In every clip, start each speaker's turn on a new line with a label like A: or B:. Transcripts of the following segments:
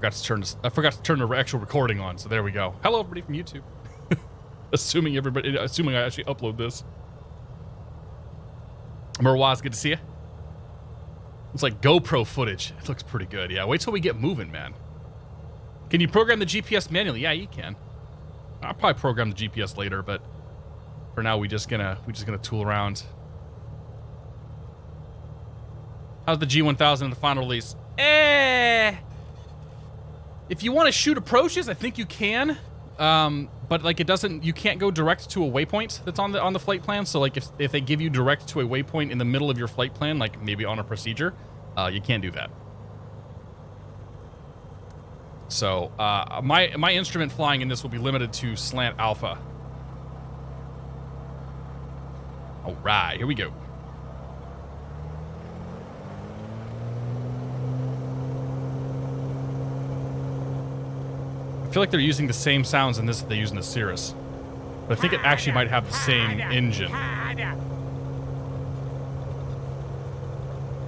A: I forgot to turn the actual recording on. So there we go. Hello, everybody from YouTube. assuming I actually upload this. Merwaz, good to see you. It's like GoPro footage. It looks pretty good. Yeah, wait till we get moving, man. Can you program the GPS manually? Yeah, you can. I'll probably program the GPS later, but for now, we're just gonna tool around. How's the G1000 in the final release? If you want to shoot approaches, I think you can. But like you can't go direct to a waypoint that's on the flight plan. So like if they give you direct to a waypoint in the middle of your flight plan, like maybe on a procedure, you can't do that. So my instrument flying in this will be limited to slant alpha. All right, here we go. I feel like they're using the same sounds in this that they use in the Cirrus. But I think it actually might have the same engine.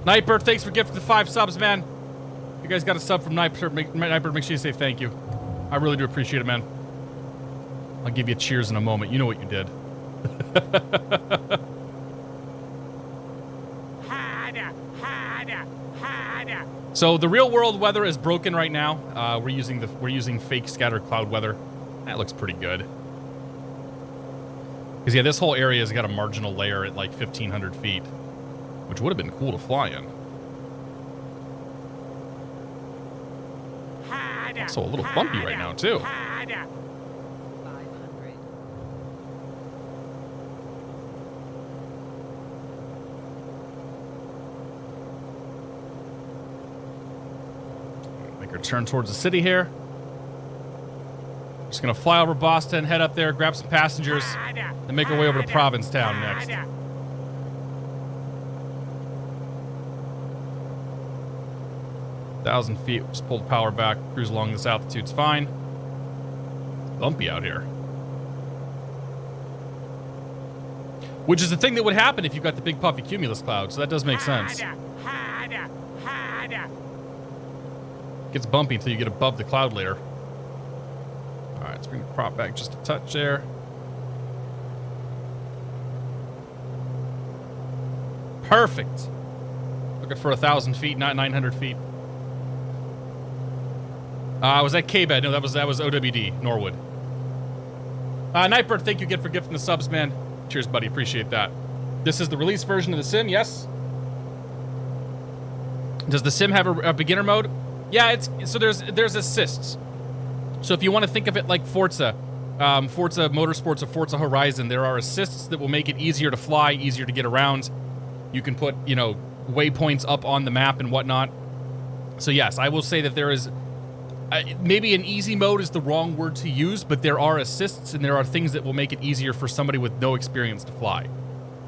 A: Nightbird, thanks for gifting the 5 subs, man. You guys got a sub from Nightbird. Nightbird, make sure you say thank you. I really do appreciate it, man. I'll give you a cheers in a moment. You know what you did. So the real world weather is broken right now. We're using fake scattered cloud weather. That looks pretty good. Because yeah, this whole area has got a marginal layer at like 1,500 feet, which would have been cool to fly in. Also a little bumpy right now too. Turn towards the city here. Just gonna fly over Boston, head up there, grab some passengers, and make our way over to Provincetown next. 1,000 feet. Just pull the power back, cruise along this altitude's fine. It's bumpy out here. Which is the thing that would happen if you got the big puffy cumulus cloud, so that does make sense. Gets bumpy until you get above the cloud layer. All right, let's bring the prop back just a touch there. Perfect. Looking for 1,000 feet, not 900 feet. Was that K-Bed? No, that was OWD, Norwood. Nightbird, thank you again for gifting the subs, man. Cheers, buddy. Appreciate that. This is the release version of the sim, yes? Does the sim have a beginner mode? Yeah, so there's assists. So if you want to think of it like Forza Motorsports or Forza Horizon, there are assists that will make it easier to fly, easier to get around. You can put, you know, waypoints up on the map and whatnot. So yes, I will say that there is, maybe an easy mode is the wrong word to use, but there are assists and there are things that will make it easier for somebody with no experience to fly.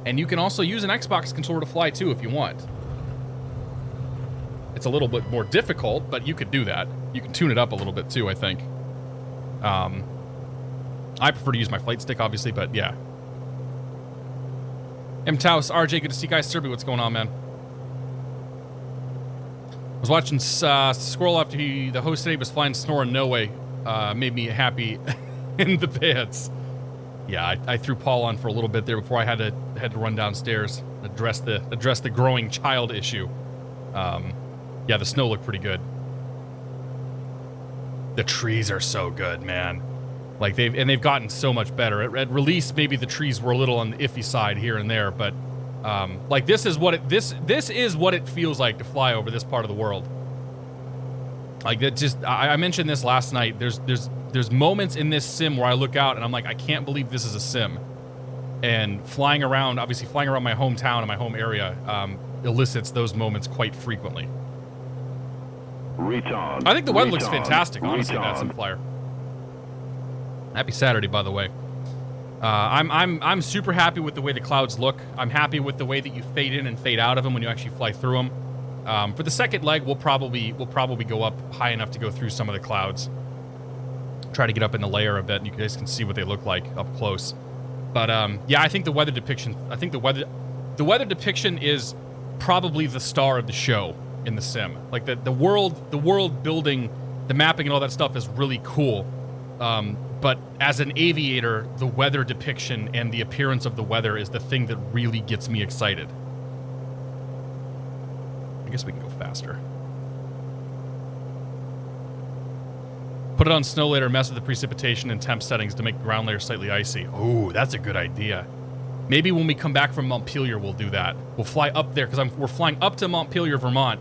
A: And you can also use an Xbox controller to fly too if you want. It's a little bit more difficult, but you could do that. You can tune it up a little bit too, I think. I prefer to use my flight stick, obviously, but yeah. M. Taos, RJ, good to see you guys. Serby, what's going on, man? I was watching Squirrel after the host today was flying Snoring No Way. Made me happy in the pants. Yeah, I threw Paul on for a little bit there before I had to run downstairs, address the growing child issue. Yeah, the snow looked pretty good. The trees are so good, man. Like they've gotten so much better. At release, maybe the trees were a little on the iffy side here and there, but like this is what it feels like to fly over this part of the world. Like that just I mentioned this last night. There's moments in this sim where I look out and I'm like, I can't believe this is a sim. And flying around my hometown and my home area elicits those moments quite frequently. I think the weather looks fantastic, honestly, that sim flyer. Happy Saturday, by the way. I'm super happy with the way the clouds look. I'm happy with the way that you fade in and fade out of them when you actually fly through them. For the second leg, we'll probably go up high enough to go through some of the clouds. Try to get up in the layer a bit, and you guys can see what they look like up close. But yeah, I think the weather depiction. I think the weather depiction is probably the star of the show in the sim. Like the world building The mapping and all that stuff is really cool. But as an aviator, the weather depiction and the appearance of the weather is the thing that really gets me excited. I guess we can go faster. Put it on snow layer, mess with the precipitation and temp settings to make ground layer slightly icy. Oh, that's a good idea. Maybe when we come back from Montpelier, we'll do that. We'll fly up there, because we're flying up to Montpelier, Vermont,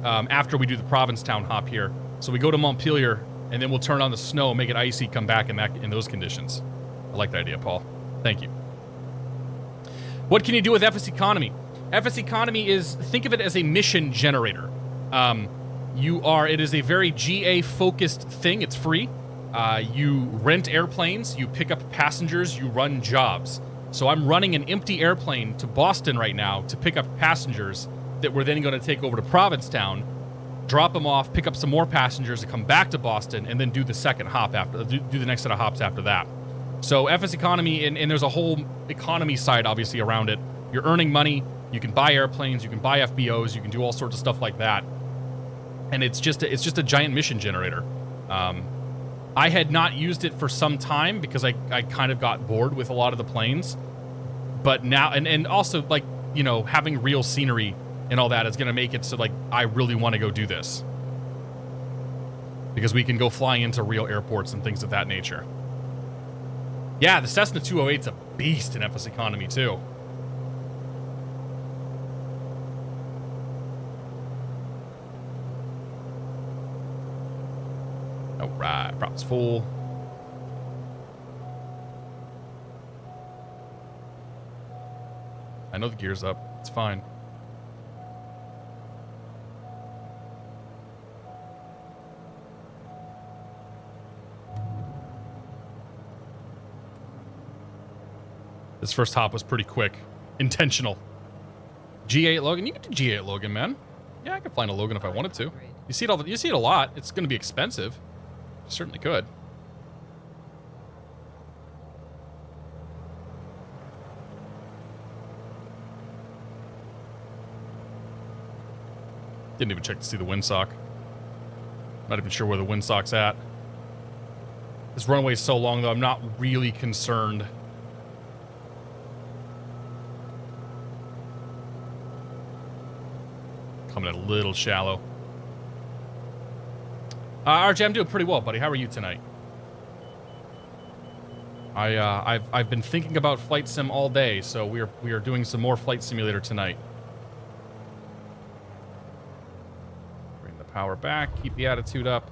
A: after we do the Provincetown hop here. So we go to Montpelier, and then we'll turn on the snow, make it icy, come back in those conditions. I like that idea, Paul. Thank you. What can you do with FS Economy? FS Economy is, think of it as a mission generator. It is a very GA-focused thing. It's free. You rent airplanes, you pick up passengers, you run jobs. So I'm running an empty airplane to Boston right now to pick up passengers that we're then going to take over to Provincetown, drop them off, pick up some more passengers, and come back to Boston, and then do the second hop after, do the next set of hops after that. So FS Economy, and there's a whole economy side, obviously, around it. You're earning money. You can buy airplanes. You can buy FBOs. You can do all sorts of stuff like that. And it's just a giant mission generator. I had not used it for some time because I kind of got bored with a lot of the planes. But now, and also, like, you know, having real scenery and all that is going to make it so, like, I really want to go do this. Because we can go fly into real airports and things of that nature. Yeah, the Cessna 208's a beast in FS Economy, too. Alright, prop's full. I know the gear's up. It's fine. This first hop was pretty quick. Intentional. G8 Logan. You can do G8 Logan, man. Yeah, I could fly in a Logan if I wanted to. You see it you see it a lot. It's going to be expensive. You certainly could. Didn't even check to see the windsock. Not even sure where the windsock's at. This runway is so long, though, I'm not really concerned. Coming in a little shallow. RJ, I'm doing pretty well, buddy. How are you tonight? I've been thinking about Flight Sim all day, so we are doing some more Flight Simulator tonight. Bring the power back, keep the attitude up.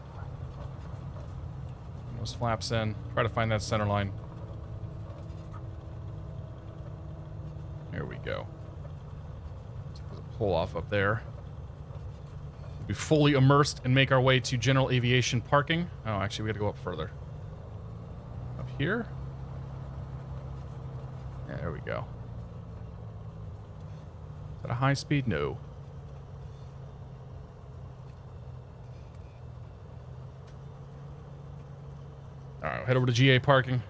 A: Bring those flaps in. Try to find that center line. There we go. There's a pull off up there. Be fully immersed and make our way to general aviation parking. Oh, actually, we got to go up further. Up here? Yeah, there we go. Is that a high speed? No. All right, we'll head over to GA parking.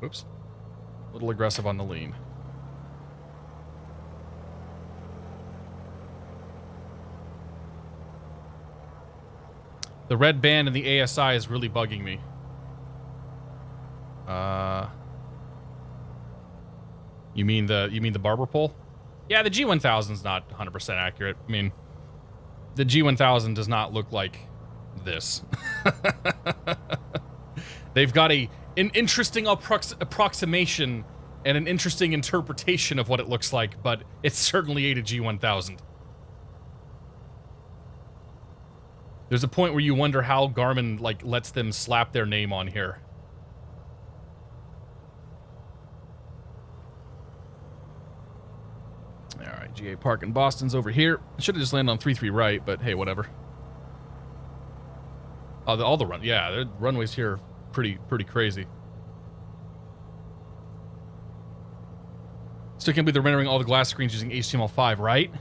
A: Oops. A little aggressive on the lean. The red band in the ASI is really bugging me. You mean the barber pole? Yeah, the G1000's not 100% accurate. I mean, the G1000 does not look like this. They've got an interesting approximation and an interesting interpretation of what it looks like, but it's certainly ain't a G1000. There's a point where you wonder how Garmin, like, lets them slap their name on here. Alright, GA Park in Boston's over here. Should have just landed on 3-3 right, but hey, whatever. All the the runways here are pretty crazy. Still can't believe they're rendering all the glass screens using HTML5, right?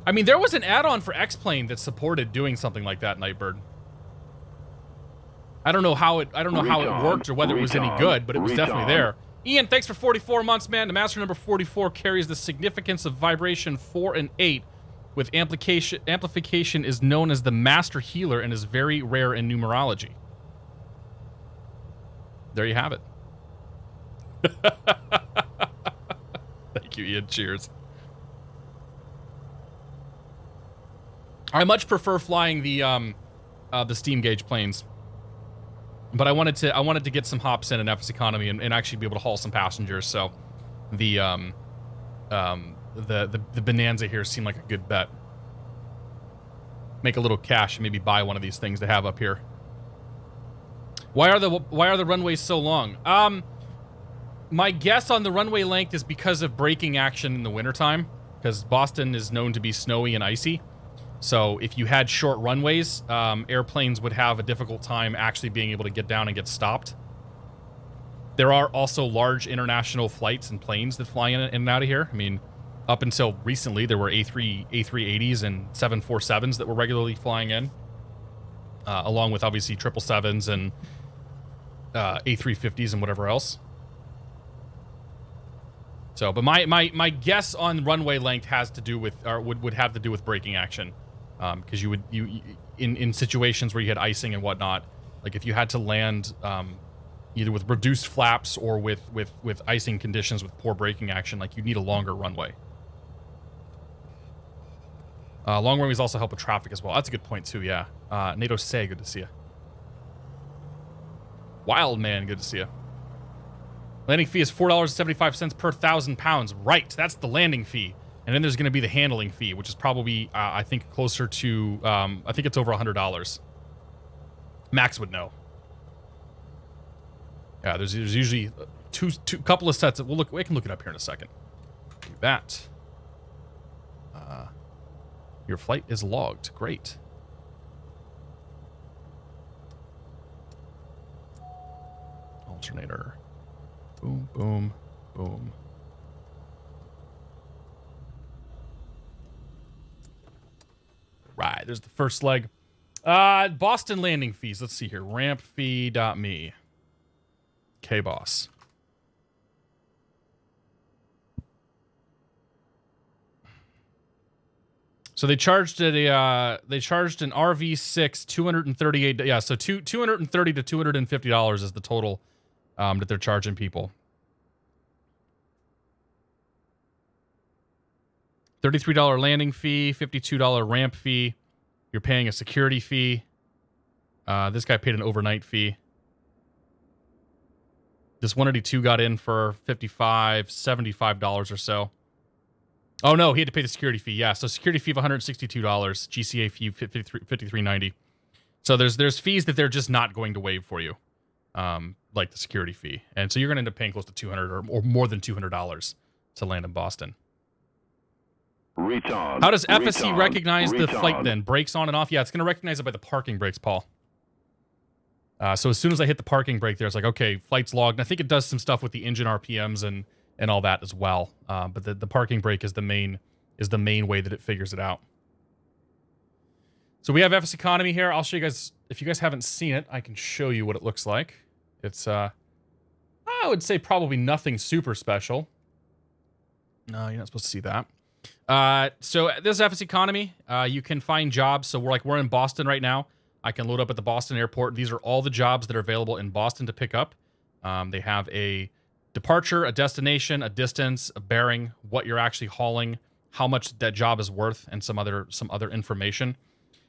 A: I mean, there was an add-on for X-Plane that supported doing something like that, Nightbird. I don't know how it worked or whether it was any good, but it was definitely there. Ian, thanks for 44 months, man. The master number 44 carries the significance of vibration 4 and 8 with amplification is known as the master healer and is very rare in numerology. There you have it. Thank you, Ian. Cheers. I much prefer flying the steam gauge planes, but I wanted to get some hops in FS economy and actually be able to haul some passengers. So the Bonanza here seemed like a good bet. Make a little cash and maybe buy one of these things to have up here. Why are the runways so long? My guess on the runway length is because of braking action in the wintertime, because Boston is known to be snowy and icy. So if you had short runways, airplanes would have a difficult time actually being able to get down and get stopped. There are also large international flights and planes that fly in and out of here. I mean, up until recently, there were A380s and 747s that were regularly flying in, along with obviously 777s and A350s and whatever else. So, but my guess on runway length has to do with, or would have to do with braking action, because you in situations where you had icing and whatnot, like if you had to land either with reduced flaps or with icing conditions with poor braking action, like you need a longer runway. Long runways also help with traffic as well. That's a good point too. Yeah. NATO Say, good to see you. Wild Man, good to see you. Landing fee is $4.75 per 1,000 pounds. Right, that's the landing fee. And then there's going to be the handling fee, which is probably, I think, closer to, I think it's over $100. Max would know. Yeah, there's usually two couple of sets. We'll look. We can look it up here in a second. Do that. Your flight is logged. Great. Alternator. Boom, boom, boom. Right, there's the first leg. Boston landing fees. Let's see here. Rampfee.me. K-Boss. So they charged an RV6 $238. Yeah, so $230 to $250 is the total that they're charging people. $33 landing fee, $52 ramp fee. You're paying a security fee. This guy paid an overnight fee. This 182 got in for $75 or so. Oh no, he had to pay the security fee. Yeah, so security fee of $162, GCA fee $53.90. So there's fees that they're just not going to waive for you, like the security fee, and so you're going to end up paying close to $200 or more than $200 to land in Boston. How does FSC recognize the flight then? Brakes on and off? Yeah, it's going to recognize it by the parking brakes, Paul. So as soon as I hit the parking brake there, it's like, okay, flight's logged. And I think it does some stuff with the engine RPMs and all that as well. But the parking brake is the main way that it figures it out. So we have FS Economy here. I'll show you guys. If you guys haven't seen it, I can show you what it looks like. It's, I would say probably nothing super special. No, you're not supposed to see that. So this is FS Economy. You can find jobs. So we're in Boston right now. I can load up at the Boston airport. These are all the jobs that are available in Boston to pick up. They have a departure, a destination, a distance, a bearing, what you're actually hauling, how much that job is worth, and some other information.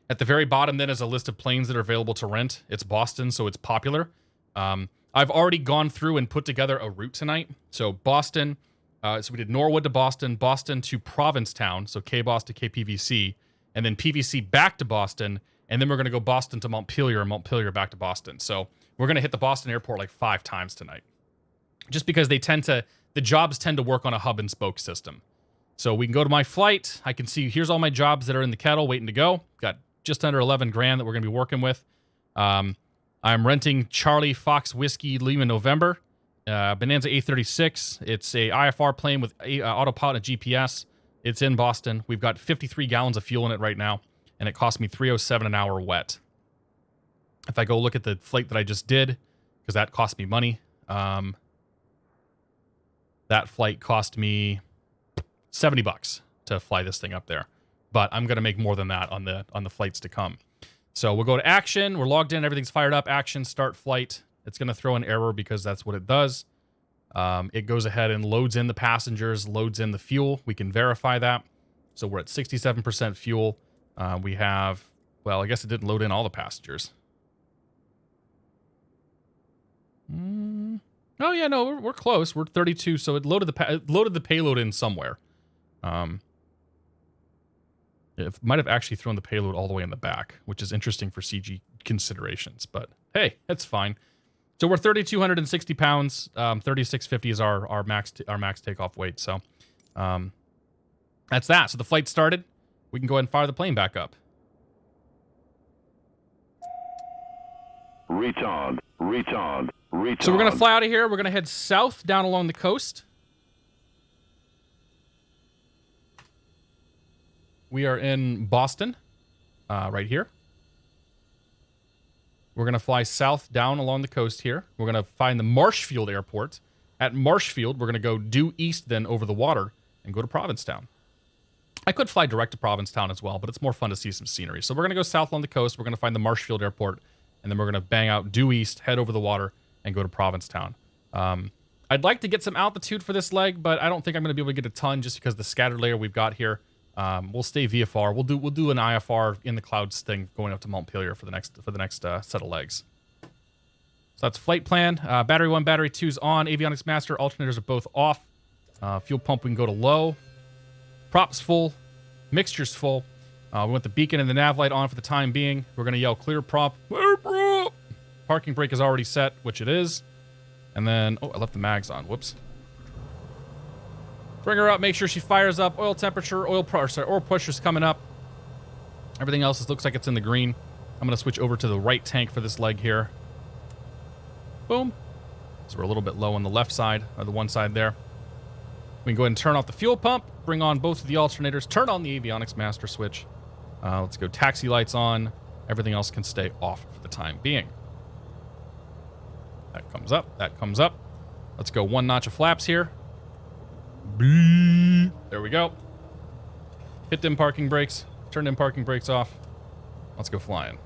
A: At the very bottom then is a list of planes that are available to rent. It's Boston, so it's popular. I've already gone through and put together a route tonight. So Boston, so we did Norwood to Boston, Boston to Provincetown, so K-Bos to KPVC, and then PVC back to Boston, and then we're going to go Boston to Montpelier and Montpelier back to Boston. So we're going to hit the Boston airport like 5 times tonight. Just because the jobs tend to work on a hub and spoke system. So we can go to my flight. I can see, here's all my jobs that are in the kettle waiting to go. Got just under 11 grand that we're going to be working with. I'm renting Charlie Fox Whiskey Lima November. Bonanza A36. It's a IFR plane with autopilot and GPS. It's in Boston. We've got 53 gallons of fuel in it right now, and it cost me $307 an hour wet. If I go look at the flight that I just did, because that cost me money, that flight cost me $70 to fly this thing up there. but I'm going to make more than that on the flights to come. So we'll go to action. We're logged in. Everything's fired up. Action, start flight. It's going to throw an error because that's what it does. It goes ahead and loads in the passengers, loads in the fuel. We can verify that. So we're at 67% fuel. We have, well, I guess it didn't load in all the passengers. Oh yeah, no, we're close. We're 32, so it loaded the payload in somewhere. It might have actually thrown the payload all the way in the back, which is interesting for CG considerations. But hey, that's fine. So we're 3,260 pounds. 3,650 is our max takeoff weight. So that's that. So the flight started. We can go ahead and fire the plane back up.
B: Retard.
A: So we're gonna fly out of here. We're gonna head south down along the coast. We are in Boston, right here. We're going to fly south down along the coast here. We're going to find the Marshfield Airport. At Marshfield, we're going to go due east then over the water and go to Provincetown. I could fly direct to Provincetown as well, but it's more fun to see some scenery. So we're going to go south along the coast. We're going to find the Marshfield Airport, and then we're going to bang out due east, head over the water, and go to Provincetown. I'd like to get some altitude for this leg, but I don't think I'm going to be able to get a ton just because the scattered layer we've got here. We'll stay VFR. We'll do an IFR in the clouds thing going up to Montpelier for the next set of legs. So that's flight plan. Battery 1, battery 2's on. Avionics master, alternators are both off. Fuel pump we can go to low. Props full. Mixture's full. We want the beacon and the nav light on for the time being. We're gonna yell clear prop. Clear prop. Parking brake is already set, which it is. And then I left the mags on. Whoops. Bring her up, make sure she fires up. Oil temperature, oil pressure's coming up. Everything else looks like it's in the green. I'm going to switch over to the right tank for this leg here. Boom. So we're a little bit low on the left side, or the one side there. We can go ahead and turn off the fuel pump, bring on both of the alternators, turn on the avionics master switch. Let's go taxi lights on. Everything else can stay off for the time being. That comes up, that comes up. Let's go one notch of flaps here. There we go. Hit them parking brakes. Turn them parking brakes off. Let's go flying.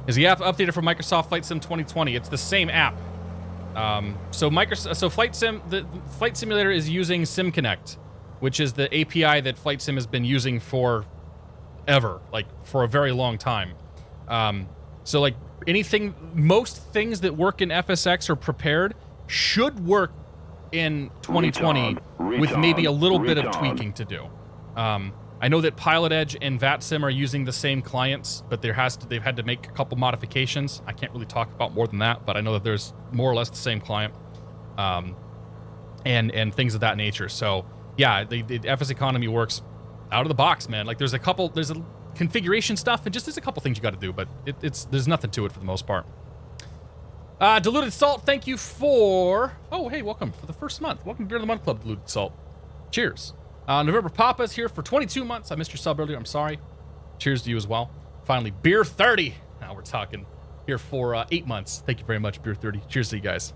A: Is the app updated for Microsoft Flight Sim 2020? It's the same app. So Flight Sim, the Flight Simulator is using SimConnect, which is the API that Flight Sim has been using for ever, like for a very long time. So like most things that work in FSX or prepared should work in 2020 with maybe a little bit of tweaking to do. I know that Pilot Edge and VATSIM are using the same clients, but they've had to make a couple modifications. I can't really talk about more than that, but I know that there's more or less the same client, and things of that nature. So yeah, the FS Economy works out of the box, man. Like there's a configuration stuff, and there's a couple things you got to do, but there's nothing to it for the most part. Diluted Salt, thank you for... Oh, hey, welcome for the first month. Welcome to Beer of the Month Club, Diluted Salt. Cheers. November Papa's here for 22 months. I missed your sub earlier. I'm sorry. Cheers to you as well. Finally, Beer 30. Now we're talking. Here for 8 months. Thank you very much, Beer 30. Cheers to you guys.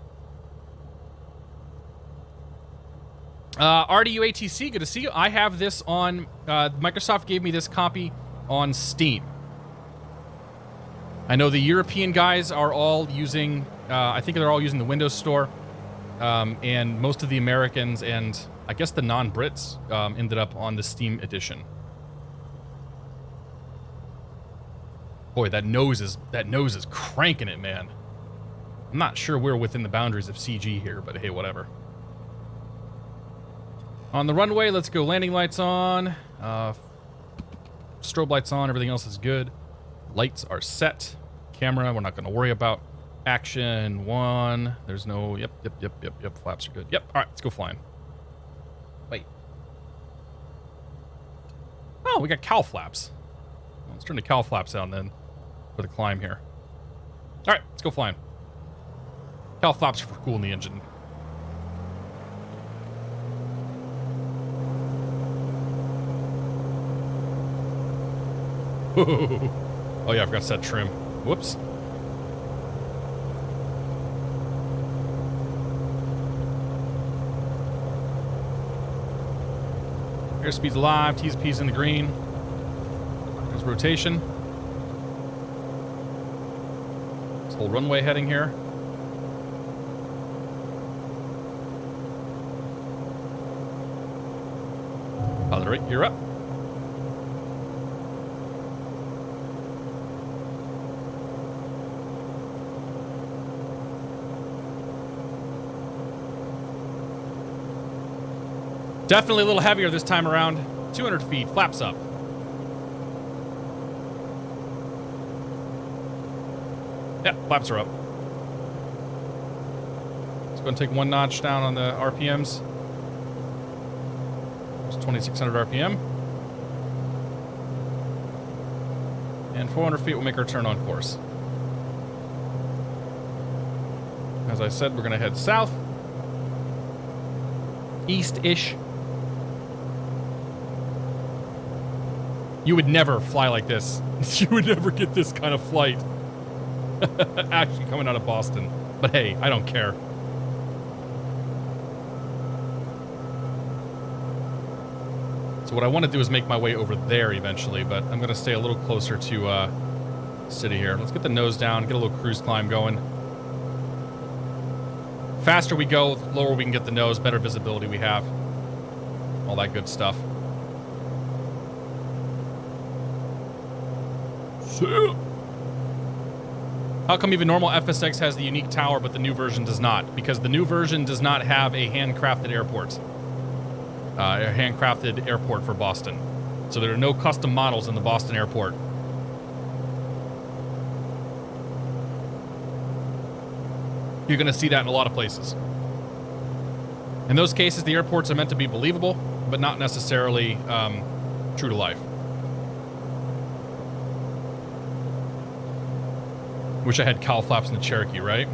A: RDUATC, good to see you. I have this on... Microsoft gave me this copy on Steam. I know the European guys are all using... I think they're all using the Windows Store. And most of the Americans and I guess the non-Brits ended up on the Steam edition. Boy, that nose is cranking it, man. I'm not sure we're within the boundaries of CG here, but hey, whatever. On the runway, let's go landing lights on. Strobe lights on, everything else is good. Lights are set. Camera, we're not going to worry about. Action 1. There's no... Yep. Flaps are good. Yep. All right, let's go flying. Wait. Oh, we got cowl flaps. Well, let's turn the cowl flaps on then for the climb here. All right, let's go flying. Cowl flaps are for cooling the engine. Oh yeah, I forgot to set trim. Whoops. Airspeed's alive. TSP's in the green. There's rotation. This whole runway heading here. Pilot right, you're up. Definitely a little heavier this time around. 200 feet, flaps up. Yep, flaps are up. Let's go and take one notch down on the RPMs. It's 2,600 RPM. And 400 feet will make our turn on course. As I said, we're going to head south. East-ish. You would never fly like this. You would never get this kind of flight. Actually coming out of Boston. But hey, I don't care. So what I want to do is make my way over there eventually, but I'm going to stay a little closer to city here. Let's get the nose down, get a little cruise climb going. Faster we go, the lower we can get the nose, better visibility we have. All that good stuff. How come even normal FSX has the unique tower, but the new version does not? Because the new version does not have a handcrafted airport. A handcrafted airport for Boston. So there are no custom models in the Boston airport. You're going to see that in a lot of places. In those cases, the airports are meant to be believable, but not necessarily true to life. Wish I had cowl flaps in the Cherokee, right?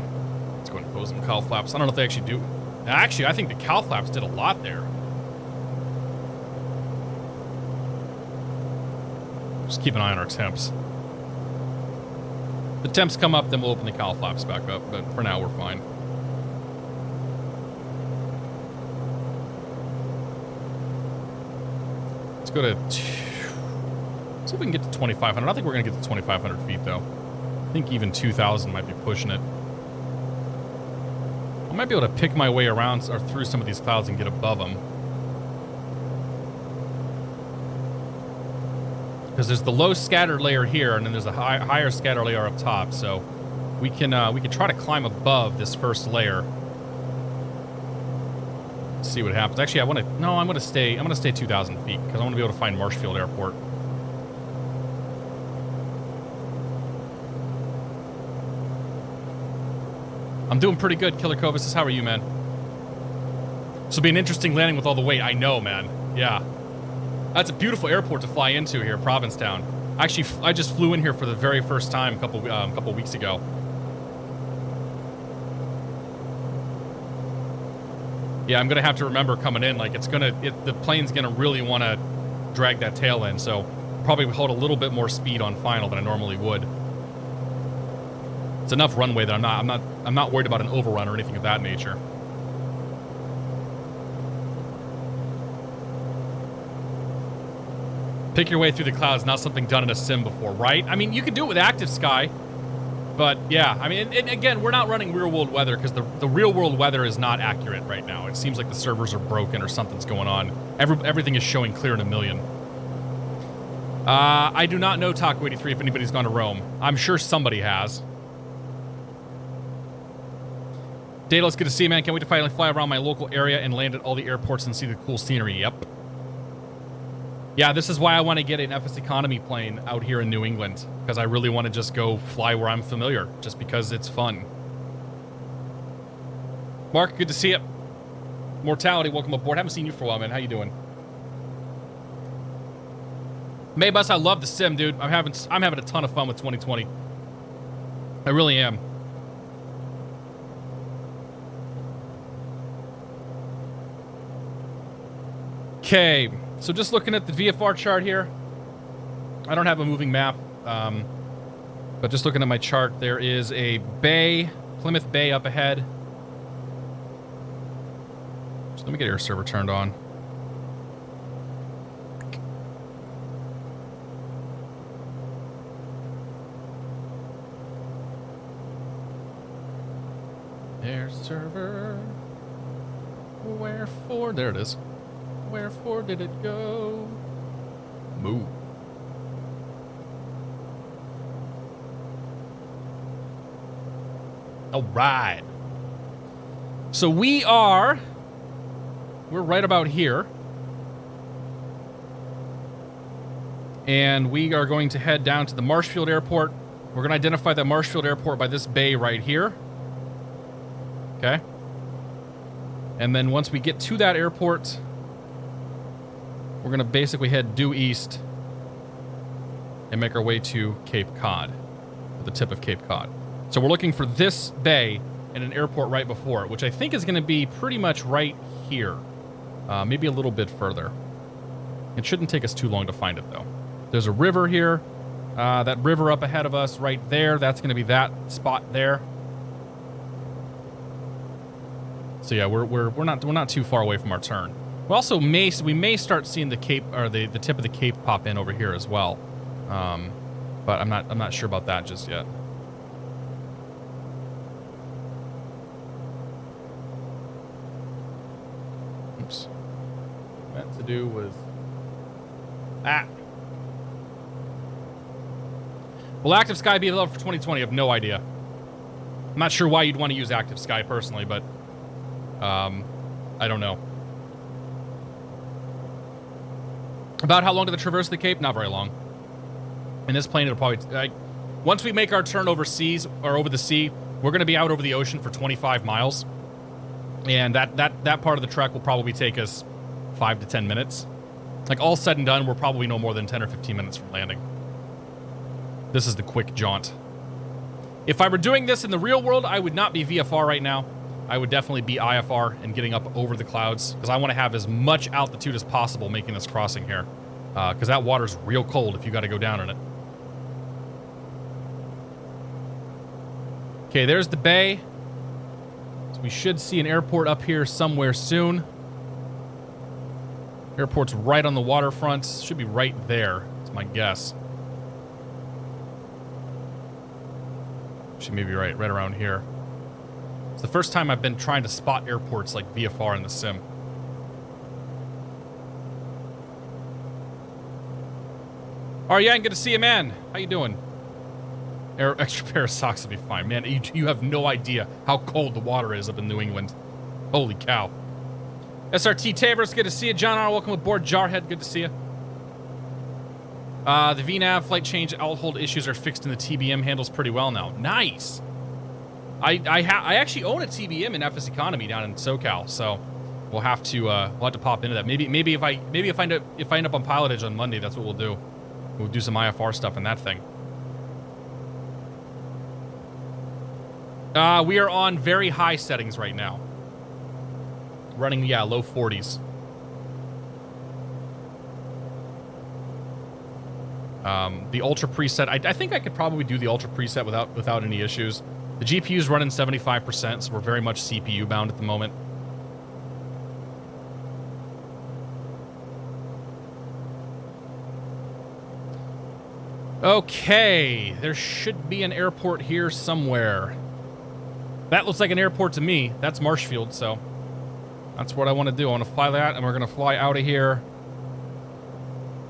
A: Let's go and pose some cowl flaps. I don't know if they actually do. Actually, I think the cowl flaps did a lot there. Just keep an eye on our temps. If the temps come up, then we'll open the cowl flaps back up, but for now, we're fine. Let's go to... Let's see if we can get to 2,500. I don't think we're going to get to 2,500 feet, though. I think even 2,000 might be pushing it. I might be able to pick my way around or through some of these clouds and get above them. Because there's the low scatter layer here, and then there's a higher scatter layer up top. So we can try to climb above this first layer. See what happens. Actually, I'm gonna stay 2,000 feet because I want to be able to find Marshfield Airport. I'm doing pretty good, Killer Covis. How are you, man? This will be an interesting landing with all the weight. I know, man. Yeah. That's a beautiful airport to fly into here, Provincetown. Actually, I just flew in here for the very first time a couple weeks ago. Yeah, I'm gonna have to remember coming in. Like, the plane's gonna really want to drag that tail in. So probably hold a little bit more speed on final than I normally would. It's enough runway that I'm not worried about an overrun or anything of that nature. Pick your way through the clouds, not something done in a sim before, right? I mean, you could do it with Active Sky, but yeah, I mean, and again, we're not running real world weather because the real world weather is not accurate right now. It seems like the servers are broken or something's going on. Everything is showing clear in a million. I do not know Taco 83 if anybody's gone to Rome. I'm sure somebody has. Data, it's good to see you, man. Can't wait to finally fly around my local area and land at all the airports and see the cool scenery. Yep. Yeah, this is why I want to get an FS Economy plane out here in New England, because I really want to just go fly where I'm familiar, just because it's fun. Mark, good to see you. Mortality, welcome aboard. Haven't seen you for a while, man. How you doing? Maybus, I love the sim, dude. I'm having a ton of fun with 2020. I really am. Okay, so just looking at the VFR chart here. I don't have a moving map, but just looking at my chart, there is a bay, Plymouth Bay up ahead. So let me get air server turned on. Air server. Wherefore? There it is. Wherefore did it go? Move. All right. So we're right about here. And we are going to head down to the Marshfield Airport. We're going to identify the Marshfield Airport by this bay right here. Okay. And then once we get to that airport, we're going to basically head due east and make our way to Cape Cod, the tip of Cape Cod. So we're looking for this bay and an airport right before it, which I think is going to be pretty much right here. Maybe a little bit further. It shouldn't take us too long to find it, though. There's a river here. That river up ahead of us right there, that's going to be that spot there. So yeah, we're not too far away from our turn. We may start seeing the Cape, or the tip of the Cape pop in over here as well. But I'm not sure about that just yet. Oops. What I meant to do was Will Active Sky be available for 2020? I have no idea. I'm not sure why you'd want to use Active Sky personally, but I don't know. About how long to the traverse the Cape? Not very long. In this plane, it'll probably... once we make our turn overseas, or over the sea, we're going to be out over the ocean for 25 miles. And that part of the trek will probably take us 5 to 10 minutes. Like, all said and done, we're probably no more than 10 or 15 minutes from landing. This is the quick jaunt. If I were doing this in the real world, I would not be VFR right now. I would definitely be IFR and getting up over the clouds, because I want to have as much altitude as possible making this crossing here. Because that water's real cold if you got to go down in it. Okay, there's the bay. So we should see an airport up here somewhere soon. Airport's right on the waterfront. Should be right there. That's my guess. Should maybe right around here. It's the first time I've been trying to spot airports like VFR in the sim. All right, yeah, good to see you, man. How you doing? Extra pair of socks will be fine. Man, you have no idea how cold the water is up in New England. Holy cow. SRT Tavers, good to see you. John R, welcome aboard. Jarhead, good to see you. The VNAV flight change outhold issues are fixed in the TBM, handles pretty well now. Nice. I actually own a TBM in FS Economy down in SoCal, so we'll have to pop into that. Maybe if I end up on pilotage on Monday, that's what we'll do. We'll do some IFR stuff in that thing. We are on very high settings right now. Running, yeah, low 40s. The ultra preset, I think I could probably do the ultra preset without any issues. The GPU's running 75%, so we're very much CPU bound at the moment. Okay, there should be an airport here somewhere. That looks like an airport to me. That's Marshfield, so that's what I want to do. I want to fly that, and we're going to fly out of here.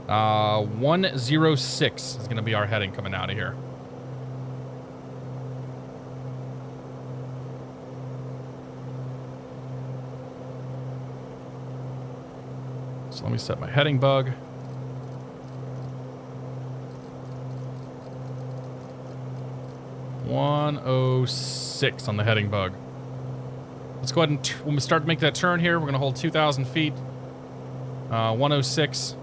A: 106 is going to be our heading coming out of here. So let me set my heading bug. .106 on the heading bug. Let's go ahead and when we start to make that turn here, we're going to hold 2,000 feet. 106.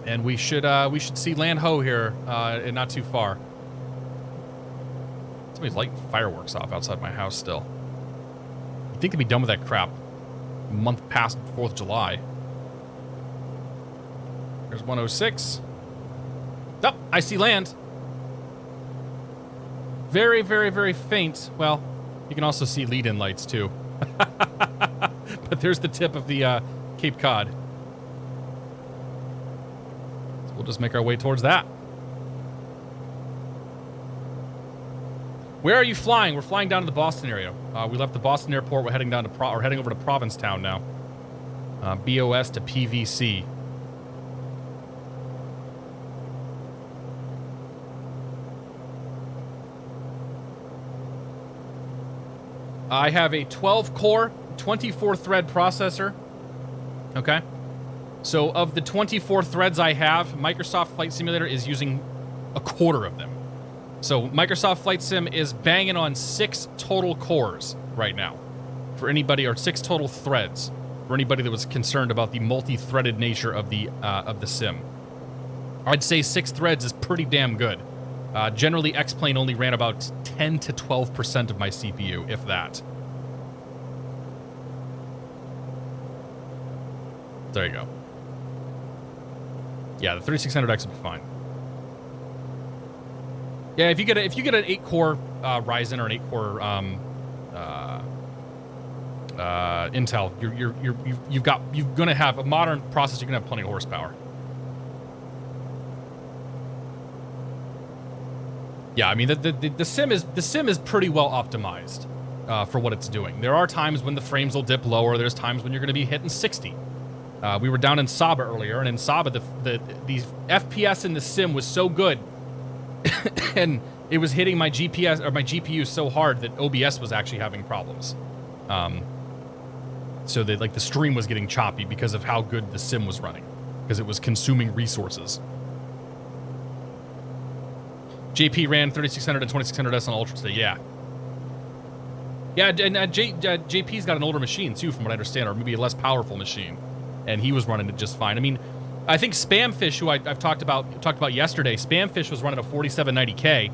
A: And we should see land ho here, and not too far. Somebody's lighting fireworks off outside my house still. You'd think they'd be done with that crap a month past 4th of July. There's 106. Oh, I see land. Very, very, very faint. Well, you can also see lead-in lights, too. But there's the tip of the Cape Cod. So we'll just make our way towards that. Where are you flying? We're flying down to the Boston area. We left the Boston airport. We're heading down to heading over to Provincetown now. BOS to PVC. I have a 12-core, 24-thread processor. Okay. So of the 24 threads I have, Microsoft Flight Simulator is using a quarter of them. So Microsoft Flight Sim is banging on 6 total cores right now for anybody, or 6 total threads for anybody that was concerned about the multi-threaded nature of the sim. I'd say 6 threads is pretty damn good. Generally, X-Plane only ran about 10 to 12% of my CPU, if that. There you go. Yeah, the 3600X will be fine. Yeah, if you get an 8-core Ryzen or an 8-core Intel, you're gonna have a modern processor. You're gonna have plenty of horsepower. Yeah, I mean the sim is pretty well optimized for what it's doing. There are times when the frames will dip lower. There's times when you're gonna be hitting 60. We were down in Saba earlier, and in Saba the FPS in the sim was so good. And it was hitting my GPS or my GPU so hard that OBS was actually having problems. So that the stream was getting choppy because of how good the sim was running, because it was consuming resources. JP ran 3600 and 2600S on Ultra today. Yeah. Yeah, and JP's got an older machine too, from what I understand, or maybe a less powerful machine, and he was running it just fine. I mean, I think Spamfish, who I've talked about yesterday, Spamfish was running a 4790K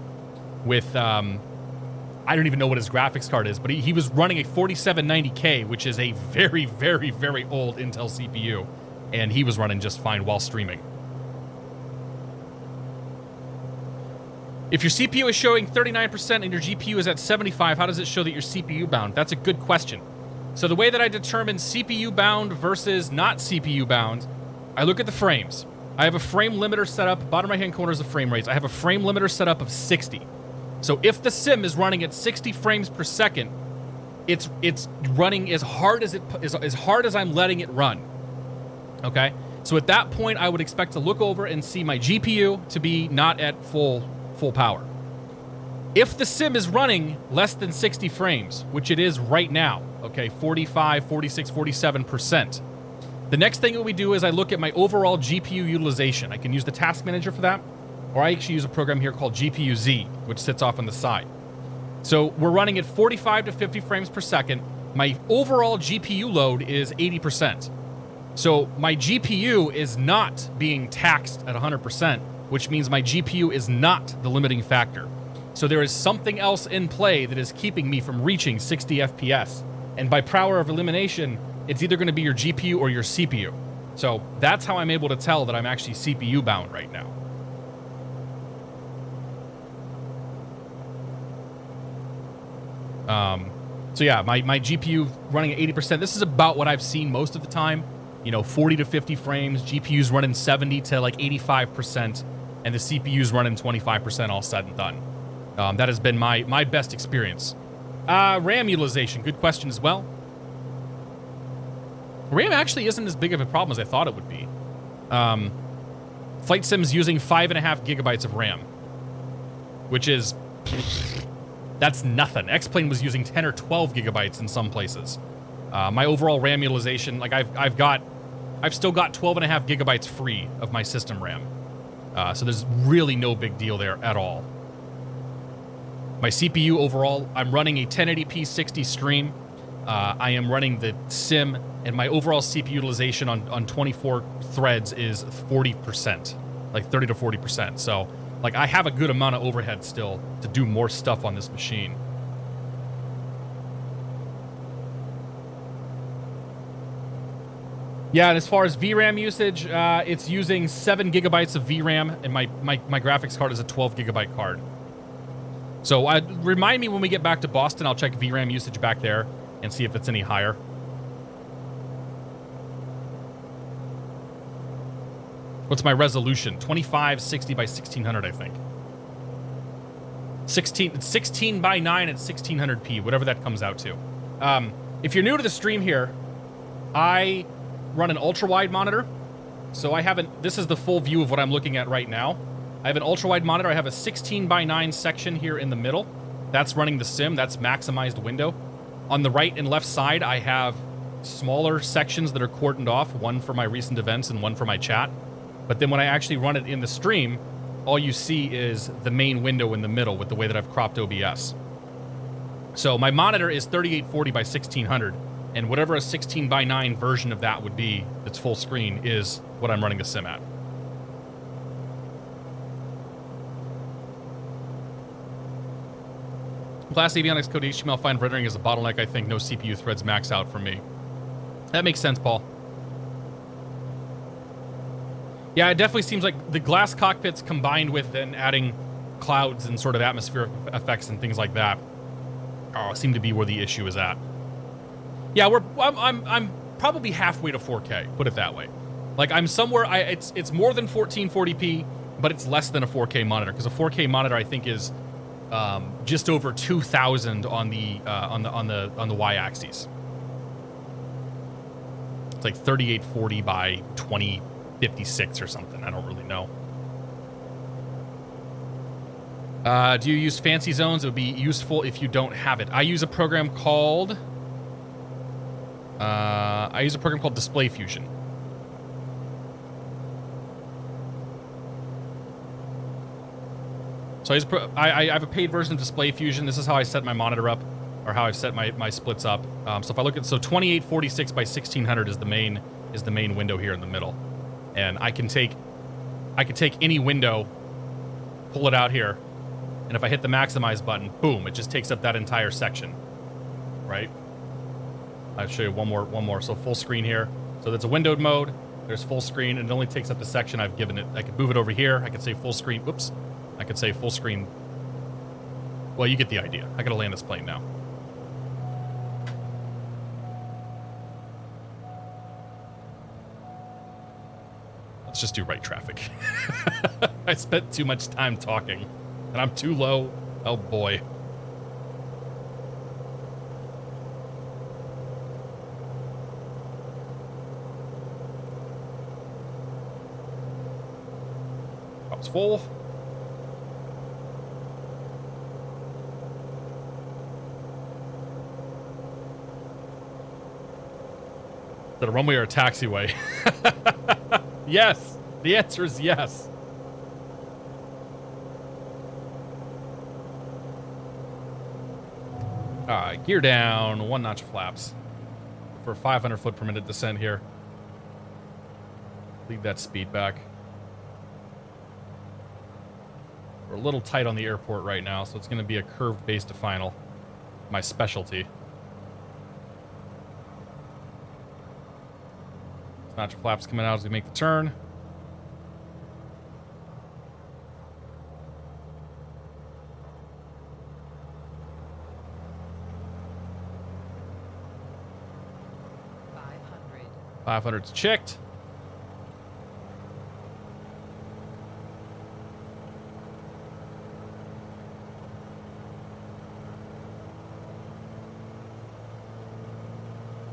A: with, I don't even know what his graphics card is, but he was running a 4790K, which is a very, very, very old Intel CPU, and he was running just fine while streaming. If your CPU is showing 39% and your GPU is at 75, how does it show that you're CPU bound? That's a good question. So the way that I determine CPU bound versus not CPU bound, I look at the frames. I have a frame limiter set up. Bottom right-hand corner is the frame rates. I have a frame limiter set up of 60. So if the sim is running at 60 frames per second, it's running as hard as I'm letting it run. Okay? So at that point, I would expect to look over and see my GPU to be not at full power. If the sim is running less than 60 frames, which it is right now, okay, 45, 46, 47%, the next thing that we do is I look at my overall GPU utilization. I can use the task manager for that, or I actually use a program here called GPU-Z, which sits off on the side. So we're running at 45 to 50 frames per second. My overall GPU load is 80%. So my GPU is not being taxed at 100%, which means my GPU is not the limiting factor. So there is something else in play that is keeping me from reaching 60 FPS. And by power of elimination, it's either going to be your GPU or your CPU. So that's how I'm able to tell that I'm actually CPU bound right now. So yeah, my GPU running at 80%. This is about what I've seen most of the time. 40 to 50 frames. GPU's running 70 to 85%. And the CPU's running 25% all said and done. That has been my best experience. RAM utilization, good question as well. RAM actually isn't as big of a problem as I thought it would be. Flight Sim's using 5.5 gigabytes of RAM, which is, that's nothing. X-Plane was using 10 or 12 gigabytes in some places. My overall RAM utilization, I've still got 12.5 gigabytes free of my system RAM. So there's really no big deal there at all. My CPU overall, I'm running a 1080p 60 stream. I am running the sim, and my overall CPU utilization on 24 threads is 40%, 30 to 40%. So, I have a good amount of overhead still to do more stuff on this machine. Yeah, and as far as VRAM usage, it's using 7 gigabytes of VRAM, and my graphics card is a 12 gigabyte card. So remind me when we get back to Boston, I'll check VRAM usage back there and see if it's any higher. What's my resolution? 2560 by 1600, I think. 16 by 9 at 1600p, whatever that comes out to. If you're new to the stream here, I run an ultra-wide monitor. So I haven't, this is the full view of what I'm looking at right now. I have an ultra-wide monitor. I have a 16 by 9 section here in the middle. That's running the sim. That's maximized window. On the right and left side, I have smaller sections that are cordoned off, one for my recent events and one for my chat. But then when I actually run it in the stream, all you see is the main window in the middle with the way that I've cropped OBS. So my monitor is 3840 by 1600, and whatever a 16 by 9 version of that would be that's full screen is what I'm running the sim at. Class avionics code HTML5 rendering is a bottleneck. I think no CPU threads max out for me. That makes sense, Paul. Yeah, it definitely seems like the glass cockpits combined with then adding clouds and sort of atmospheric effects and things like that seem to be where the issue is at. Yeah, I'm probably halfway to 4K, put it that way. Like I'm somewhere, it's more than 1440p, but it's less than a 4K monitor, because a 4K monitor I think is just over 2,000 on the y-axis. It's like 3840 by 2056 or something. I don't really know. Do you use fancy zones? It would be useful if you don't have it. I use a program called Display Fusion. So I have a paid version of Display Fusion. This is how I set my monitor up, or how I've set my splits up. So if I look at 2846 by 1600 is the main window here in the middle, and I can take any window, pull it out here, and if I hit the maximize button, boom, it just takes up that entire section, right? I'll show you one more. So full screen here. So that's a windowed mode. There's full screen, and it only takes up the section I've given it. I could move it over here. I could say full screen. Whoops. I could say full screen. Well, you get the idea. I gotta land this plane now. Let's just do right traffic. I spent too much time talking, and I'm too low. Oh boy. Prop's full. Is that a runway or a taxiway? Yes. The answer is yes. Gear down, 1 notch of flaps for 500 foot per minute descent here. Leave that speed back. We're a little tight on the airport right now, so it's going to be a curved base to final. My specialty. Notch of flaps coming out as we make the turn. Five hundred's checked.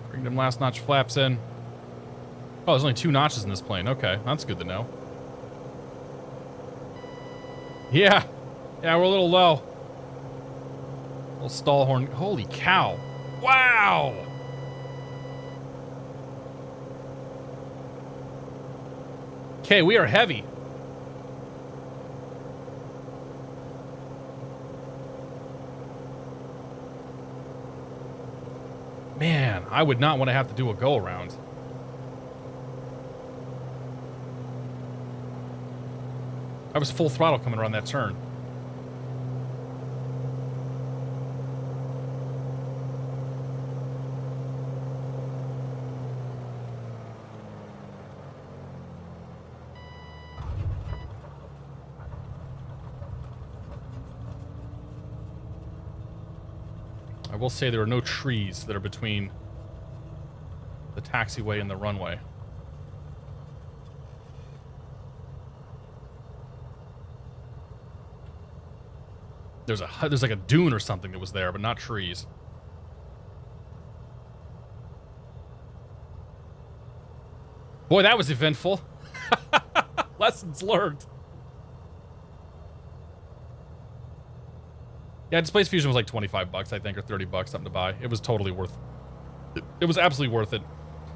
A: Bring them last notch flaps in. Oh, there's only 2 notches in this plane. Okay, that's good to know. Yeah. Yeah, we're a little low. Little stall horn. Holy cow. Wow. Okay, we are heavy. Man, I would not want to have to do a go around. I was full throttle coming around that turn. I will say there are no trees that are between the taxiway and the runway. There's like a dune or something that was there, but not trees. Boy, that was eventful. Lessons learned. Yeah, Displace Fusion was like 25 bucks, I think, or 30 bucks, something to buy. It was totally worth it. It was absolutely worth it.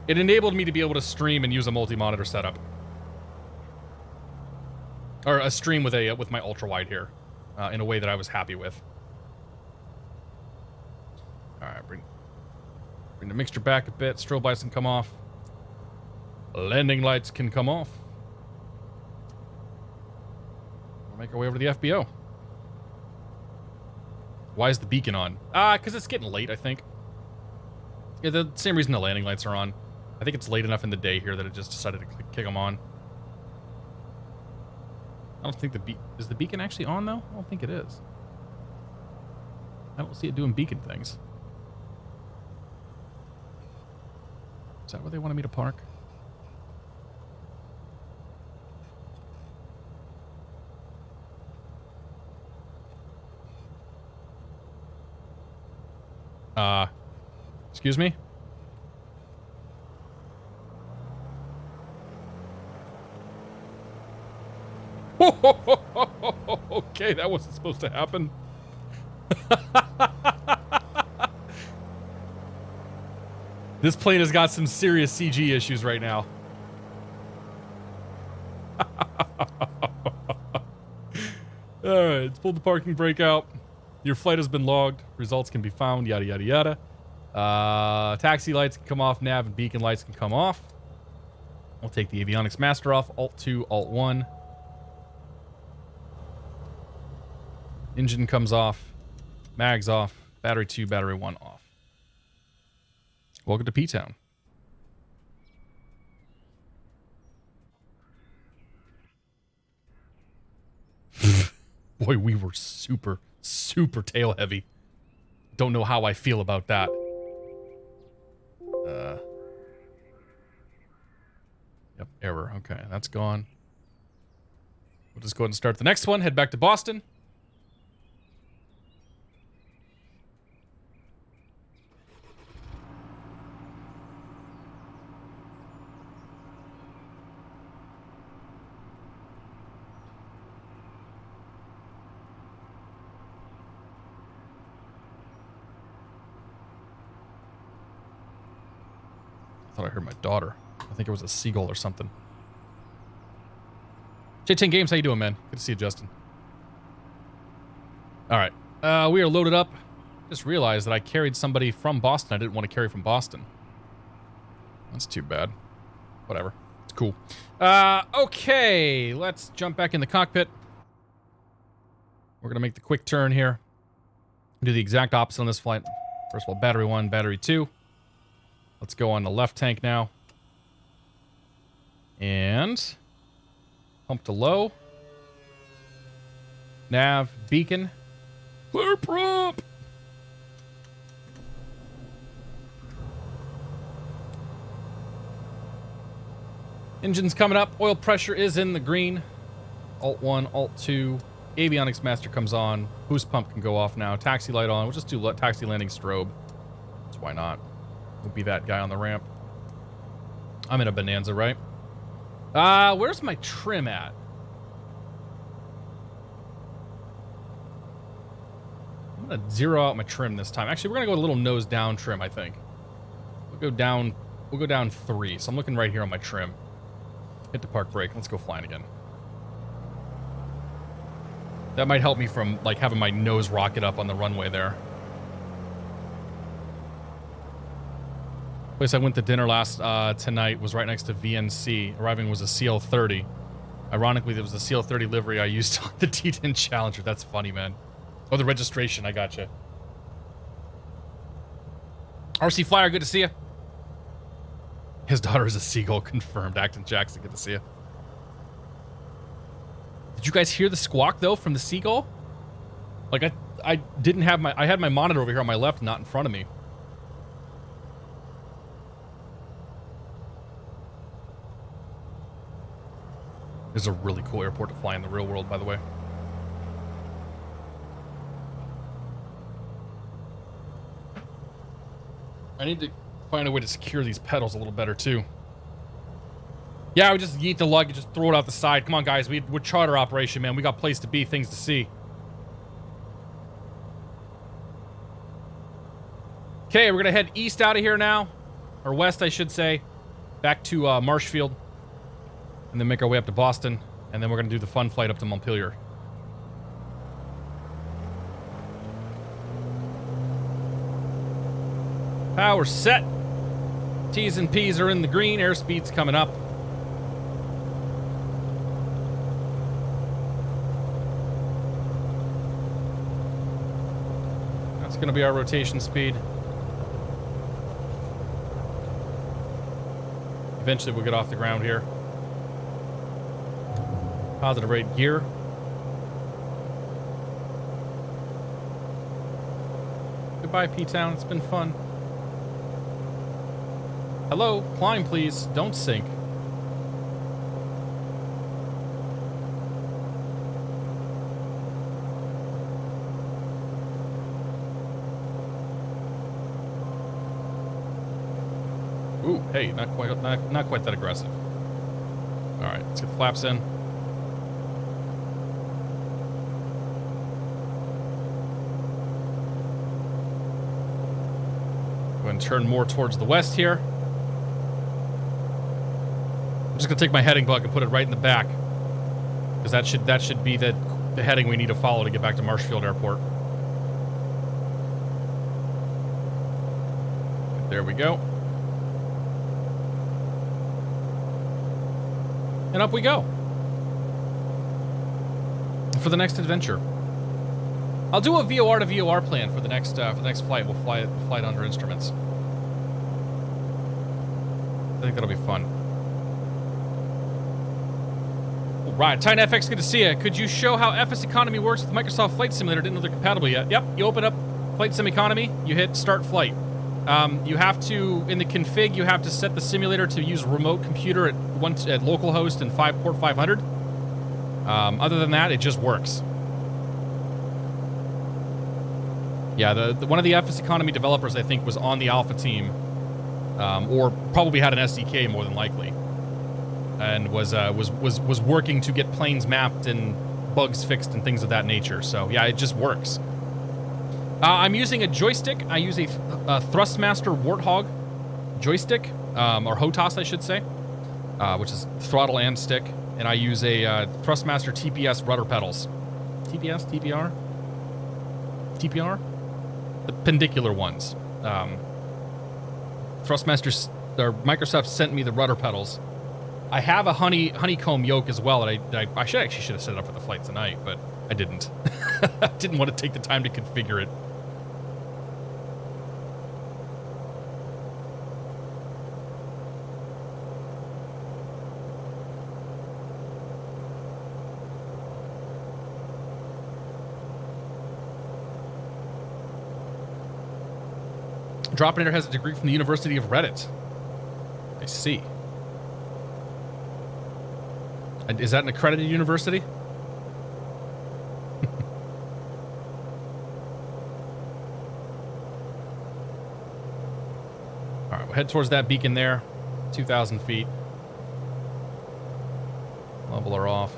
A: It enabled me to be able to stream and use a multi-monitor setup. Or a stream with my ultra-wide here. In a way that I was happy with. Alright, bring the mixture back a bit. Strobe lights can come off. Landing lights can come off. We'll make our way over to the FBO. Why is the beacon on? Because it's getting late, I think. Yeah, the same reason the landing lights are on. I think it's late enough in the day here that it just decided to kick them on. I don't think is the beacon actually on, though? I don't think it is. I don't see it doing beacon things. Is that where they wanted me to park? Excuse me? Okay, that wasn't supposed to happen. This plane has got some serious CG issues right now. Alright, let's pull the parking brake out. Your flight has been logged. Results can be found, yada, yada, yada. Taxi lights can come off. Nav and beacon lights can come off. We'll take the avionics master off. Alt-2, Alt-1. Engine comes off. Mags off. Battery 2, battery 1 off. Welcome to P-Town. Boy, we were super, super tail heavy. Don't know how I feel about that. Yep, error. Okay, that's gone. We'll just go ahead and start the next one. Head back to Boston. I thought I heard my daughter. I think it was a seagull or something. J10 Games, how you doing, man? Good to see you, Justin. Alright. We are loaded up. Just realized that I carried somebody from Boston I didn't want to carry from Boston. That's too bad. Whatever. It's cool. Okay. Let's jump back in the cockpit. We're going to make the quick turn here. Do the exact opposite on this flight. First of all, battery 1, battery 2. Let's go on the left tank now. And pump to low. Nav, beacon. Clear prop. Engine's coming up. Oil pressure is in the green. Alt-1, Alt-2. Avionics master comes on. Boost pump can go off now. Taxi light on. We'll just do taxi landing strobe. So why not? We'll be that guy on the ramp. I'm in a Bonanza, right? Where's my trim at? I'm gonna zero out my trim this time. Actually, we're gonna go a little nose down trim, I think. We'll go down 3. So I'm looking right here on my trim. Hit the park brake. Let's go flying again. That might help me from, like, having my nose rocket up on the runway there. Place I went to dinner last tonight was right next to VNC. Arriving was a CL-30. Ironically, there was a CL-30 livery I used on the D10 Challenger. That's funny, man. Oh, the registration. I gotcha. RC Flyer, good to see you. His daughter is a seagull, confirmed. Acton Jackson, good to see you. Did you guys hear the squawk, though, from the seagull? Like, I didn't have my... I had my monitor over here on my left, not in front of me. This is a really cool airport to fly in the real world, by the way. I need to find a way to secure these pedals a little better, too. Yeah, we just yeet the luggage, just throw it out the side. Come on, guys. We're charter operation, man. We got place to be, things to see. Okay, we're going to head east out of here now. Or west, I should say. Back to Marshfield. And then make our way up to Boston. And then we're going to do the fun flight up to Montpelier. Power set. T's and P's are in the green. Airspeed's coming up. That's going to be our rotation speed. Eventually we'll get off the ground here. Positive rate gear. Goodbye, P-Town. It's been fun. Hello, climb please. Don't sink. Ooh, hey, not quite that aggressive. All right, let's get the flaps in. Go ahead and turn more towards the west here. I'm just gonna take my heading bug and put it right in the back, because that should be the heading we need to follow to get back to Marshfield Airport. There we go. And up we go. For the next adventure. I'll do a VOR to VOR plan for the next flight. We'll fly it under instruments. I think that'll be fun. All right, Titan FX, good to see you. Could you show how FS Economy works with Microsoft Flight Simulator? Didn't know they're compatible yet. Yep, you open up Flight Sim Economy, you hit Start Flight. You have to, in the config, you have to set the simulator to use remote computer at localhost and port 500. Other than that, it just works. Yeah, one of the FS Economy developers, I think, was on the alpha team, or probably had an SDK more than likely, and was working to get planes mapped and bugs fixed and things of that nature. So yeah, it just works. I'm using a joystick. I use a Thrustmaster Warthog joystick, or HOTAS, I should say, which is throttle and stick. And I use a Thrustmaster TPS rudder pedals. TPS? TPR? TPR? The pendicular ones. Thrustmaster, or Microsoft sent me the rudder pedals. I have a honeycomb yoke as well that I should have set it up for the flight tonight, but I didn't. I didn't want to take the time to configure it. Dropinator has a degree from the University of Reddit. I see. And is that an accredited university? All right, we'll head towards that beacon there. 2,000 feet. Level her off.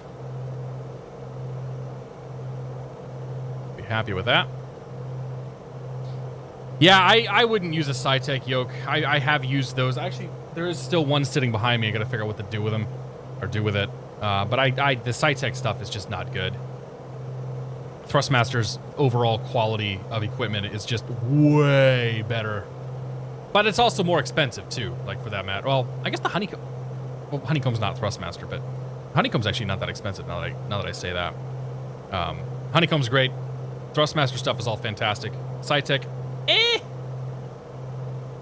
A: Be happy with that. Yeah, I wouldn't use a SciTech yoke. I have used those. Actually, there is still one sitting behind me. I got to figure out what to do with them, or do with it. But the SciTech stuff is just not good. Thrustmaster's overall quality of equipment is just way better. But it's also more expensive too, like for that matter. Well, I guess the Honeycomb... Well, Honeycomb's not Thrustmaster, but Honeycomb's actually not that expensive now that I say that. Honeycomb's great. Thrustmaster stuff is all fantastic. SciTech...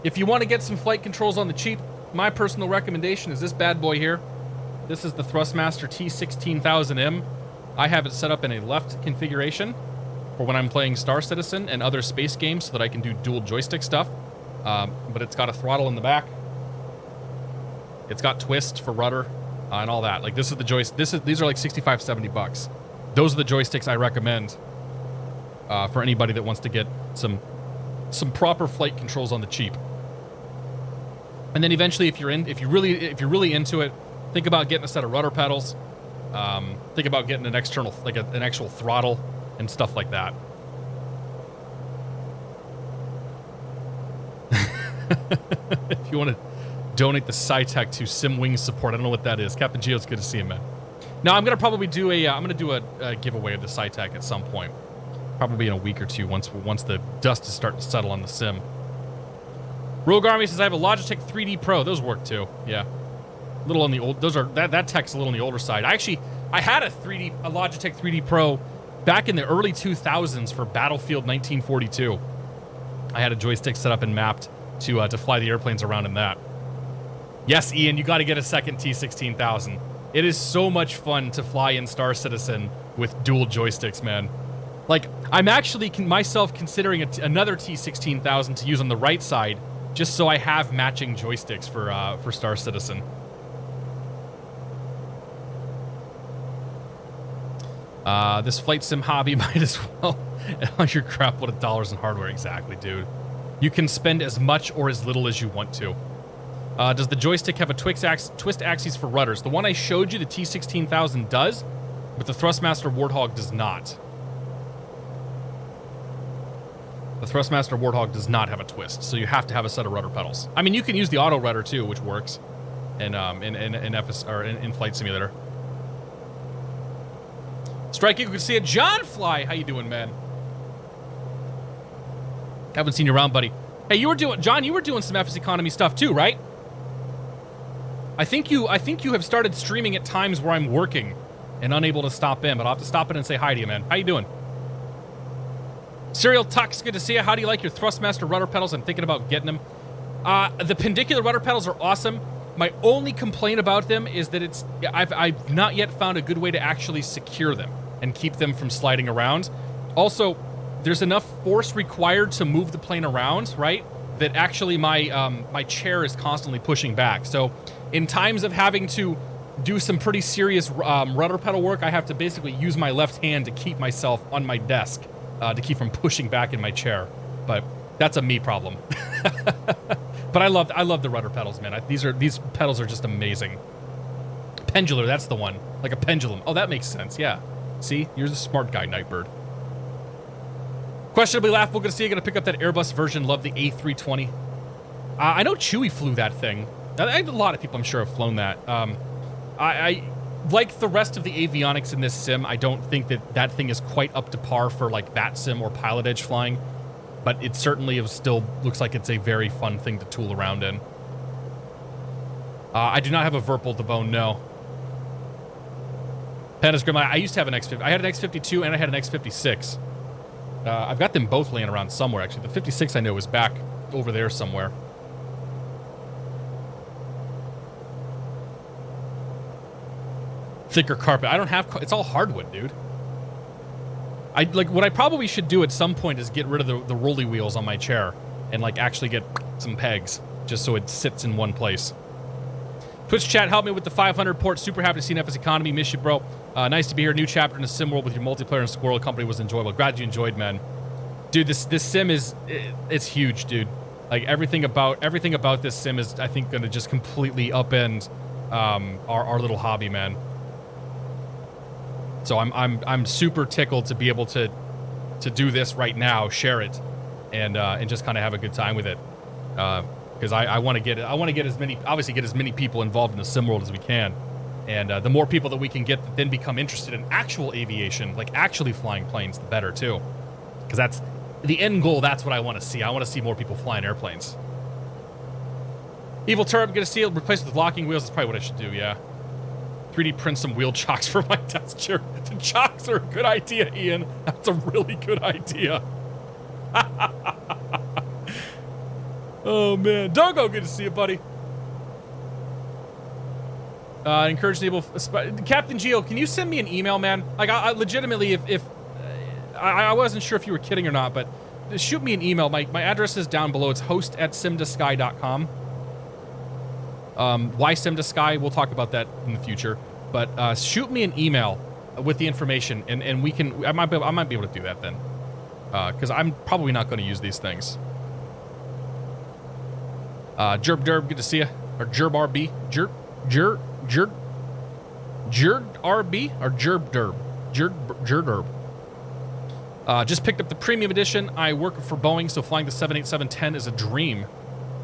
A: If you want to get some flight controls on the cheap, my personal recommendation is this bad boy here. This is the Thrustmaster T16000M. I have it set up in a left configuration for when I'm playing Star Citizen and other space games so that I can do dual joystick stuff. But it's got a throttle in the back. It's got twist for rudder and all that. Like, this is the joystick. These are like $65, $70. Those are the joysticks I recommend for anybody that wants to get some proper flight controls on the cheap. And then eventually, if you're really into it, think about getting a set of rudder pedals. Think about getting an external, like an actual throttle and stuff like that. If you want to donate the SciTech to SimWing support, I don't know what that is. Captain Geo, it's good to see you, man. Now I'm gonna probably do a giveaway of the SciTech at some point, probably in a week or two once the dust is starting to settle on the sim. Rogue Army says I have a Logitech 3D Pro. Those work too. Yeah, a little on the old. Those are that tech's a little on the older side. I had a Logitech 3D Pro back in the early 2000s for Battlefield 1942. I had a joystick set up and mapped to fly the airplanes around in that. Yes, Ian, you got to get a second T-16,000. It is so much fun to fly in Star Citizen with dual joysticks, man. Like, I'm actually myself considering another T-16,000 to use on the right side, just so I have matching joysticks for Star Citizen. This flight sim hobby might as well. On your crap load of dollars in hardware. Exactly, dude. You can spend as much or as little as you want to. Does the joystick have a twist axis for rudders? The one I showed you, the T-16,000 does, but the Thrustmaster Warthog does not. The Thrustmaster Warthog does not have a twist, so you have to have a set of rudder pedals. I mean, you can use the auto rudder too, which works in Flight Simulator. Strike Eagle, good to see you. John Fly, how you doing, man? Haven't seen you around, buddy. Hey, John, you were doing some FS Economy stuff too, right? I think you have started streaming at times where I'm working and unable to stop in, but I'll have to stop in and say hi to you, man. How you doing? Serial Tux, good to see you. How do you like your Thrustmaster rudder pedals? I'm thinking about getting them. The pendicular rudder pedals are awesome. My only complaint about them is that I've not yet found a good way to actually secure them and keep them from sliding around. Also, there's enough force required to move the plane around, right? That actually my chair is constantly pushing back. So in times of having to do some pretty serious rudder pedal work, I have to basically use my left hand to keep myself on my desk to keep from pushing back in my chair. But that's a me problem. But I love the rudder pedals, man. These pedals are just amazing. Pendular, that's the one. Like a pendulum. Oh, that makes sense. Yeah. See, you're the smart guy, Nightbird. Questionably laughable. Good to see you. Gonna pick up that Airbus version. Love the A320. I know Chewie flew that thing. A lot of people, I'm sure, have flown that. I like the rest of the avionics in this sim. I don't think that thing is quite up to par for like that sim or Pilot Edge flying, but it certainly still looks like it's a very fun thing to tool around in. I do not have a Verpal to bone. No. Panda's Grim. I used to have an X50. I had an X52 and I had an X56. I've got them both laying around somewhere, actually. The 56 I know is back over there somewhere. Thicker carpet. I don't have... It's all hardwood, dude. What I probably should do at some point is get rid of the rolly wheels on my chair and, like, actually get some pegs just so it sits in one place. Twitch chat, help me with the 500 port. Super happy to see an FS Economy. Miss you, bro. Nice to be here. New chapter in the sim world with your multiplayer and Squirrel Company was enjoyable. Glad you enjoyed, man. Dude, this sim it's huge, dude. Like everything about this sim is, I think, gonna just completely upend our little hobby, man. So I'm super tickled to be able to do this right now, share it, and just kind of have a good time with it. Because I want to get as many people involved in the sim world as we can, and the more people that we can get that then become interested in actual aviation, like actually flying planes, the better too. Because that's the end goal. That's what I want to see. I want to see more people flying airplanes. Evil Turb, gonna see it replaced with locking wheels. Is probably what I should do. Yeah. 3D print some wheel chocks for my desk chair. The chocks are a good idea, Ian. That's a really good idea. Oh, man. Dogo, good to see you, buddy. Encourage enable... Captain Geo, can you send me an email, man? Like, I legitimately, if I wasn't sure if you were kidding or not, but shoot me an email. My address is down below. It's host@simtosky.com. Why Sim to Sky? We'll talk about that in the future. But shoot me an email with the information, and we can... I might be able to do that then. Because I'm probably not going to use these things. Jerb Derb, good to see you. Or Jerb RB. Jerb RB or Jerb Derb. Jerb Derb. Just picked up the premium edition. I work for Boeing, so flying the 787-10 is a dream.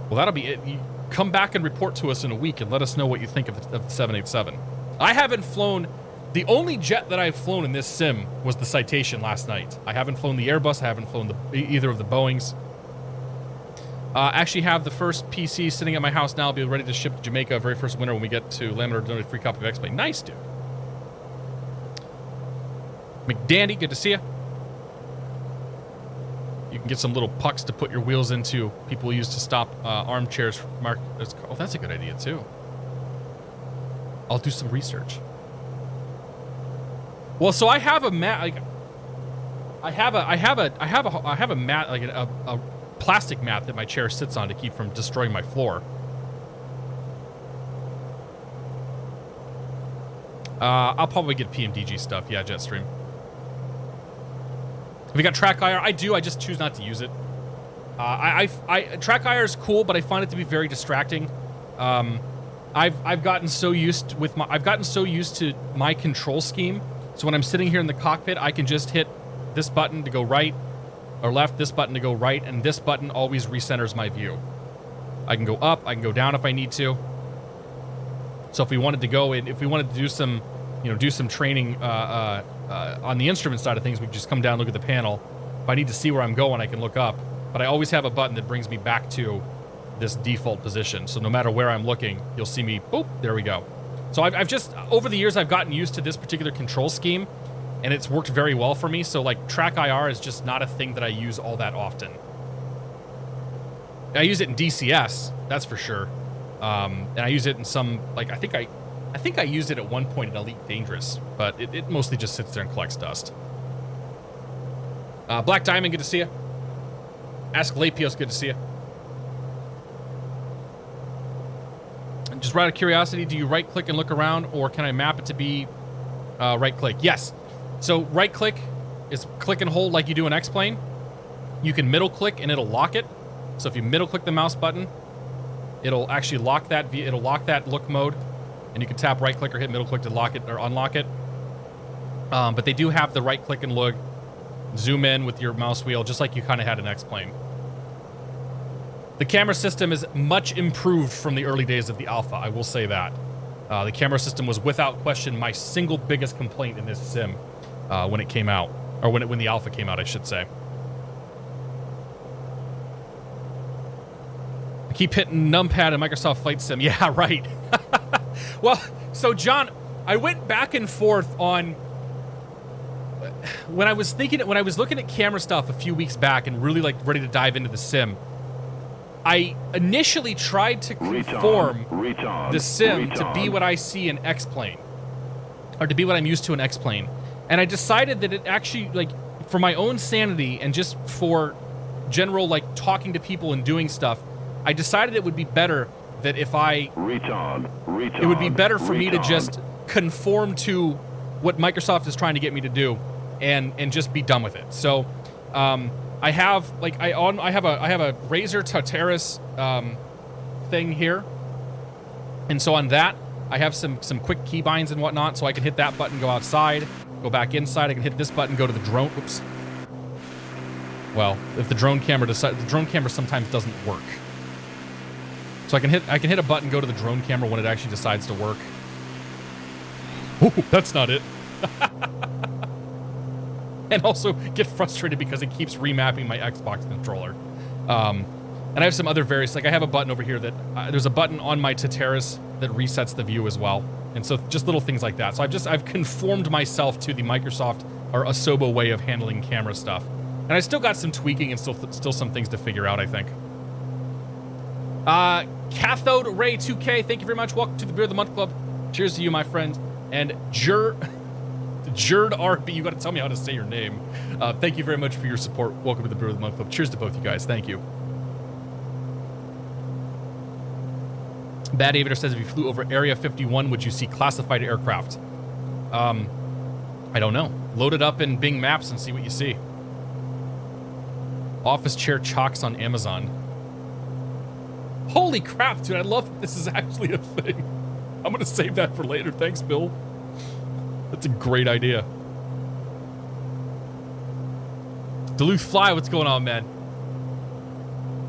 A: Well, that'll be it. You come back and report to us in a week and let us know what you think of the 787. I haven't flown... The only jet that I've flown in this sim was the Citation last night. I haven't flown the Airbus. I haven't flown either of the Boeings. Actually have the first PC sitting at my house now. I'll be ready to ship to Jamaica very first winter when we get to Laminar donated free copy of X-Plane. Nice, dude. McDandy, good to see you. You can get some little pucks to put your wheels into. People use to stop armchairs. Oh, that's a good idea too. I'll do some research. Well, so I have a mat. Like, I have a mat, like a plastic mat that my chair sits on to keep from destroying my floor. I'll probably get PMDG stuff. Yeah, Jetstream. Have you got Track IR? I do. I just choose not to use it. Track IR is cool, but I find it to be very distracting. I've gotten so used to my control scheme. So when I'm sitting here in the cockpit, I can just hit this button to go right or left, this button to go right, and this button always recenters my view. I can go up, I can go down if I need to. So if we wanted to do some, do some training on the instrument side of things, we can just come down, look at the panel. If I need to see where I'm going, I can look up. But I always have a button that brings me back to this default position. So no matter where I'm looking, you'll see me, boop, there we go. So I've just, over the years, I've gotten used to this particular control scheme, and it's worked very well for me. So like Track IR is just not a thing that I use all that often. I use it in DCS, that's for sure. And I use it in some, like, I think I used it at one point in Elite Dangerous, but it mostly just sits there and collects dust. Black Diamond, good to see you. Ask Lapios, good to see you. And just out of curiosity, do you right-click and look around, or can I map it to be right-click? Yes. So right-click is click and hold like you do in X-Plane. You can middle-click and it'll lock it. So if you middle-click the mouse button, it'll actually lock that. It'll lock that look mode, and you can tap right-click or hit middle-click to lock it or unlock it. But they do have the right-click and look, zoom in with your mouse wheel, just like you kind of had in X-Plane. The camera system is much improved from the early days of the alpha, I will say that. The camera system was without question my single biggest complaint in this sim when it came out, or when the alpha came out, I should say. I keep hitting numpad in Microsoft Flight Sim. Yeah, right. Well, so John, I went back and forth on when I was looking at camera stuff a few weeks back and really like ready to dive into the sim. I initially tried to conform the sim to be what I see in X-Plane, or to be what I'm used to in X-Plane. And I decided that it actually, like, for my own sanity and just for general, like, talking to people and doing stuff, I decided it would be better that if it would be better for me to just conform to what Microsoft is trying to get me to do and just be done with it. So, I have like I have a Razer Tartarus thing here, and so on that I have some quick keybinds and whatnot, so I can hit that button, go outside, go back inside. I can hit this button, go to the drone. Oops. Well, if the drone camera sometimes doesn't work, so I can hit a button, go to the drone camera when it actually decides to work. Ooh, that's not it. And also get frustrated because it keeps remapping my Xbox controller. And I have some other various, like I have a button over here that, there's a button on my Tartarus that resets the view as well. And so just little things like that. So I've conformed myself to the Microsoft or Asobo way of handling camera stuff. And I still got some tweaking and still some things to figure out, I think. Cathode Ray 2K, thank you very much. Welcome to the Beer of the Month Club. Cheers to you, my friend. And Jerd RB, you got to tell me how to say your name. Thank you very much for your support. Welcome to the Brew of the Month Club. Cheers to both you guys. Thank you. Bad Aviator says, if you flew over Area 51, would you see classified aircraft? I don't know. Load it up in Bing Maps and see what you see. Office chair chocks on Amazon. Holy crap, dude. I love that this is actually a thing. I'm going to save that for later. Thanks, Bill. That's a great idea. Duluth Fly, what's going on, man?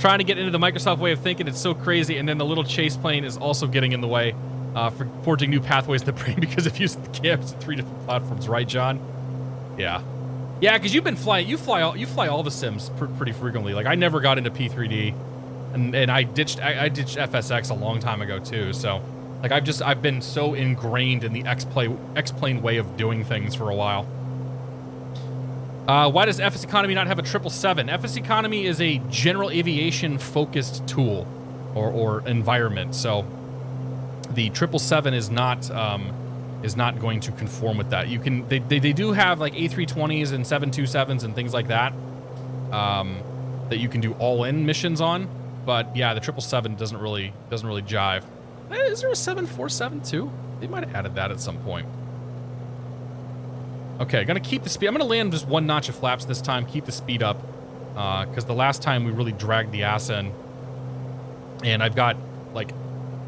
A: Trying to get into the Microsoft way of thinking. It's so crazy. And then the little chase plane is also getting in the way for forging new pathways in the brain because of using the camps at 3 different platforms. Right, John? Yeah. Yeah, because you've been flying. You fly all the sims pretty frequently. Like, I never got into P3D. And I ditched FSX a long time ago, too. So, like, I've been so ingrained in the X-Plane way of doing things for a while. Why does FS Economy not have a 777? FS Economy is a general aviation focused tool or environment. So the 777 is not going to conform with that. They do have like A320s and 727s and things like that that you can do all-in missions on. But yeah, the 777 doesn't really jive. Is there a 747 too? They might have added that at some point. Okay, gonna keep the speed. I'm gonna land just 1 notch of flaps this time, keep the speed up, because the last time we really dragged the ass in, and I've got like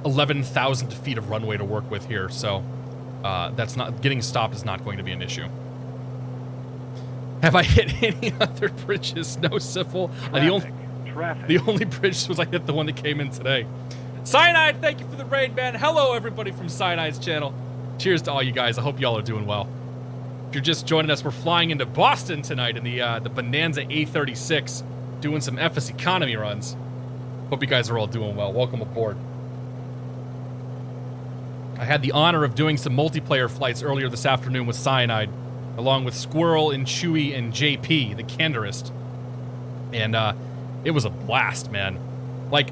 A: 11,000 feet of runway to work with here, so that's not getting stopped is not going to be an issue. Have I hit any other bridges? No, Siffle. The only bridge was I hit the one that came in today. Cyanide, thank you for the raid, man. Hello, everybody from Cyanide's channel. Cheers to all you guys. I hope y'all are doing well. If you're just joining us, we're flying into Boston tonight in the Bonanza A36, doing some FS Economy runs. Hope you guys are all doing well. Welcome aboard. I had the honor of doing some multiplayer flights earlier this afternoon with Cyanide, along with Squirrel and Chewy and JP, the Candorist. And it was a blast, man. Like,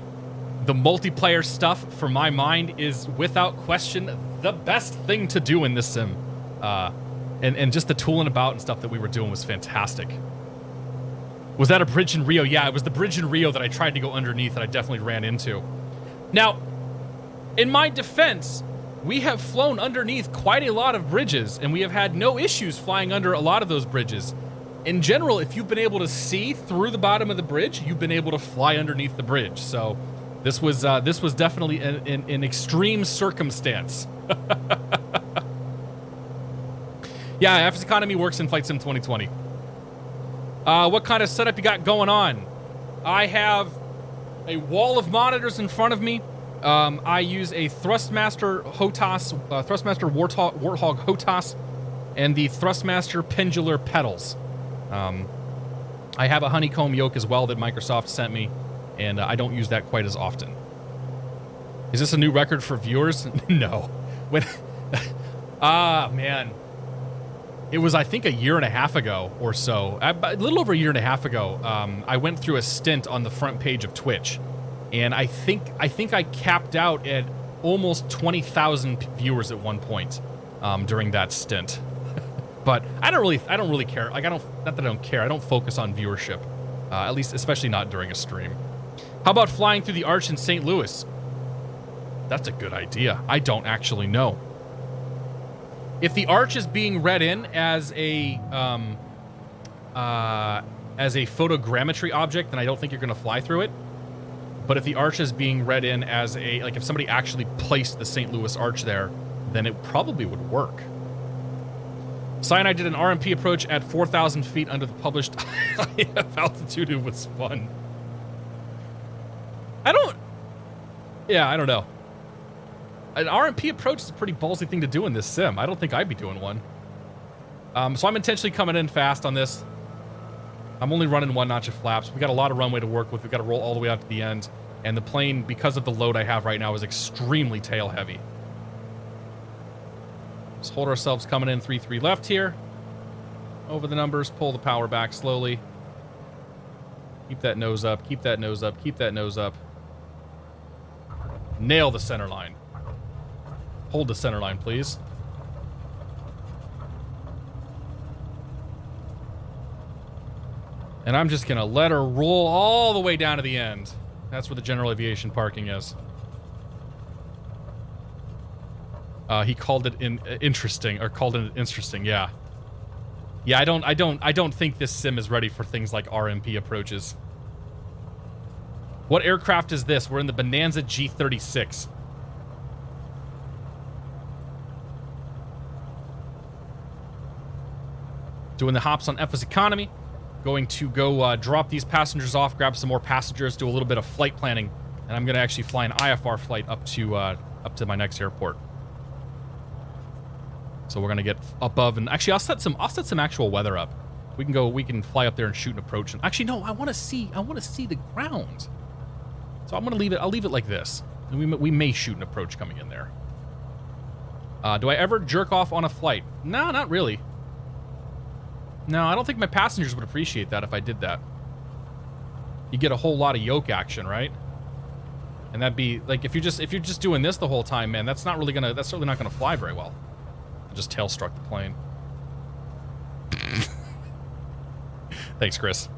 A: the multiplayer stuff, for my mind, is without question the best thing to do in this sim. And just the tooling about and stuff that we were doing was fantastic. Was that a bridge in Rio? Yeah, it was the bridge in Rio that I tried to go underneath that I definitely ran into. Now, in my defense, we have flown underneath quite a lot of bridges, and we have had no issues flying under a lot of those bridges. In general, if you've been able to see through the bottom of the bridge, you've been able to fly underneath the bridge. So this was definitely an extreme circumstance. Yeah, FS Economy works in Flight Sim 2020. What kind of setup you got going on? I have a wall of monitors in front of me. I use a Thrustmaster HOTAS, Thrustmaster Warthog HOTAS, and the Thrustmaster Pendular pedals. I have a honeycomb yoke as well that Microsoft sent me, and I don't use that quite as often. Is this a new record for viewers? No. When man. It was, I think, a year and a half ago or so, a little over a year and a half ago, I went through a stint on the front page of Twitch, and I think I capped out at almost 20,000 viewers at one point during that stint. But I don't really care. Like, not that I don't care. I don't focus on viewership, at least, especially not during a stream. How about flying through the arch in St. Louis? That's a good idea. I don't actually know. If the arch is being read in as a photogrammetry object, then I don't think you're going to fly through it. But if the arch is being read in as like if somebody actually placed the St. Louis arch there, then it probably would work. Cyanide did an RMP approach at 4,000 feet under the published IF altitude. It was fun. I don't know. An RMP approach is a pretty ballsy thing to do in this sim. I don't think I'd be doing one. So I'm intentionally coming in fast on this. I'm only running 1 notch of flaps. We got a lot of runway to work with. We've got to roll all the way out to the end. And the plane, because of the load I have right now, is extremely tail heavy. Let's hold ourselves coming in 3-3 left here. Over the numbers, pull the power back slowly. Keep that nose up, keep that nose up, keep that nose up. Nail the center line. Hold the center line, please. And I'm just gonna let her roll all the way down to the end. That's where the general aviation parking is. He called it interesting, yeah. Yeah, I don't think this sim is ready for things like RMP approaches. What aircraft is this? We're in the Bonanza G36. Doing the hops on Effa's economy. Going to go drop these passengers off, grab some more passengers, do a little bit of flight planning, and I'm going to actually fly an IFR flight up to my next airport. So we're going to get above, and actually I'll set some actual weather up. We can fly up there and shoot an approach. And actually no, I want to see the ground. So I'm going to I'll leave it like this. And we may shoot an approach coming in there. Do I ever jerk off on a flight? No, not really. No, I don't think my passengers would appreciate that if I did that. You get a whole lot of yoke action, right? And that'd be like if you're just doing this the whole time, man, that's certainly not gonna fly very well. I just tail struck the plane. Thanks, Chris.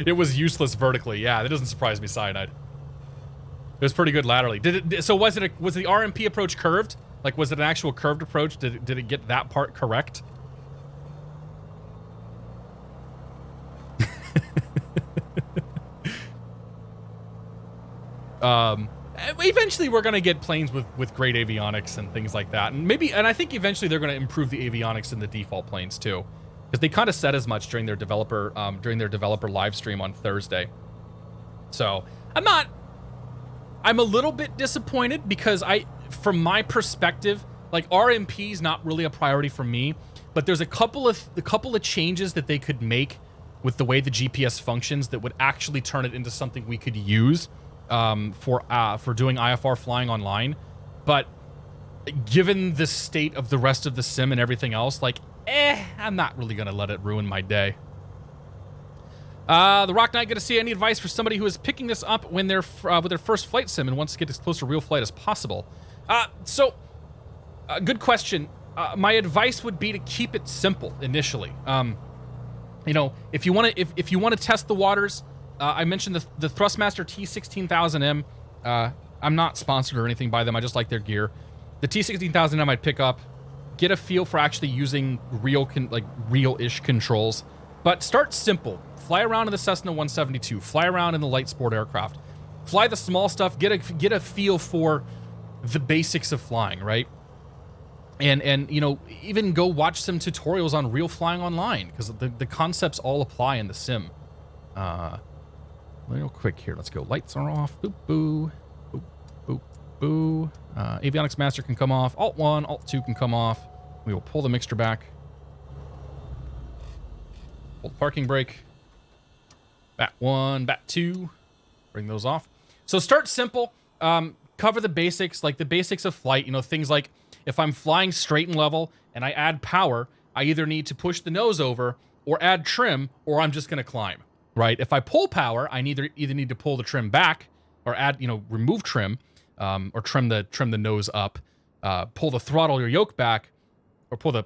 A: It was useless vertically. Yeah, that doesn't surprise me, Cyanide. It was pretty good laterally. So was the RMP approach curved? Like, was it an actual curved approach? Did it get that part correct? Eventually we're gonna get planes with great avionics and things like that, and I think eventually they're gonna improve the avionics in the default planes too, because they kind of said as much during their developer live stream on Thursday. So I'm a little bit disappointed because from my perspective, like, RMP is not really a priority for me, but there's a couple of changes that they could make with the way the GPS functions that would actually turn it into something we could use for doing IFR flying online. But given the state of the rest of the sim and everything else, like, I'm not really gonna let it ruin my day. The Rock Knight, gonna see any advice for somebody who is picking this up when they're with their first flight sim and wants to get as close to real flight as possible? Good question. My advice would be to keep it simple initially. You know, if you want to test the waters, I mentioned the Thrustmaster T16000M. I'm not sponsored or anything by them. I just like their gear. The T16000M I'd pick up, get a feel for actually using real-ish controls, but start simple. Fly around in the Cessna 172. Fly around in the light sport aircraft. Fly the small stuff. Get a feel for the basics of flying, right? And you know, even go watch some tutorials on real flying online, because the concepts all apply in the sim. Real quick here, let's go. Lights are off. Boop boo. Boop boop boo. Avionics master can come off. Alt 1, Alt 2 can come off. We will pull the mixture back. Hold the parking brake. Bat 1, bat 2. Bring those off. So start simple. Cover the basics, like the basics of flight. You know, things like if I'm flying straight and level and I add power, I either need to push the nose over or add trim, or I'm just going to climb, right? If I pull power, I either need to pull the trim back or remove trim, or trim the nose up, pull the throttle or yoke back, or pull the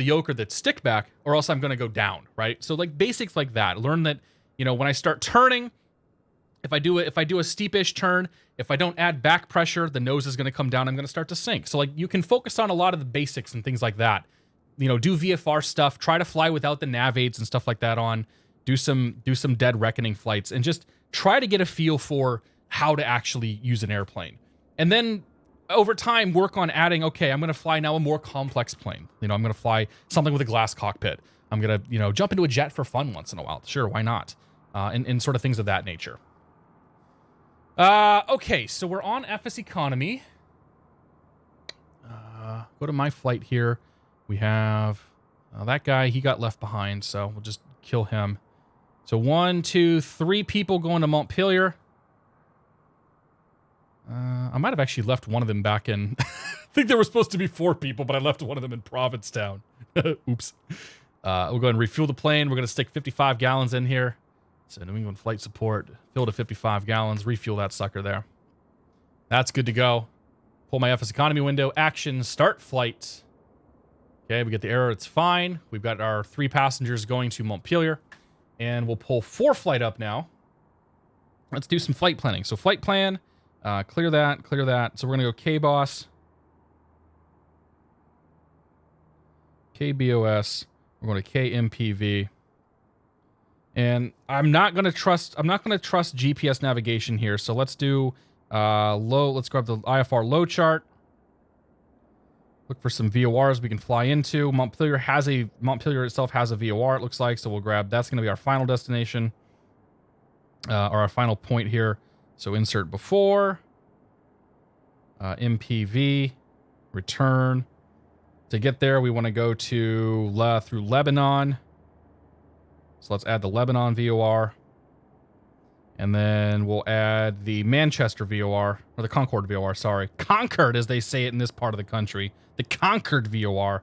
A: yoke or the stick back, or else I'm going to go down, right? So like basics like that. Learn that, you know, when I start turning, if I do a steepish turn, if I don't add back pressure, the nose is going to come down. I'm going to start to sink. So like you can focus on a lot of the basics and things like that. You know, do VFR stuff. Try to fly without the nav aids and stuff like that on. Do some dead reckoning flights, and just try to get a feel for how to actually use an airplane. And then over time, work on adding. Okay, I'm going to fly now a more complex plane. You know, I'm going to fly something with a glass cockpit. I'm going to, you know, jump into a jet for fun once in a while. Sure, why not? And sort of things of that nature. Okay, so we're on FS economy. Go to my flight here. We have that guy. He got left behind, so we'll just kill him. So 1, 2, 3 people going to Montpelier. I might have actually left one of them back in. I think there were supposed to be 4 people, but I left one of them in Provincetown. Oops. We'll go ahead and refuel the plane. We're going to stick 55 gallons in here. So New England Flight Support, fill to 55 gallons, refuel that sucker there. That's good to go. Pull my FS economy window, action, start flight. Okay, we get the error, it's fine. We've got our 3 passengers going to Montpelier, and we'll pull 4 flight up now. Let's do some flight planning. So flight plan, clear that, clear that. So we're gonna go KBOS, KBOS, we're going to KMPV. And I'm not gonna trust GPS navigation here. So let's do low. Let's grab the IFR low chart. Look for some VORs we can fly into. Montpelier itself has a VOR, it looks like, so we'll grab, that's going to be our final destination, or our final point here. So insert before, MPV, return. To get there, we want to go to through Lebanon. So let's add the Lebanon VOR. And then we'll add the Manchester VOR, or the Concord VOR, sorry. Concord, as they say it in this part of the country. The Concord VOR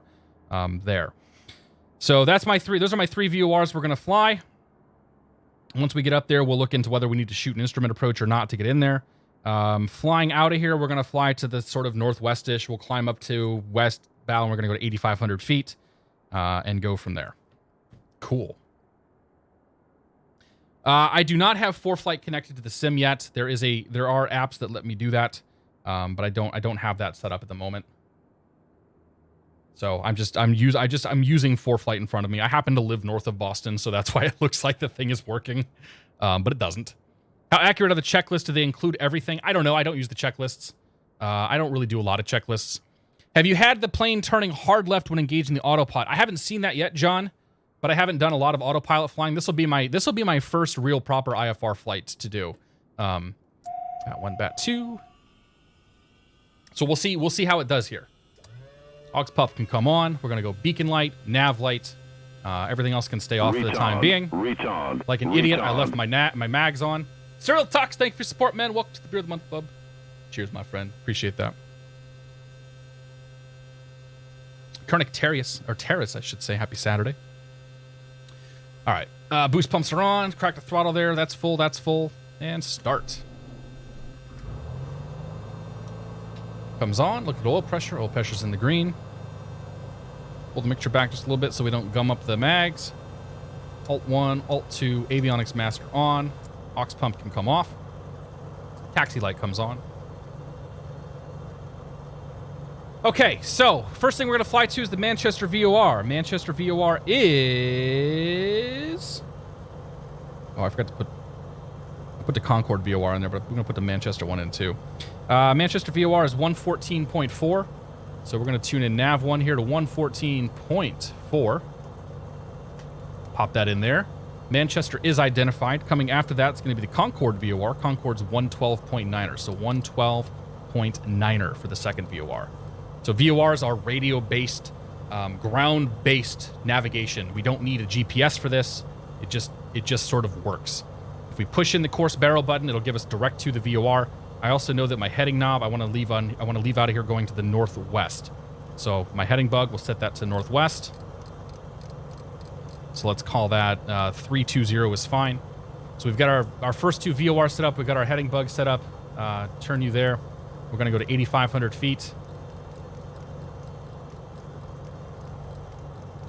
A: there. So that's my three. Those are my three VORs we're going to fly. Once we get up there, we'll look into whether we need to shoot an instrument approach or not to get in there. Flying out of here, we're going to fly to the sort of northwest-ish. We'll climb up to West Bow, and we're going to go to 8,500 feet and go from there. Cool. I do not have ForeFlight connected to the sim yet. There are apps that let me do that, but I don't have that set up at the moment. So I'm using ForeFlight in front of me. I happen to live north of Boston, so that's why it looks like the thing is working, but it doesn't. How accurate are the checklists? Do they include everything? I don't know. I don't use the checklists. I don't really do a lot of checklists. Have you had the plane turning hard left when engaging the autopilot? I haven't seen that yet, John, but I haven't done a lot of autopilot flying. This will be my first real proper IFR flight to do. Bat 1, Bat 2. So we'll see how it does here. Aux puff can come on. We're gonna go beacon light, nav light. Everything else can stay off for the time being. Like an idiot, I left my mags on. Cyril Talks, thank you for your support, man. Welcome to the Beer of the Month Club. Cheers, my friend. Appreciate that. Kernick Terrace, I should say. Happy Saturday. All right. Boost pumps are on. Crack the throttle there. That's full. That's full. And start. Comes on. Look at oil pressure. Oil pressure's in the green. Pull the mixture back just a little bit so we don't gum up the mags. Alt 1, Alt 2, avionics master on. Aux pump can come off. Taxi light comes on. Okay, so first thing we're going to fly to is the Manchester VOR. Manchester VOR is... Oh, I forgot to put the Concord VOR in there, but we're going to put the Manchester one in too. Manchester VOR is 114.4. So we're going to tune in nav 1 here to 114.4. Pop that in there. Manchester is identified. Coming after that, it's going to be the Concord VOR. Concord's 112.9er, so 112.9er for the second VOR. So VORs are radio-based, ground-based navigation. We don't need a GPS for this. It just sort of works. If we push in the course barrel button, it'll give us direct to the VOR. I also know that my heading knob, I want to leave out of here going to the northwest. So my heading bug, we'll set that to northwest. So let's call that 320 is fine. So we've got our first two VORs set up. We've got our heading bug set up. Turn you there. We're going to go to 8,500 feet.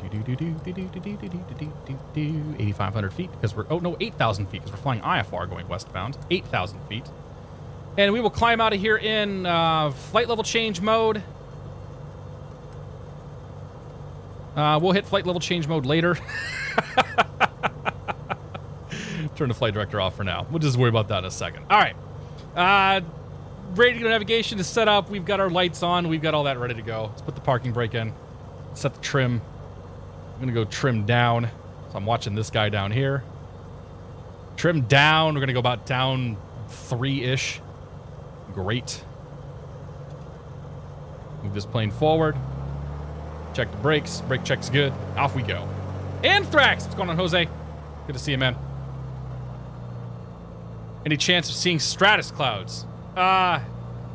A: 8,500 feet because we're... Oh, no, 8,000 feet because we're flying IFR going westbound. 8,000 feet. And we will climb out of here in flight level change mode. We'll hit flight level change mode later. Turn the flight director off for now. We'll just worry about that in a second. All right. Radio navigation is set up. We've got our lights on. We've got all that ready to go. Let's put the parking brake in. Set the trim. I'm going to go trim down. So I'm watching this guy down here. Trim down. We're going to go about down 3-ish. Great. Move this plane forward. Check the brakes. Brake check's good. Off we go. Anthrax! What's going on, Jose? Good to see you, man. Any chance of seeing stratus clouds? I'm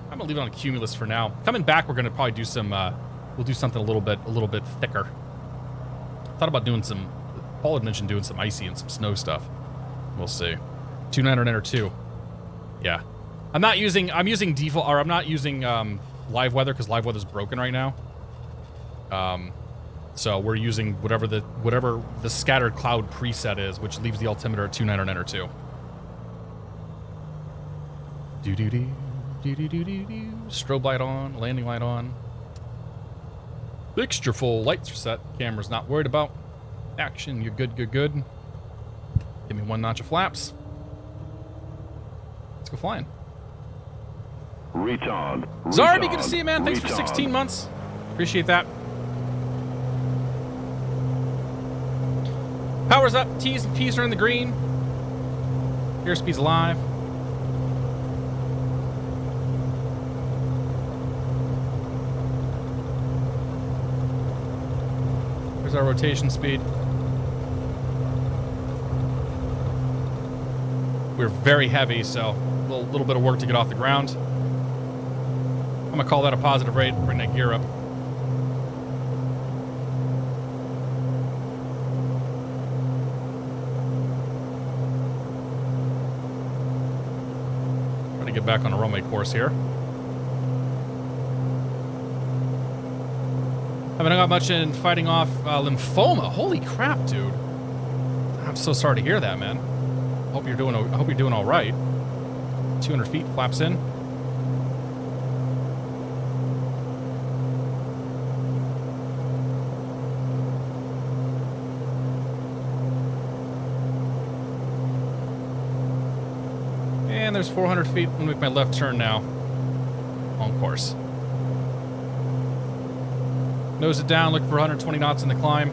A: gonna leave it on cumulus for now. Coming back, we're gonna probably do some. We'll do something a little bit thicker. Thought about doing some. Paul had mentioned doing some icy and some snow stuff. We'll see. 2900 enter 2. Yeah, I'm using default, or I'm not using live weather because live weather's broken right now. So we're using whatever the scattered cloud preset is, which leaves the altimeter at 2900 enter 2. Strobe light on, landing light on. Fixture full, lights are set. Camera's not worried about. Action, you're good, good, good. Give me 1 notch of flaps. Let's go flying.
B: Retard.
A: Zarby, good to see you, man. Thanks for 16 months. Appreciate that. Power's up. T's and P's are in the green. Airspeed's alive. Here's our rotation speed. We're very heavy, so a little bit of work to get off the ground. I'm gonna call that a positive rate. Bring that gear up. Trying to get back on a runway course here. Haven't got much in fighting off lymphoma. Holy crap, dude! I'm so sorry to hear that, man. I hope you're doing all right. 200 feet, flaps in. And there's 400 feet. I'm gonna make my left turn now. On course. Nose it down, look for 120 knots in the climb.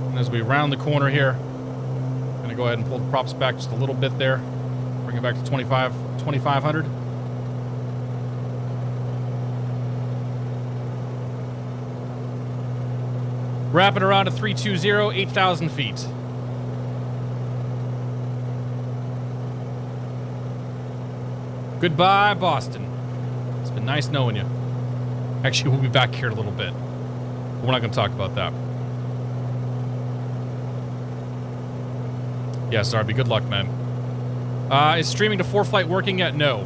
A: And as we round the corner here, I'm gonna go ahead and pull the props back just a little bit there. Bring it back to 2,500. Wrap it around to 320, 8,000 feet. Goodbye, Boston. It's been nice knowing you. Actually, we'll be back here in a little bit. But we're not going to talk about that. Yeah, Zarby, good luck, man. Is streaming to 4-flight working yet? No.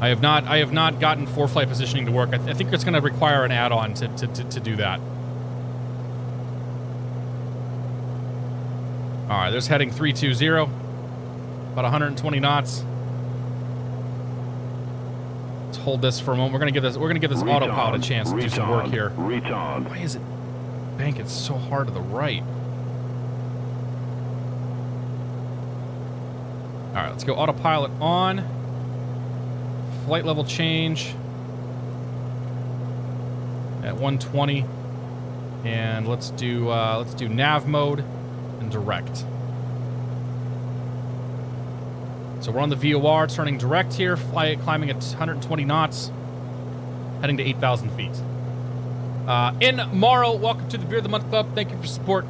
A: I have not gotten 4-flight positioning to work. I think it's going to require an add-on to do that. All right, there's heading 320, about 120 knots. Let's hold this for a moment. We're gonna give this autopilot a chance to do some work here. Why is it banking so hard to the right? All right, let's go autopilot on. Flight level change at 120, and let's do nav mode and direct. So we're on the VOR, turning direct here, climbing at 120 knots, heading to 8,000 feet. In Morrow, welcome to the Beer of the Month Club. Thank you for support.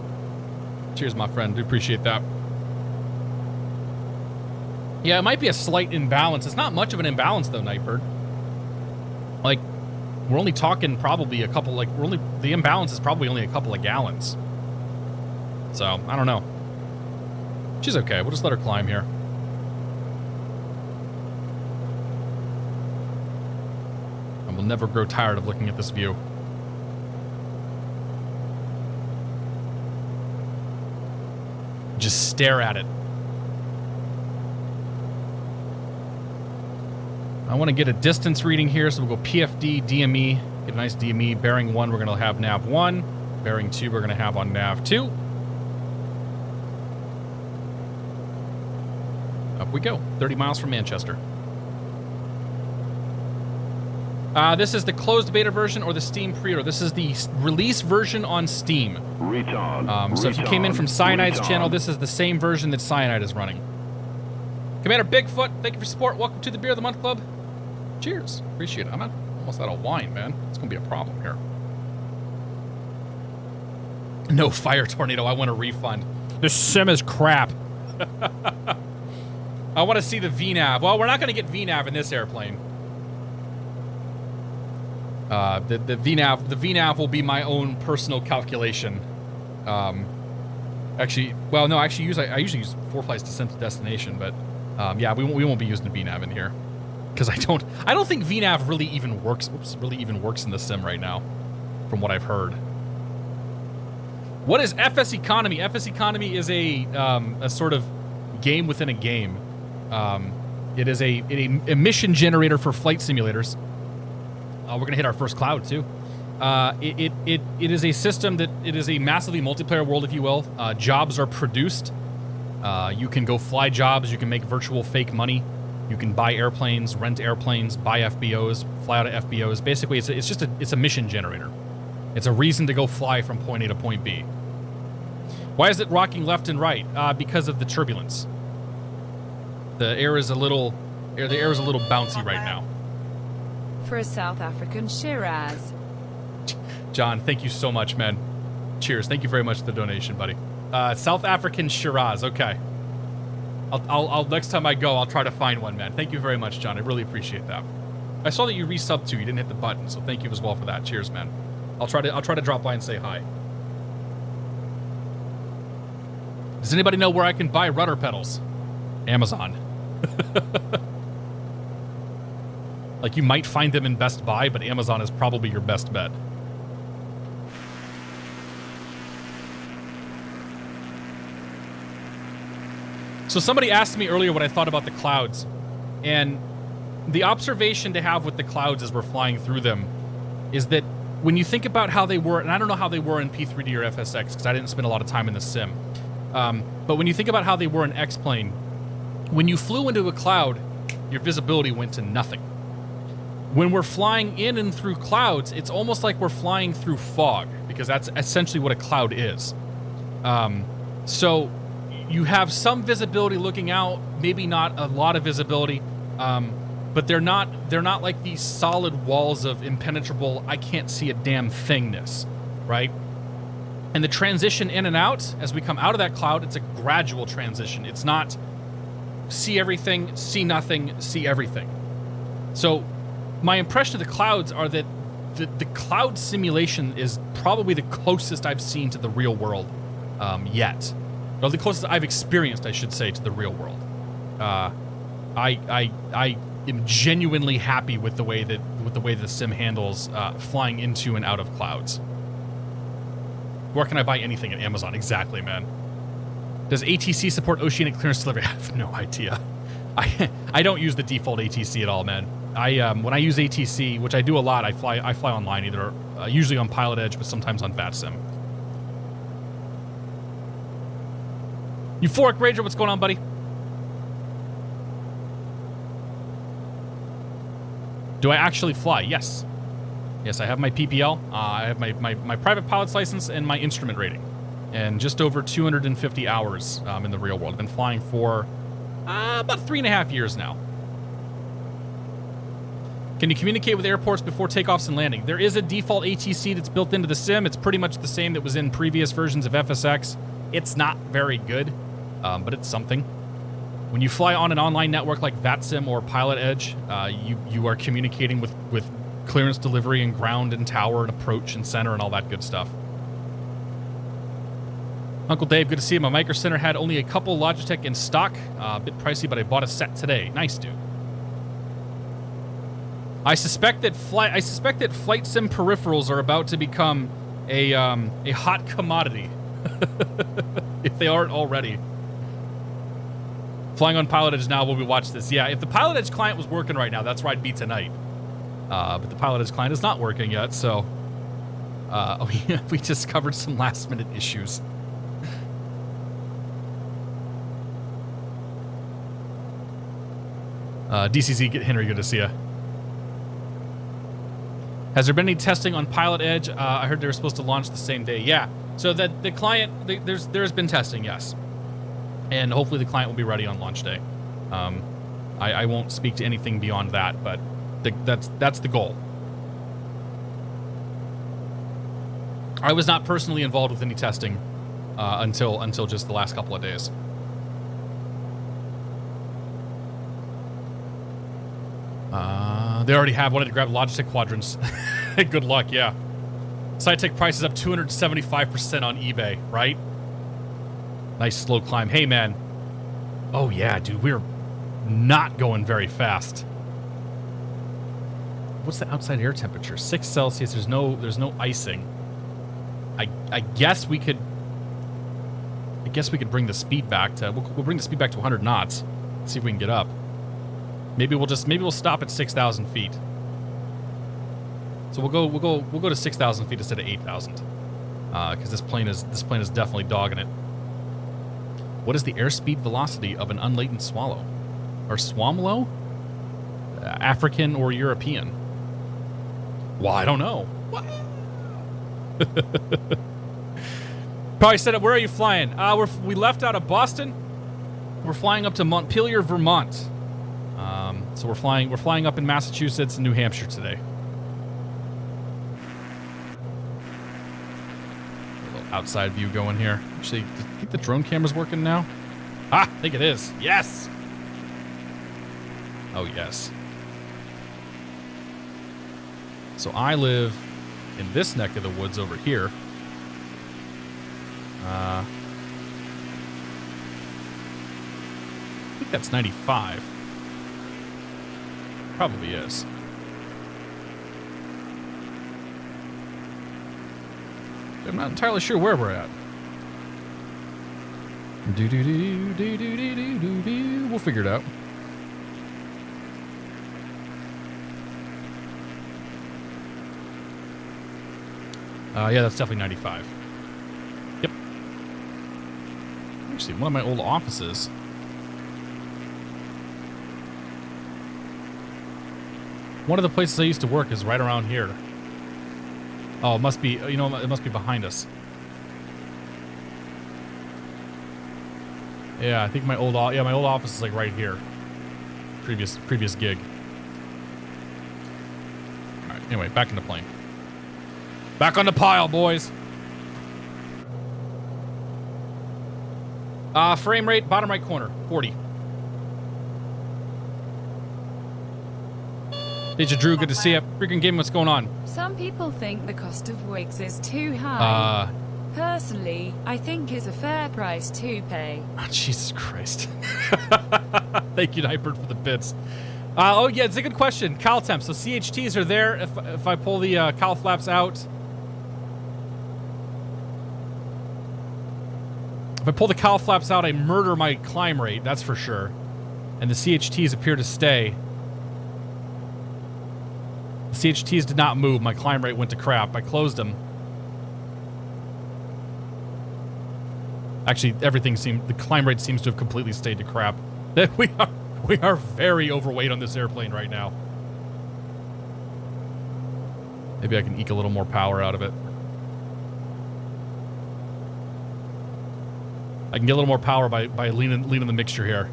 A: Cheers, my friend. Do appreciate that. Yeah, it might be a slight imbalance. It's not much of an imbalance, though, Nightbird. Like, we're only talking probably a couple, like, the imbalance is probably only a couple of gallons. So, I don't know. She's okay. We'll just let her climb here. And we'll never grow tired of looking at this view. Just stare at it. I want to get a distance reading here, so we'll go PFD, DME, get a nice DME. Bearing 1, we're going to have nav 1. Bearing 2, we're going to have on nav 2. Up we go, 30 miles from Manchester. This is the closed beta version or the Steam pre-order. This is the release version on Steam. So if you came in from Cyanide's channel, this is the same version that Cyanide is running. Commander Bigfoot, thank you for support. Welcome to the Beer of the Month Club. Cheers. Appreciate it. I'm almost out of wine, man. It's going to be a problem here. No fire tornado. I want a refund. This sim is crap. I want to see the VNAV. Well, we're not going to get VNAV in this airplane. The VNAV will be my own personal calculation. Actually, well, no, I usually use 4-flights descent to destination, but yeah, we won't be using the VNAV in here because I don't think VNAV really even works. Oops, really even works in the sim right now, from what I've heard. What is FS Economy? FS Economy is a sort of game within a game. It is a mission generator for flight simulators. We're gonna hit our first cloud too. It is a system that it is a massively multiplayer world, if you will. Jobs are produced. You can go fly jobs. You can make virtual fake money. You can buy airplanes, rent airplanes, buy FBOs, fly out of FBOs. Basically, it's a mission generator. It's a reason to go fly from point A to point B. Why is it rocking left and right? Because of the turbulence. The air is a little bouncy right now.
B: For a South African Shiraz.
A: John, thank you so much, man. Cheers. Thank you very much for the donation, buddy. South African Shiraz. Okay. I'll next time I go, I'll try to find one, man. Thank you very much, John. I really appreciate that. I saw that you resubbed too. You didn't hit the button, so thank you as well for that. Cheers, man. I'll try to drop by and say hi. Does anybody know where I can buy rudder pedals? Amazon. Like, you might find them in Best Buy, but Amazon is probably your best bet. So somebody asked me earlier what I thought about the clouds, and the observation to have with the clouds as we're flying through them is that when you think about how they were, and I don't know how they were in P3D or FSX because I didn't spend a lot of time in the sim, but when you think about how they were in X-Plane, when you flew into a cloud, your visibility went to nothing. When we're flying in and through clouds, it's almost like we're flying through fog, because that's essentially what a cloud is. So you have some visibility looking out, maybe not a lot of visibility, but they're not like these solid walls of impenetrable, I can't see a damn thingness, right? And the transition in and out, as we come out of that cloud, it's a gradual transition. It's not see everything, see nothing, see everything. So my impression of the clouds are that the cloud simulation is probably the closest I've seen to the real world yet. Or the closest I've experienced, I should say, to the real world. I am genuinely happy with the way that the sim handles flying into and out of clouds. Where can I buy anything at Amazon? Exactly, man. Does ATC support oceanic clearance delivery? I have no idea. I don't use the default ATC at all, man. When I use ATC, which I do a lot, I fly online, either usually on Pilot Edge, but sometimes on VATSIM. Euphoric Ranger, what's going on, buddy? Do I actually fly? Yes. Yes, I have my PPL. I have my private pilot's license and my instrument rating. And just over 250 hours in the real world. I've been flying for about 3.5 years now. Can you communicate with airports before takeoffs and landing? There is a default ATC that's built into the sim. It's pretty much the same that was in previous versions of FSX. It's not very good, but it's something. When you fly on an online network like VATSIM or Pilot Edge, you are communicating with clearance delivery and ground and tower and approach and center and all that good stuff. Uncle Dave, good to see you. My Micro Center had only a couple Logitech in stock. A bit pricey, but I bought a set today. Nice, dude. I suspect that flight sim peripherals are about to become a hot commodity, if they aren't already. Flying on Pilot Edge now while we watch this. Yeah, if the Pilot Edge client was working right now, that's where I'd be tonight. But the Pilot Edge client is not working yet, so we discovered some last-minute issues. DCZ, Henry, good to see you. Has there been any testing on Pilot Edge? I heard they were supposed to launch the same day. Yeah, so that the client, there's been testing, yes. And hopefully the client will be ready on launch day. I won't speak to anything beyond that, but that's the goal. I was not personally involved with any testing until just the last couple of days. They already have wanted to grab Logitech quadrants. Good luck, yeah. SciTech price is up 275% on eBay, right? Nice slow climb. Hey, man. Oh, yeah, dude. We're not going very fast. What's the outside air temperature? 6 Celsius. There's no icing. I guess we could I guess we could bring the speed back to, we'll bring the speed back to 100 knots. See if we can get up. Maybe we'll stop at 6,000 feet. So we'll go to 6,000 feet instead of 8,000. Because this plane is definitely dogging it. What is the airspeed velocity of an unladen swallow? Or swamlo? African or European? Well, I don't know. What? Probably said it. Where are you flying? We left out of Boston. We're flying up to Montpelier, Vermont. So we're flying up in Massachusetts and New Hampshire today. A little outside view going here. Actually, I think the drone camera's working now. Ah, I think it is. Yes. Oh yes. So I live in this neck of the woods over here. I think that's 95. Probably is. I'm not entirely sure where we're at. We'll figure it out. Yeah, that's definitely 95. Yep. Actually, one of my old offices. One of the places I used to work is right around here. Oh, it must be, you know, it must be behind us. Yeah, I think my old office is like right here. Previous gig. All right, anyway, back in the plane. Back on the pile, boys. Frame rate, bottom right corner, 40. Deja Drew, good to see you. Freaking game, what's going on?
B: Some people think the cost of wigs is too high. Personally, I think it's a fair price to pay.
A: Oh, Jesus Christ. Thank you, Nightbird, for the bits. Oh, yeah, it's a good question. Cowl temps. So CHTs are there if I pull the cowl flaps out. If I pull the cowl flaps out, I murder my climb rate, that's for sure. And the CHTs appear to stay. The CHTs did not move. My climb rate went to crap. I closed them. Actually, the climb rate seems to have completely stayed to crap. We are very overweight on this airplane right now. Maybe I can eke a little more power out of it. I can get a little more power by leaning the mixture here.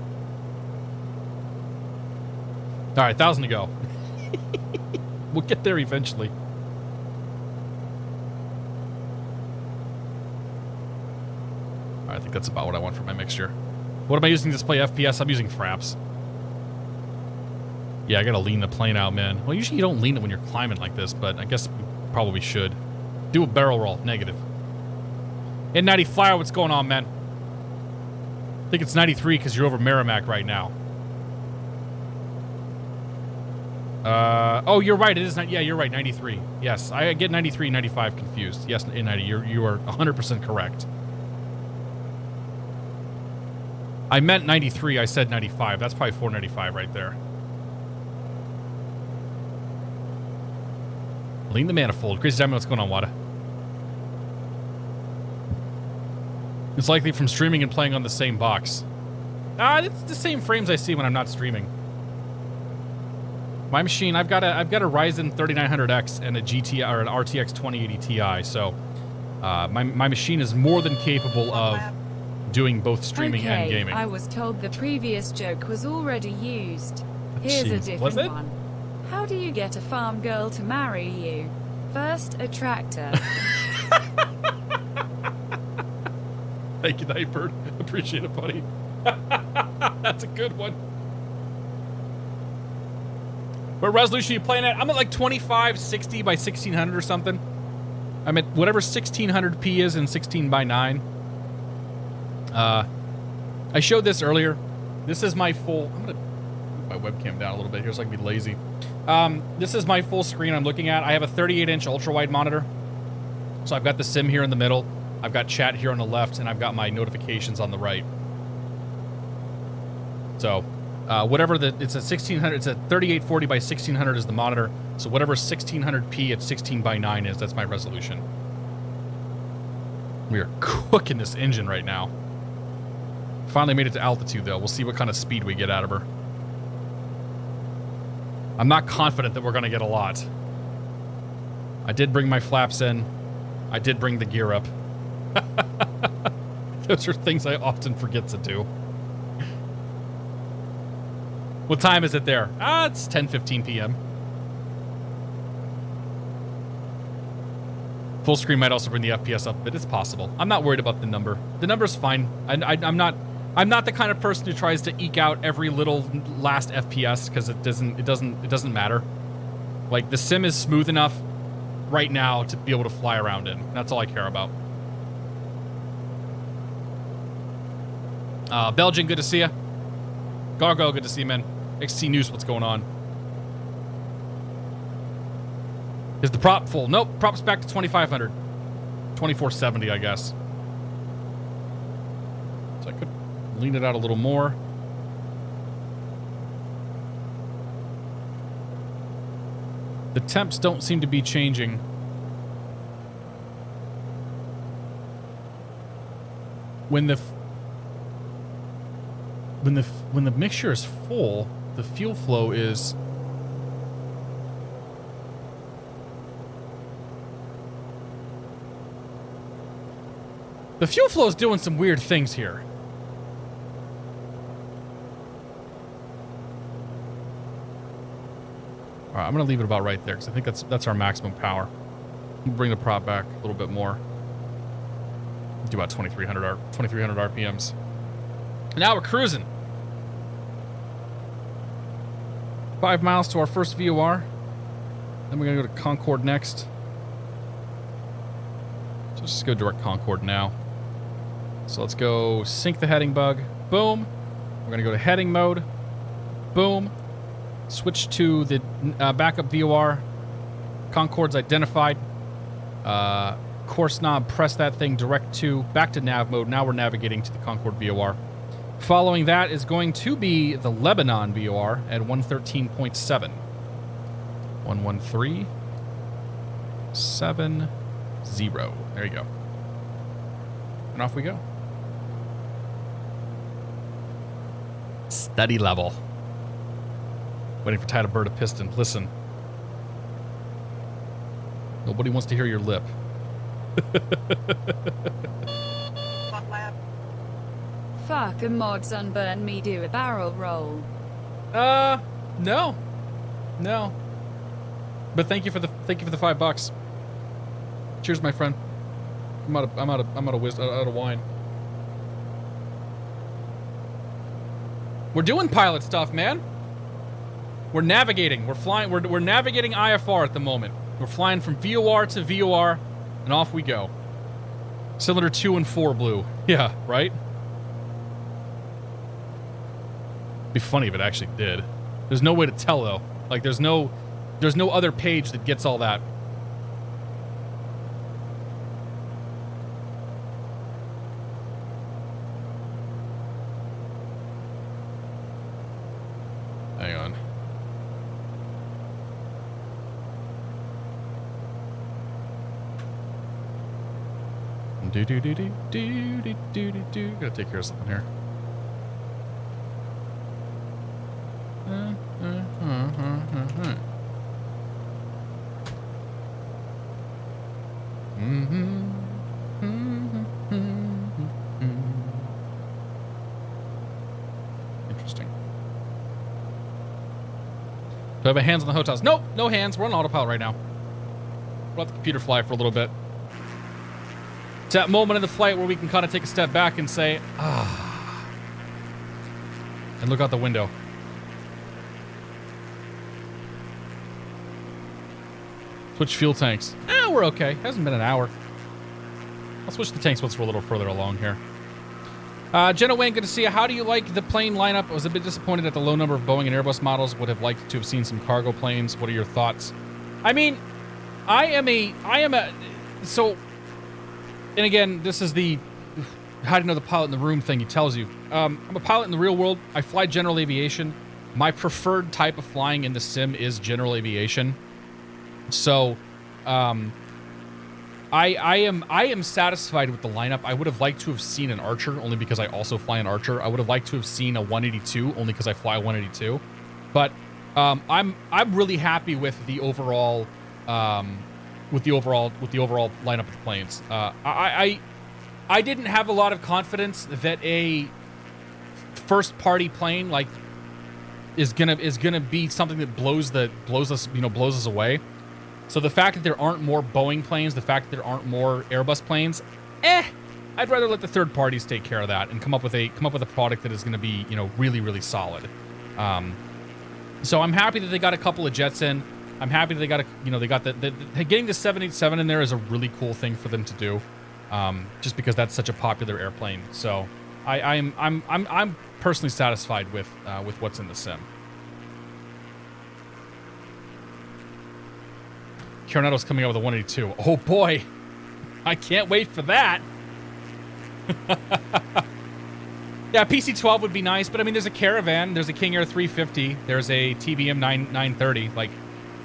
A: All right, 1,000 to go. We'll get there eventually. All right, I think that's about what I want for my mixture. What am I using to display FPS? I'm using Fraps. Yeah, I gotta lean the plane out, man. Well, usually you don't lean it when you're climbing like this, but I guess we probably should. Do a barrel roll, negative. N90 Flyer, what's going on, man? I think it's 93 because you're over Merrimack right now. Oh, you're right. It is not. Yeah, you're right. 93. Yes, I get 93, 95 confused. Yes, N90. You are 100% correct. I meant 93. I said 95. That's probably 495 right there. Lean the manifold. Crazy Diamond, what's going on, Wada? It's likely from streaming and playing on the same box. It's the same frames I see when I'm not streaming. My machine, I've got a Ryzen 3900X and a GTI or an RTX 2080 Ti, so my machine is more than capable of doing both streaming and gaming.
B: I was told the previous joke was already used. Here's a different one. How do you get a farm girl to marry you? First, a tractor.
A: Thank you, Nightbird. Appreciate it, buddy. That's a good one. What resolution are you playing at? I'm at like 2560 by 1600 or something. I'm at whatever 1600p is in 16 by 9. I showed this earlier. This is my full... I'm going to move my webcam down a little bit here so I can be lazy. This is my full screen I'm looking at. I have a 38-inch ultra-wide monitor. So I've got the sim here in the middle. I've got chat here on the left, and I've got my notifications on the right. So, whatever it's a 1600, it's a 3840 by 1600 is the monitor. So whatever 1600p at 16 by 9 is, that's my resolution. We are cooking this engine right now. Finally made it to altitude, though. We'll see what kind of speed we get out of her. I'm not confident that we're going to get a lot. I did bring my flaps in. I did bring the gear up. Those are things I often forget to do. What time is it there? It's 10:15 p.m. Full screen might also bring the FPS up, but it's possible. I'm not worried about the number. The number's fine. I'm not the kind of person who tries to eke out every little last FPS because it doesn't matter. Like, the sim is smooth enough right now to be able to fly around in. That's all I care about. Belgian, good to see you. Gargo, good to see you, man. XT News, what's going on? Is the prop full? Nope, prop's back to 2,500. 2,470, I guess. So I could lean it out a little more. The temps don't seem to be changing. When the mixture is full, the fuel flow is doing some weird things here. All right, I'm gonna leave it about right there because I think that's our maximum power. Bring the prop back a little bit more. Do about 2,300 RPMs. Now we're cruising. 5 miles to our first VOR. Then we're gonna go to Concord next. So let's just go direct Concord now. So let's go sync the heading bug. Boom. We're gonna go to heading mode. Boom. Switch to the backup VOR. Concord's identified. Course knob, press that thing back to nav mode. Now we're navigating to the Concord VOR. Following that is going to be the Lebanon VOR at 113.7. 113.70. There you go. And off we go. Study level. Waiting for Ty to bird a piston. Listen. Nobody wants to hear your lip.
B: Fuck a mod sunburn me do a barrel roll.
A: No. But thank you for the $5. Cheers, my friend. I'm out of wine. We're doing pilot stuff, man. We're navigating. We're flying. We're navigating IFR at the moment. We're flying from VOR to VOR, and off we go. Cylinder 2 and 4 blue. Yeah, right? Be funny if it actually did. There's no way to tell though. Like there's no other page that gets all that. Hang on. Gotta take care of something here. Interesting. Do I have hands on the hotels? Nope, no hands. We're on autopilot right now. We'll let the computer fly for a little bit. It's that moment in the flight where we can kind of take a step back and say, ah, and look out the window. Switch fuel tanks. We're okay. Hasn't been an hour. I'll switch the tanks once we're a little further along here. Jenna Wayne, good to see you. How do you like the plane lineup? I was a bit disappointed at the low number of Boeing and Airbus models. Would have liked to have seen some cargo planes. What are your thoughts? I mean, so And again, this is the how do you know the pilot in the room thing he tells you. I'm a pilot in the real world. I fly general aviation. My preferred type of flying in the sim is general aviation. So, I am satisfied with the lineup. I would have liked to have seen an Archer, only because I also fly an Archer. I would have liked to have seen a 182, only because I fly a 182. But I'm really happy with the overall lineup of the planes. I didn't have a lot of confidence that a first party plane like is gonna be something that blows us away. So the fact that there aren't more Boeing planes, the fact that there aren't more Airbus planes, I'd rather let the third parties take care of that and come up with a product that is going to be, really, really solid. So I'm happy that they got a couple of jets in. I'm happy that they got getting the 787 in there is a really cool thing for them to do, just because that's such a popular airplane. So I'm personally satisfied with what's in the sim. Coronado's coming out with a 182. Oh boy, I can't wait for that. Yeah, PC-12 would be nice, but I mean, there's a Caravan, there's a King Air 350, there's a TBM 930. Like,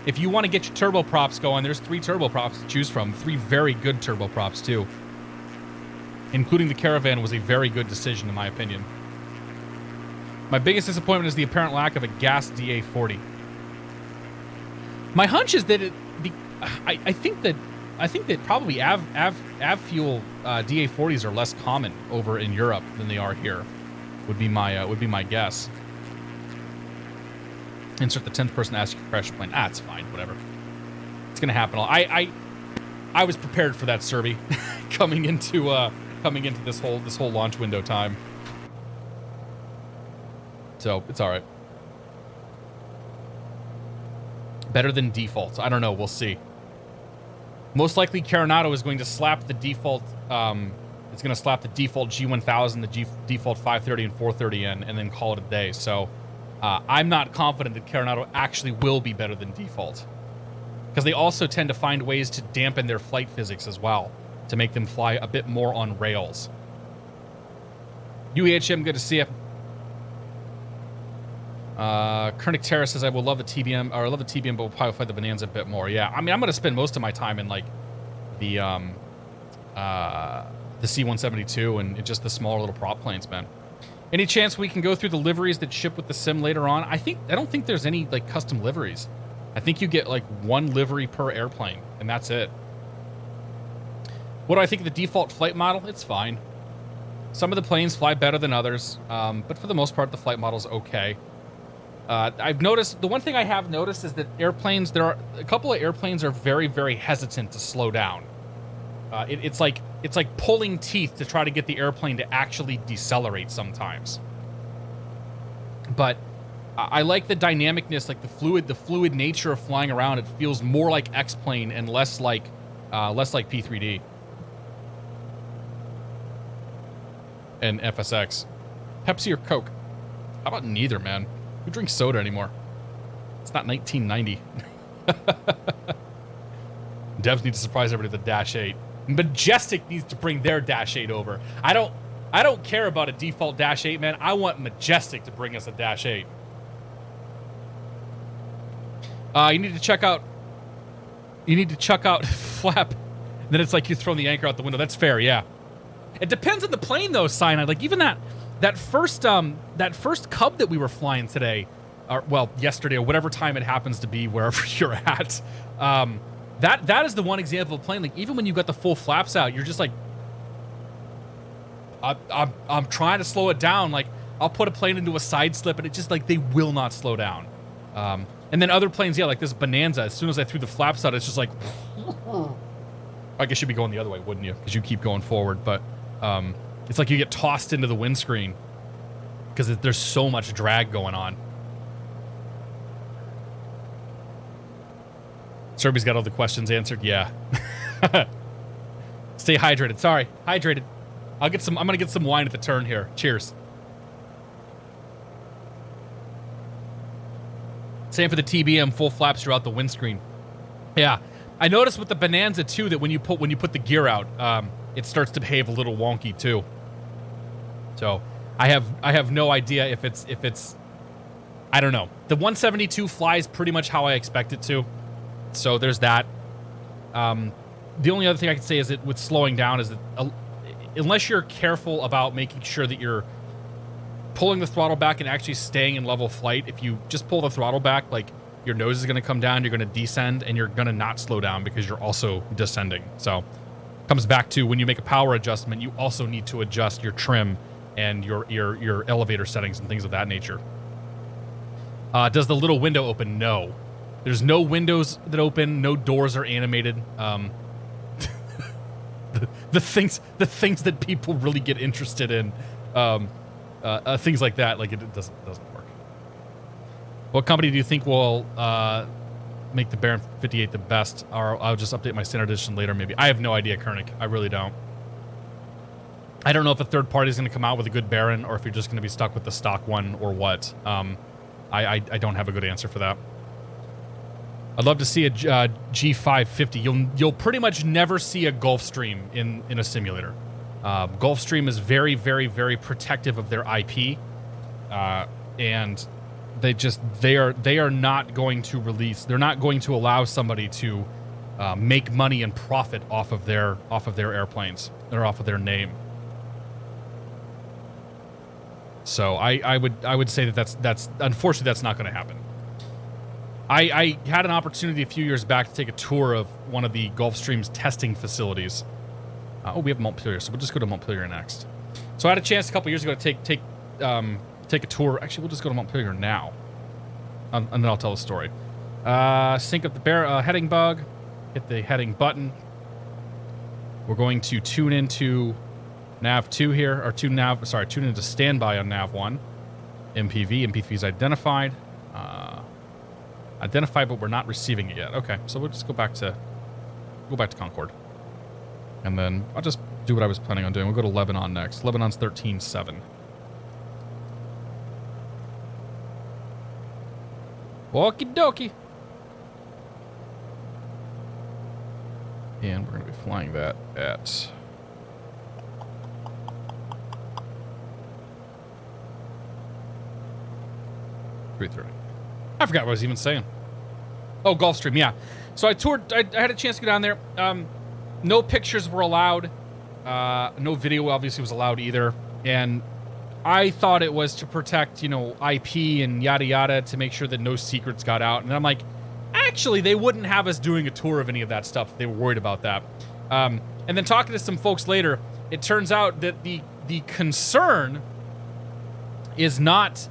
A: if you want to get your turboprops going, there's 3 turboprops to choose from. 3 very good turboprops too. Including the Caravan was a very good decision in my opinion. My biggest disappointment is the apparent lack of a gas DA40. My hunch is that I think that probably av fuel DA40s are less common over in Europe than they are here. Would be my guess. Insert the 10th person to ask you to crash your plane. It's fine, whatever. It's gonna happen. I was prepared for that, Serby, coming into this whole launch window time. So it's all right. Better than default. I don't know. We'll see. Most likely, Coronado is going to slap the default. It's going to slap the default G1000, the default 530 and 430 in, and then call it a day. So, I'm not confident that Coronado actually will be better than default, because they also tend to find ways to dampen their flight physics as well to make them fly a bit more on rails. UEHM, good to see you. Kernick Terra says, I will love the TBM, or I love the TBM, but we'll probably fly the Bonanza a bit more. Yeah, I mean, I'm going to spend most of my time in, like, the C-172 and just the smaller little prop planes, man. Any chance we can go through the liveries that ship with the sim later on? I don't think there's any, like, custom liveries. I think you get, like, 1 livery per airplane, and that's it. What do I think of the default flight model? It's fine. Some of the planes fly better than others, but for the most part, the flight model's okay. I've noticed, the one thing I have noticed is that airplanes, there are a couple of airplanes are very, very hesitant to slow down. It's like pulling teeth to try to get the airplane to actually decelerate sometimes. But I like the dynamicness, like the fluid nature of flying around. It feels more like X-plane and less like P3D and FSX. Pepsi or Coke? How about neither, man? Who drinks soda anymore? It's not 1990. Devs need to surprise everybody with a Dash 8. Majestic needs to bring their Dash 8 over. I don't care about a default Dash 8, man. I want Majestic to bring us a Dash 8. You need to check out flap. Then it's like you throw the anchor out the window. That's fair, yeah. It depends on the plane though, Cyanide. Like even that first Cub that we were flying today, or well, yesterday, or whatever time it happens to be, wherever you're at. That is the one example of plane. Like even when you got the full flaps out, you're just like, I'm trying to slow it down. Like I'll put a plane into a side slip, and it just like they will not slow down. And then other planes, yeah, like this Bonanza. As soon as I threw the flaps out, it's just like. I guess you'd be going the other way, wouldn't you? Because you keep going forward, but it's like you get tossed into the windscreen because there's so much drag going on. Serby's got all the questions answered. Yeah. Stay hydrated. Sorry, hydrated. I'm gonna get some wine at the turn here. Cheers. Same for the TBM, full flaps throughout the windscreen. Yeah. I noticed with the Bonanza too that when you put the gear out, it starts to behave a little wonky too. So I have no idea if it's I don't know. The 172 flies pretty much how I expect it to. So there's that. The only other thing I can say is that with slowing down is that unless you're careful about making sure that you're pulling the throttle back and actually staying in level flight, if you just pull the throttle back, like your nose is going to come down, you're going to descend, and you're going to not slow down because you're also descending. So it comes back to when you make a power adjustment, you also need to adjust your trim and your elevator settings and things of that nature. Does the little window open? No. There's no windows that open. No doors are animated. The things that people really get interested in, things like that, like it doesn't work. What company do you think will make the Baron 58 the best? Or I'll just update my standard edition later, maybe. I have no idea, Koenig. I really don't. I don't know if a third party is going to come out with a good Baron, or if you're just going to be stuck with the stock one, or what. I don't have a good answer for that. I'd love to see a G550. You'll pretty much never see a Gulfstream in a simulator. Gulfstream is very, very, very protective of their IP, and they are not going to release. They're not going to allow somebody to make money and profit off of their airplanes or off of their name. So I would say that's unfortunately that's not going to happen. I had an opportunity a few years back to take a tour of one of the Gulfstream's testing facilities. We have Montpelier, so we'll just go to Montpelier next. So I had a chance a couple years ago to take a tour. Actually, we'll just go to Montpelier now, and then I'll tell the story. Sync up the heading bug, hit the heading button. We're going to tune into nav 2 here, or tune into standby on nav 1. MPV is identified. Identified, but we're not receiving it yet. Okay, so we'll just go back to Concord. And then I'll just do what I was planning on doing. We'll go to Lebanon next. Lebanon's 13.7. Okie dokie. And we're going to be flying that at 3:30. I forgot what I was even saying. Oh, Gulfstream, yeah. So I had a chance to go down there. No pictures were allowed. No video obviously was allowed either. And I thought it was to protect, IP and yada yada, to make sure that no secrets got out. And I'm like, actually, they wouldn't have us doing a tour of any of that stuff if they were worried about that. And then talking to some folks later, it turns out that the concern is not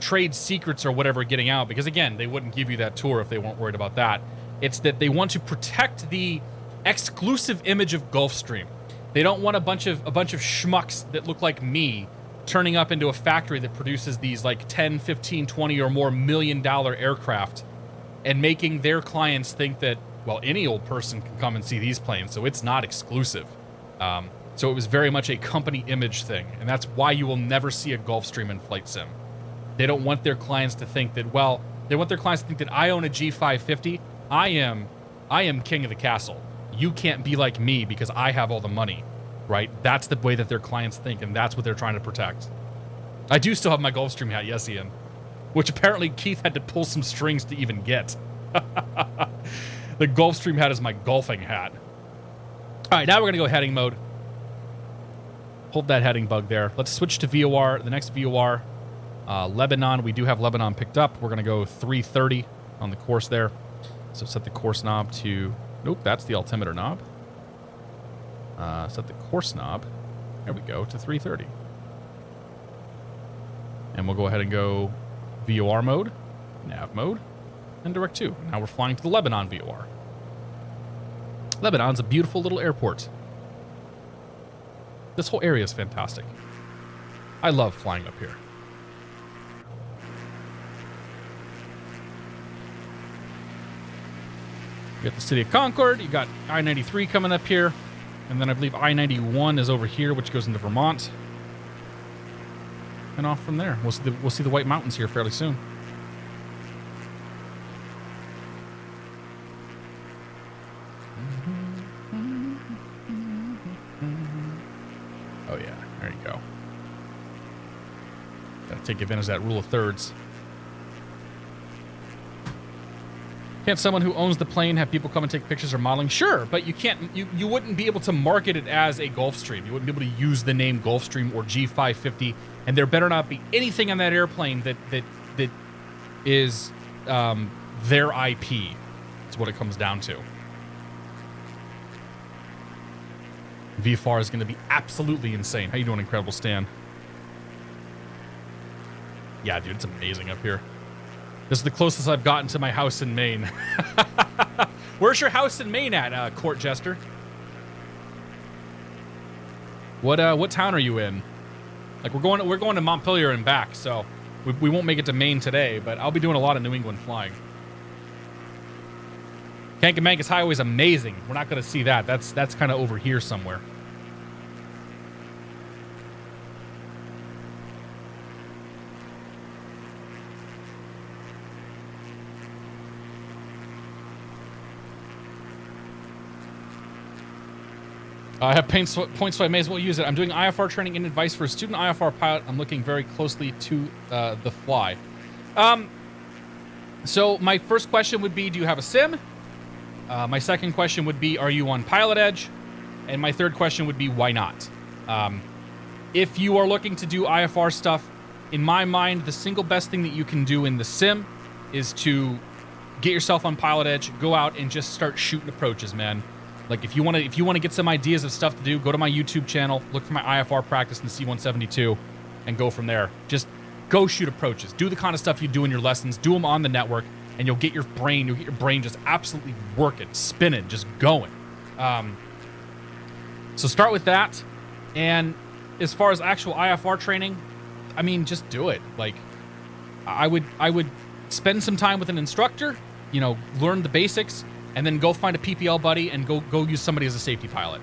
A: trade secrets or whatever getting out, because again, they wouldn't give you that tour if they weren't worried about that. It's that they want to protect the exclusive image of Gulfstream. They don't want a bunch of schmucks that look like me turning up into a factory that produces these like 10, 15, 20 or more $1 million aircraft and making their clients think that, well, any old person can come and see these planes, so it's not exclusive. So it was very much a company image thing, and that's why you will never see a Gulfstream in Flight Sim. They don't want their clients to think that, they want their clients to think that I own a G550. I am king of the castle. You can't be like me because I have all the money, right? That's the way that their clients think, and that's what they're trying to protect. I do still have my Gulfstream hat, yes, Ian, which apparently Keith had to pull some strings to even get. The Gulfstream hat is my golfing hat. All right, now we're going to go heading mode. Hold that heading bug there. Let's switch to VOR, the next VOR. Lebanon, we do have Lebanon picked up. We're going to go 330 on the course there. So set the course knob to... Nope, that's the altimeter knob. Set the course knob. There we go, to 330. And we'll go ahead and go VOR mode, nav mode, and direct to. Now we're flying to the Lebanon VOR. Lebanon's a beautiful little airport. This whole area is fantastic. I love flying up here. You got the city of Concord, you got I-93 coming up here, and then I believe I-91 is over here, which goes into Vermont. And off from there. We'll see the White Mountains here fairly soon. Oh, yeah. There you go. Gotta take advantage of that rule of thirds. Can't someone who owns the plane have people come and take pictures or modeling? Sure, but you can't. You wouldn't be able to market it as a Gulfstream. You wouldn't be able to use the name Gulfstream or G550, and there better not be anything on that airplane that is their IP. That's what it comes down to. VFR is going to be absolutely insane. How you doing, Incredible Stan? Yeah, dude, it's amazing up here. This is the closest I've gotten to my house in Maine. Where's your house in Maine at, Court Jester? What town are you in? Like, we're going to Montpelier and back, so we won't make it to Maine today, but I'll be doing a lot of New England flying. Kankamankus Highway is amazing. We're not going to see that. That's kind of over here somewhere. I have points, so I may as well use it. I'm doing IFR training and advice for a student IFR pilot. I'm looking very closely to the fly. So my first question would be, do you have a sim? My second question would be, are you on Pilot Edge? And my third question would be, why not? If you are looking to do IFR stuff, in my mind, the single best thing that you can do in the sim is to get yourself on Pilot Edge, go out and just start shooting approaches, man. Like, if you want to get some ideas of stuff to do, go to my YouTube channel, look for my IFR practice in the C-172, and go from there. Just go shoot approaches. Do the kind of stuff you do in your lessons. Do them on the network, and you'll get your brain just absolutely working, spinning, just going. So start with that. And as far as actual IFR training, I mean, just do it. Like, I would spend some time with an instructor, you know, learn the basics, and then go find a PPL buddy and go use somebody as a safety pilot.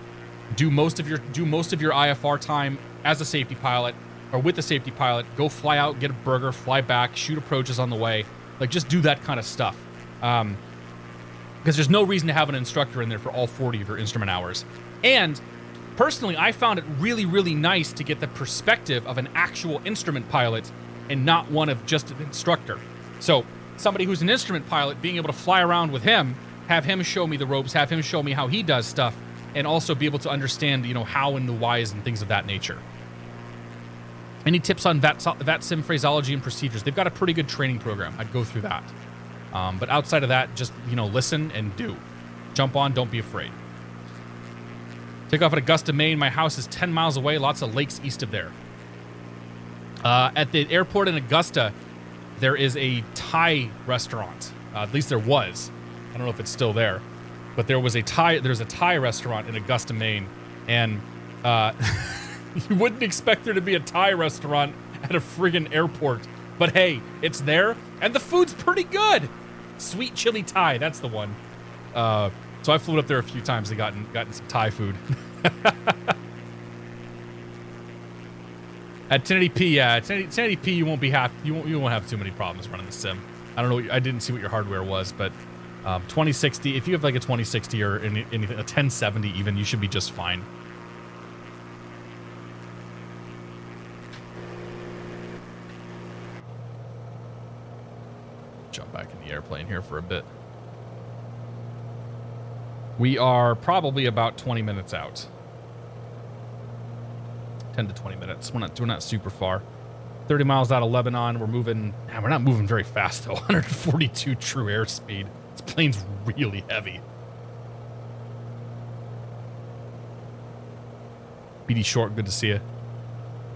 A: Do most of your IFR time as a safety pilot or with a safety pilot. Go fly out, get a burger, fly back, shoot approaches on the way. Like, just do that kind of stuff. Because there's no reason to have an instructor in there for all 40 of your instrument hours. And personally, I found it really, really nice to get the perspective of an actual instrument pilot and not one of just an instructor. So somebody who's an instrument pilot, being able to fly around with him, have him show me the ropes, have him show me how he does stuff, and also be able to understand, you know, how and the whys and things of that nature. Any tips on VAT sim phraseology and procedures? They've got a pretty good training program. I'd go through that. But outside of that, just, you know, listen and do. Jump on, don't be afraid. Take off at Augusta, Maine. My house is 10 miles away, lots of lakes east of there. At the airport in Augusta, there is a Thai restaurant. At least there was. I don't know if it's still there, but there's a Thai restaurant in Augusta, Maine, and you wouldn't expect there to be a Thai restaurant at a friggin' airport, but hey, it's there, and the food's pretty good. Sweet chili Thai, that's the one. So I flew up there a few times and gotten some Thai food. At 1080p, yeah, at 1080p you won't have too many problems running the sim. I don't know, I didn't see what your hardware was, but 2060, if you have like a 2060 or anything, a 1070 even, you should be just fine. Jump back in the airplane here for a bit. We are probably about 20 minutes out. 10 to 20 minutes. We're not super far. 30 miles out of Lebanon. We're moving. We're not moving very fast though. 142 true airspeed. This plane's really heavy. BD Short, good to see you.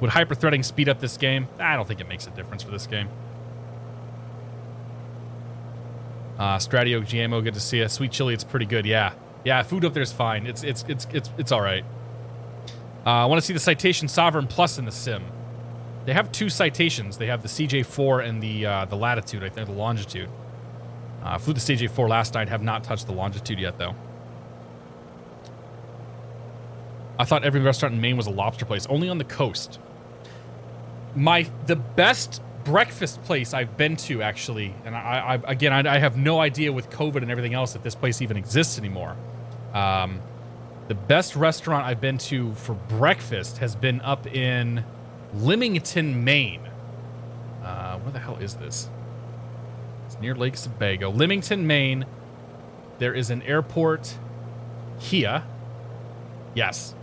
A: Would hyper-threading speed up this game? I don't think it makes a difference for this game. Stradio GMO, good to see you. Sweet chili, it's pretty good. Yeah, food up there is fine. It's all right. I want to see the Citation Sovereign Plus in the sim. They have two citations. They have the CJ4 and the Latitude. I think the Longitude. Flew the CJ4 last night. Have not touched the Longitude yet though. I thought every restaurant in Maine was a lobster place. Only on the coast. The best breakfast place I've been to, actually, and I have no idea with COVID and everything else if this place even exists anymore. The best restaurant I've been to for breakfast has been up in Leamington, Maine. Where the hell is this? It's near Lake Sebago. Leamington, Maine. There is an airport here. Yes.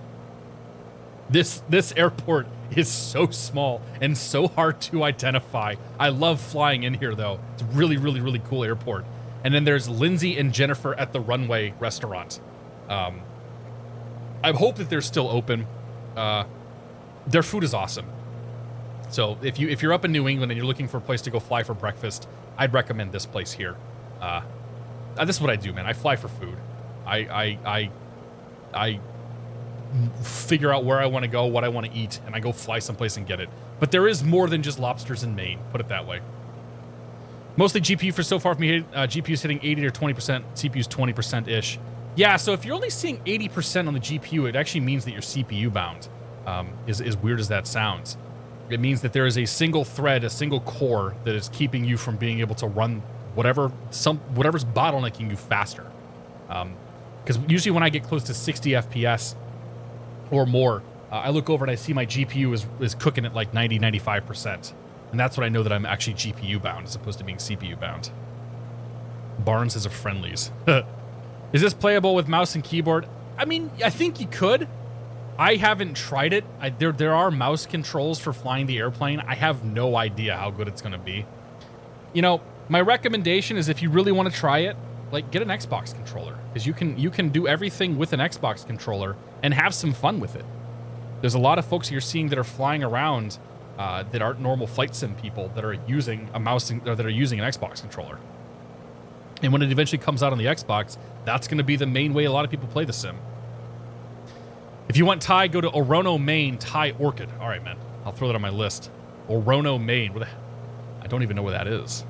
A: This airport is so small and so hard to identify. I love flying in here, though. It's a really, really, really cool airport. And then there's Lindsay and Jennifer at the Runway restaurant. I hope that they're still open. Their food is awesome. So if you're up in New England and you're looking for a place to go fly for breakfast, I'd recommend this place here. This is what I do, man. I fly for food. I figure out where I want to go, what I want to eat, and I go fly someplace and get it. But there is more than just lobsters in Maine, put it that way. Mostly GPU for so far for me. GPU's hitting 80 or 20%, CPU's 20%-ish. Yeah, so if you're only seeing 80% on the GPU, it actually means that you're CPU bound. As weird as that sounds. It means that there is a single thread, a single core that is keeping you from being able to run whatever's bottlenecking you faster. Because usually when I get close to 60 FPS or more, I look over and I see my GPU is cooking at like 90, 95%. And that's when I know that I'm actually GPU bound as opposed to being CPU bound. Barnes is a friendlies. Is this playable with mouse and keyboard? I mean, I think you could. I haven't tried it. There are mouse controls for flying the airplane. I have no idea how good it's going to be. You know, my recommendation is if you really want to try it, like get an Xbox controller, because you can do everything with an Xbox controller and have some fun with it. There's a lot of folks you're seeing that are flying around that aren't normal flight sim people that are using a mouse or that are using an Xbox controller. And when it eventually comes out on the Xbox, that's going to be the main way a lot of people play the sim. If you want Thai, go to Orono, Maine, Thai Orchid. All right, man. I'll throw that on my list. Orono, Maine. I don't even know where that is.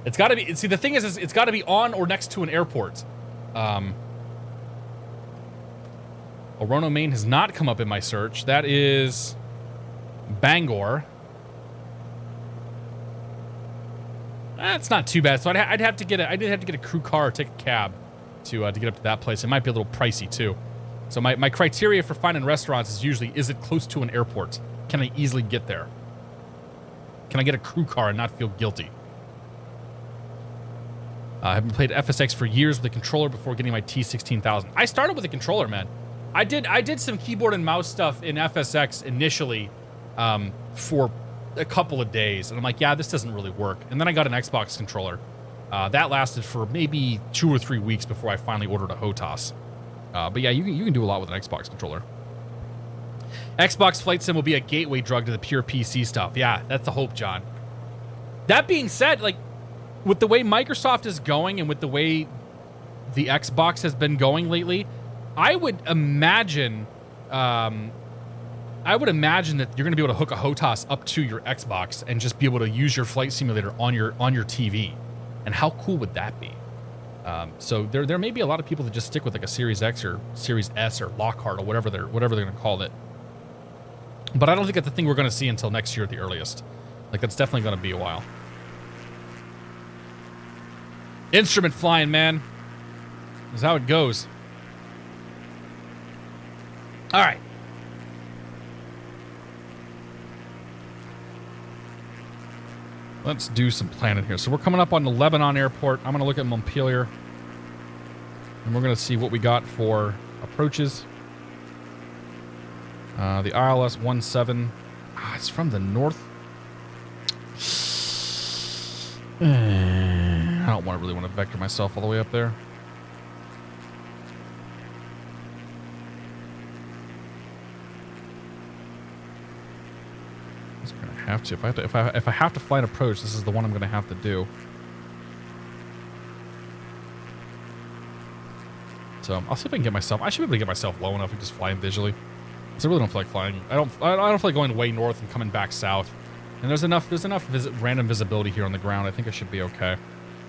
A: It's got to be... See, the thing is it's got to be on or next to an airport. Orono, Maine has not come up in my search. That is Bangor. That's not too bad. So I'd have to get a crew car or take a cab to get up to that place. It might be a little pricey too. So my criteria for finding restaurants is usually, is it close to an airport? Can I easily get there? Can I get a crew car and not feel guilty? I haven't played FSX for years with a controller before getting my T16000. I started with a controller, man. I did some keyboard and mouse stuff in FSX initially for a couple of days, and I'm like, yeah, this doesn't really work. And then I got an Xbox controller. That lasted for maybe 2 or 3 weeks before I finally ordered a HOTAS. But yeah, you can do a lot with an Xbox controller. Xbox Flight Sim will be a gateway drug to the pure PC stuff. Yeah, that's the hope, John. That being said, like, with the way Microsoft is going and with the way the Xbox has been going lately, I would imagine that you're going to be able to hook a HOTAS up to your Xbox and just be able to use your flight simulator on your TV. And how cool would that be? So there may be a lot of people that just stick with like a Series X or Series S or Lockhart or whatever they're going to call it. But I don't think that's the thing we're going to see until next year at the earliest. Like, that's definitely going to be a while. Instrument flying, man. Is how it goes. All right. Let's do some planning here. So we're coming up on the Lebanon airport. I'm going to look at Montpelier. And we're going to see what we got for approaches. The ILS 17. It's from the north. I don't really want to vector myself all the way up there. I'm going to have to. If I have to fly an approach, this is the one I'm going to have to do. So I'll see if I can get myself. I should be able to get myself low enough and just fly in visually. Because I really don't feel like flying. I don't feel like going way north and coming back south. And there's enough random visibility here on the ground. I think I should be okay.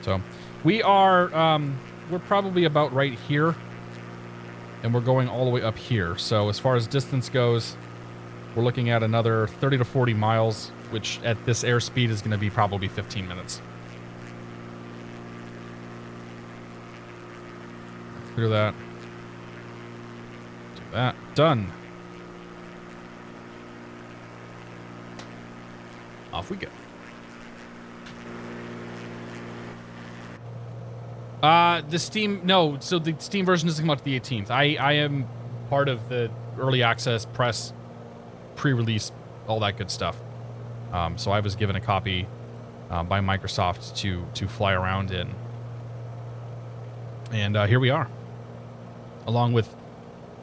A: So we are we're probably about right here, and we're going all the way up here. So as far as distance goes, we're looking at another 30 to 40 miles, which at this airspeed is going to be probably 15 minutes. Clear that. Do that. Done. Off we go. The Steam, no, so the Steam version doesn't come out the 18th. I am part of the early access press, pre-release, all that good stuff. So I was given a copy by Microsoft to fly around in. And here we are. Along with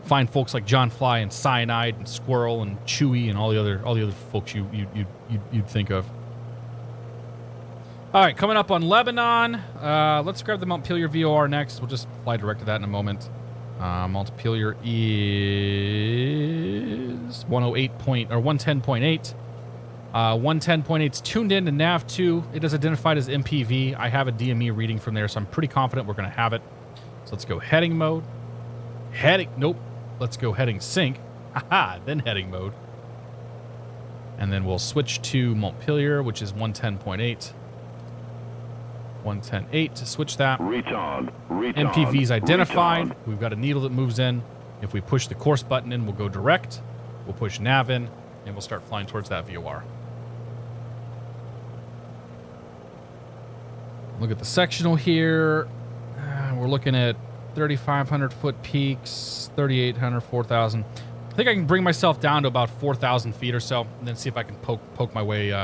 A: fine folks like John Fly and Cyanide and Squirrel and Chewy and all the other folks you'd think of. All right, coming up on Lebanon. Let's grab the Montpelier VOR next. We'll just fly direct to that in a moment. Montpelier is 110.8. 110.8 is tuned in to nav2. It is identified as MPV. I have a DME reading from there, so I'm pretty confident we're going to have it. So let's go heading mode. Nope. Let's go heading sync. Haha, then heading mode. And then we'll switch to Montpelier, which is 110.8. 110.8 to switch that. MPV's identified. We've got a needle that moves in. If we push the course button in, we'll go direct. We'll push nav in, and we'll start flying towards that VOR. Look at the sectional here. We're looking at 3,500 foot peaks, 3,800, 4,000. I think I can bring myself down to about 4,000 feet or so, and then see if I can poke my way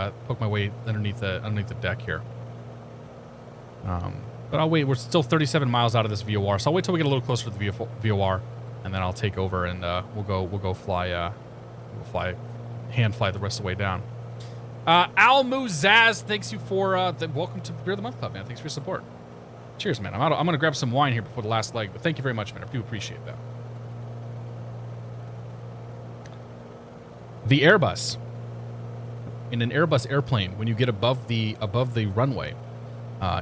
A: underneath the deck here. But I'll wait. We're still 37 miles out of this VOR, so I'll wait till we get a little closer to the VOR, and then I'll take over and we'll go fly. Hand fly the rest of the way down. Al Muzaz, thanks you for welcome to Beer of the Month Club, man. Thanks for your support. Cheers, man. I'm gonna grab some wine here before the last leg, but thank you very much, man. I do appreciate that. The Airbus. In an Airbus airplane, when you get above the runway,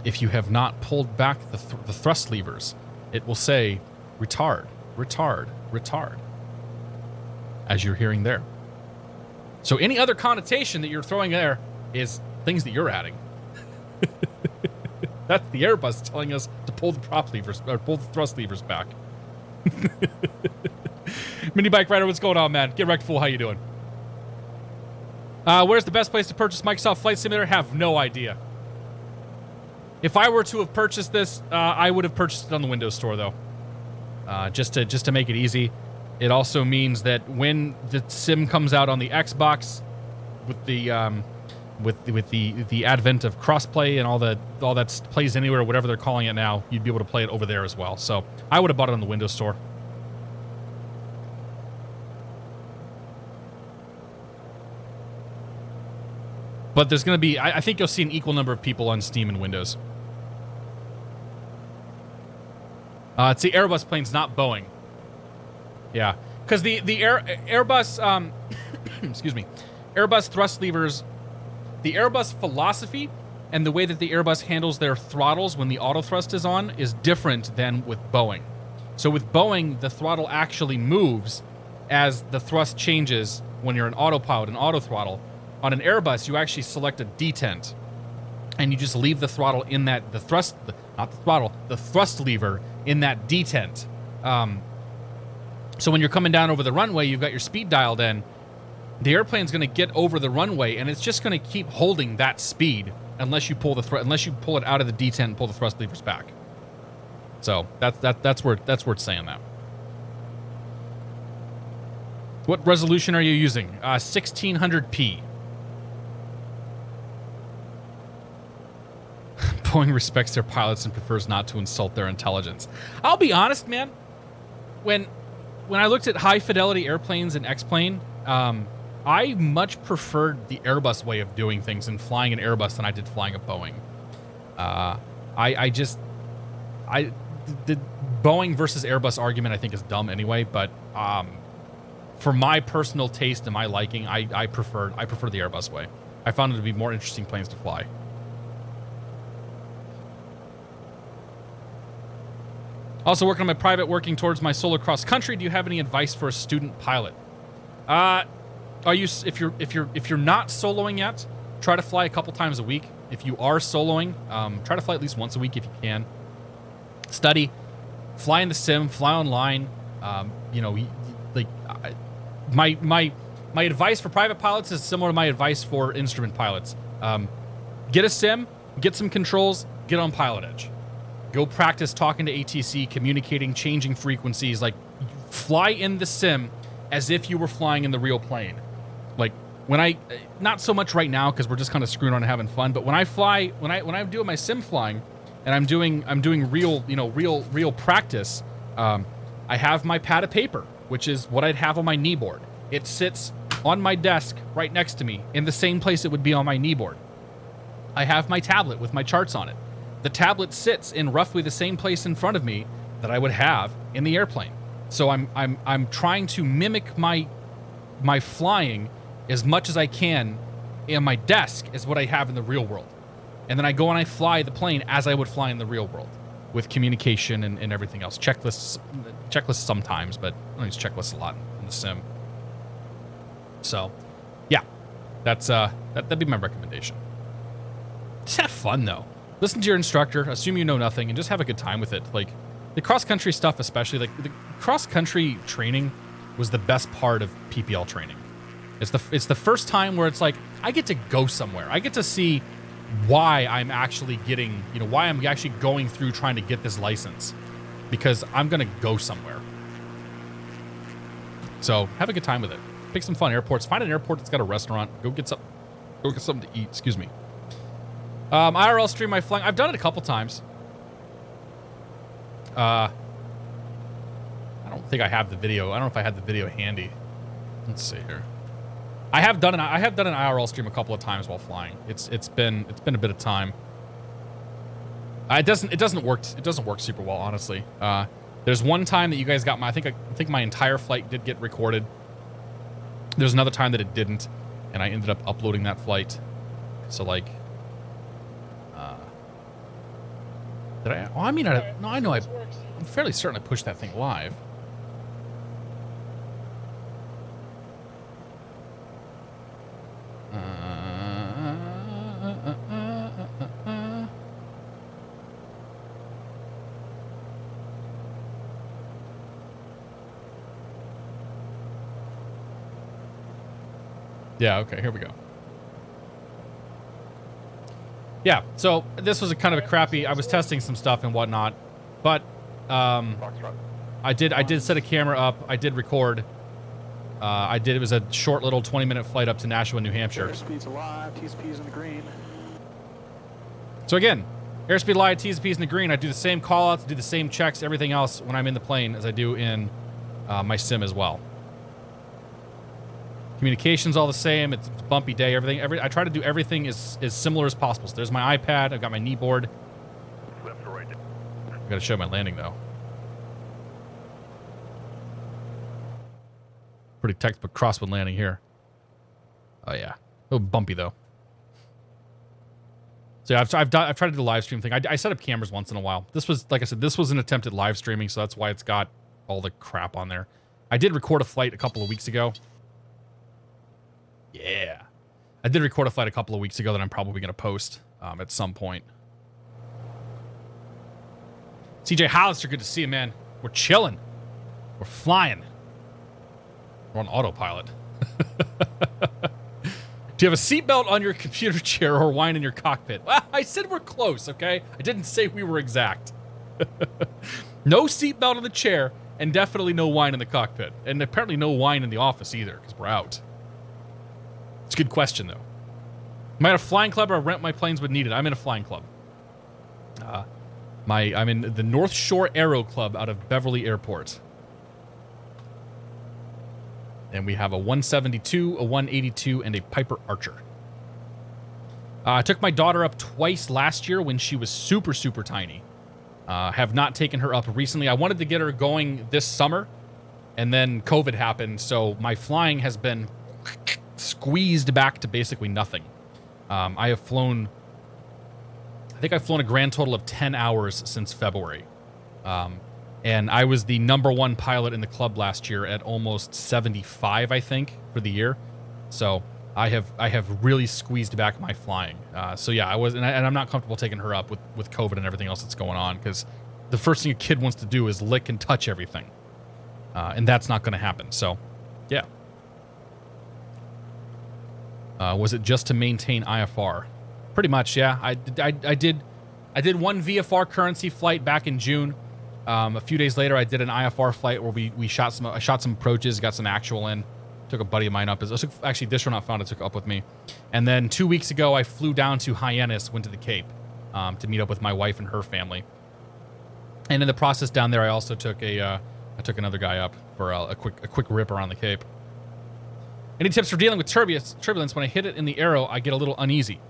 A: if you have not pulled back the thrust levers, it will say retard, retard, retard, as you're hearing there. So any other connotation that you're throwing there is things that you're adding. That's the Airbus telling us to pull the prop levers, or pull the thrust levers back. Mini Bike Rider, what's going on, man? Get wrecked, fool. How you doing? Where's the best place to purchase Microsoft Flight Simulator? Have no idea. If I were to have purchased this, I would have purchased it on the Windows Store, though. Just to make it easy. It also means that when the sim comes out on the Xbox, with the advent of crossplay and all that plays anywhere, whatever they're calling it now, you'd be able to play it over there as well. So I would have bought it on the Windows Store. But there's going to be, I think you'll see an equal number of people on Steam and Windows. It's the Airbus planes, not Boeing. Yeah, because the Airbus, excuse me, Airbus thrust levers, the Airbus philosophy and the way that the Airbus handles their throttles when the auto thrust is on is different than with Boeing. So with Boeing, the throttle actually moves as the thrust changes when you're an autopilot and auto throttle. On an Airbus, you actually select a detent, and you just leave the throttle in that, the thrust lever in that detent. So when you're coming down over the runway, you've got your speed dialed in. The airplane's going to get over the runway, and it's just going to keep holding that speed unless you pull it out of the detent and pull the thrust levers back. So that's where it's saying that. What resolution are you using? 1600p. Boeing respects their pilots and prefers not to insult their intelligence. I'll be honest, man. When I looked at high fidelity airplanes and X-Plane, I much preferred the Airbus way of doing things and flying an Airbus than I did flying a Boeing. The Boeing versus Airbus argument I think is dumb anyway, but for my personal taste and my liking, I prefer the Airbus way. I found it to be more interesting planes to fly. Also working on my private, working towards my solo cross country. Do you have any advice for a student pilot? If you're not soloing yet, try to fly a couple times a week. If you are soloing, try to fly at least once a week if you can. Study, fly in the sim, fly online. You know, like my advice for private pilots is similar to my advice for instrument pilots. Get a sim, get some controls, get on Pilot Edge. Go practice talking to ATC, communicating, changing frequencies. Like, fly in the sim as if you were flying in the real plane. Like, when I, not so much right now because we're just kind of screwing around and having fun, but when I fly, when I'm doing my sim flying and I'm doing real, you know, real practice, I have my pad of paper, which is what I'd have on my knee board. It sits on my desk right next to me in the same place it would be on my knee board. I have my tablet with my charts on it. The tablet sits in roughly the same place in front of me that I would have in the airplane. So I'm trying to mimic my flying as much as I can in my desk is what I have in the real world. And then I go and I fly the plane as I would fly in the real world with communication and everything else. Checklists sometimes, but I don't use checklists a lot in the sim. So, yeah, that'd be my recommendation. Just have fun though. Listen to your instructor, assume you know nothing, and just have a good time with it. Like, the cross-country stuff especially, like, the cross-country training was the best part of PPL training. It's the first time where it's like, I get to go somewhere. I get to see why I'm actually getting, you know, why I'm actually going through trying to get this license. Because I'm going to go somewhere. So, have a good time with it. Pick some fun airports. Find an airport that's got a restaurant. Go get something to eat. Excuse me. IRL stream my flying. I've done it a couple times. I don't think I have the video. I don't know if I had the video handy. Let's see here. I have done an IRL stream a couple of times while flying. It's been a bit of time. It doesn't work super well, honestly. There's one time that you guys got I think my entire flight did get recorded. There's another time that it didn't, and I ended up uploading that flight. So like, did I? Oh, I mean, no, I know. I'm fairly certain I pushed that thing live. Yeah, okay, here we go. Yeah, so this was a kind of a crappy, I was testing some stuff and whatnot, but I did set a camera up, I did record. It was a short little 20-minute flight up to Nashua, New Hampshire.
C: Airspeed's alive, TSP's in the green.
A: So again, airspeed live, TSP's in the green. I do the same call-outs, do the same checks, everything else when I'm in the plane as I do in my sim as well. Communication's all the same. It's a bumpy day. I try to do everything as similar as possible. So there's my iPad. I've got my knee board. I've got to show my landing though. Pretty textbook crosswind landing here. Oh yeah, a little bumpy though. So yeah, I've tried to do the live stream thing. I set up cameras once in a while. This was, like I said, this was an attempt at live streaming, so that's why it's got all the crap on there. I did record a flight a couple of weeks ago. Yeah. I did record a flight a couple of weeks ago that I'm probably going to post at some point. CJ Hollister, good to see you, man. We're chilling. We're flying. We're on autopilot. Do you have a seatbelt on your computer chair or wine in your cockpit? Well, I said we're close, okay? I didn't say we were exact. No seatbelt on the chair, and definitely no wine in the cockpit. And apparently no wine in the office either, because we're out. It's a good question, though. Am I at a flying club or rent my planes when needed? I'm in a flying club. I'm in the North Shore Aero Club out of Beverly Airport. And we have a 172, a 182, and a Piper Archer. I took my daughter up twice last year when she was super, super tiny. Have not taken her up recently. I wanted to get her going this summer, and then COVID happened, so my flying has been squeezed back to basically nothing. I think I've flown a grand total of 10 hours since February. And I was the #1 pilot in the club last year at almost 75, I think, for the year. So I have really squeezed back my flying. So yeah, and I'm not comfortable taking her up with COVID and everything else that's going on, because the first thing a kid wants to do is lick and touch everything. And that's not going to happen. So, yeah. Was it just to maintain IFR? Pretty much, yeah. I did one VFR currency flight back in June. A few days later, I did an IFR flight where I shot some approaches, got some actual in. Took a buddy of mine up. Actually, this one not found. I took up with me. And then 2 weeks ago, I flew down to Hyannis, went to the Cape to meet up with my wife and her family. And in the process down there, I also took another guy up for a quick rip around the Cape. Any tips for dealing with turbulence? When I hit it in the arrow, I get a little uneasy.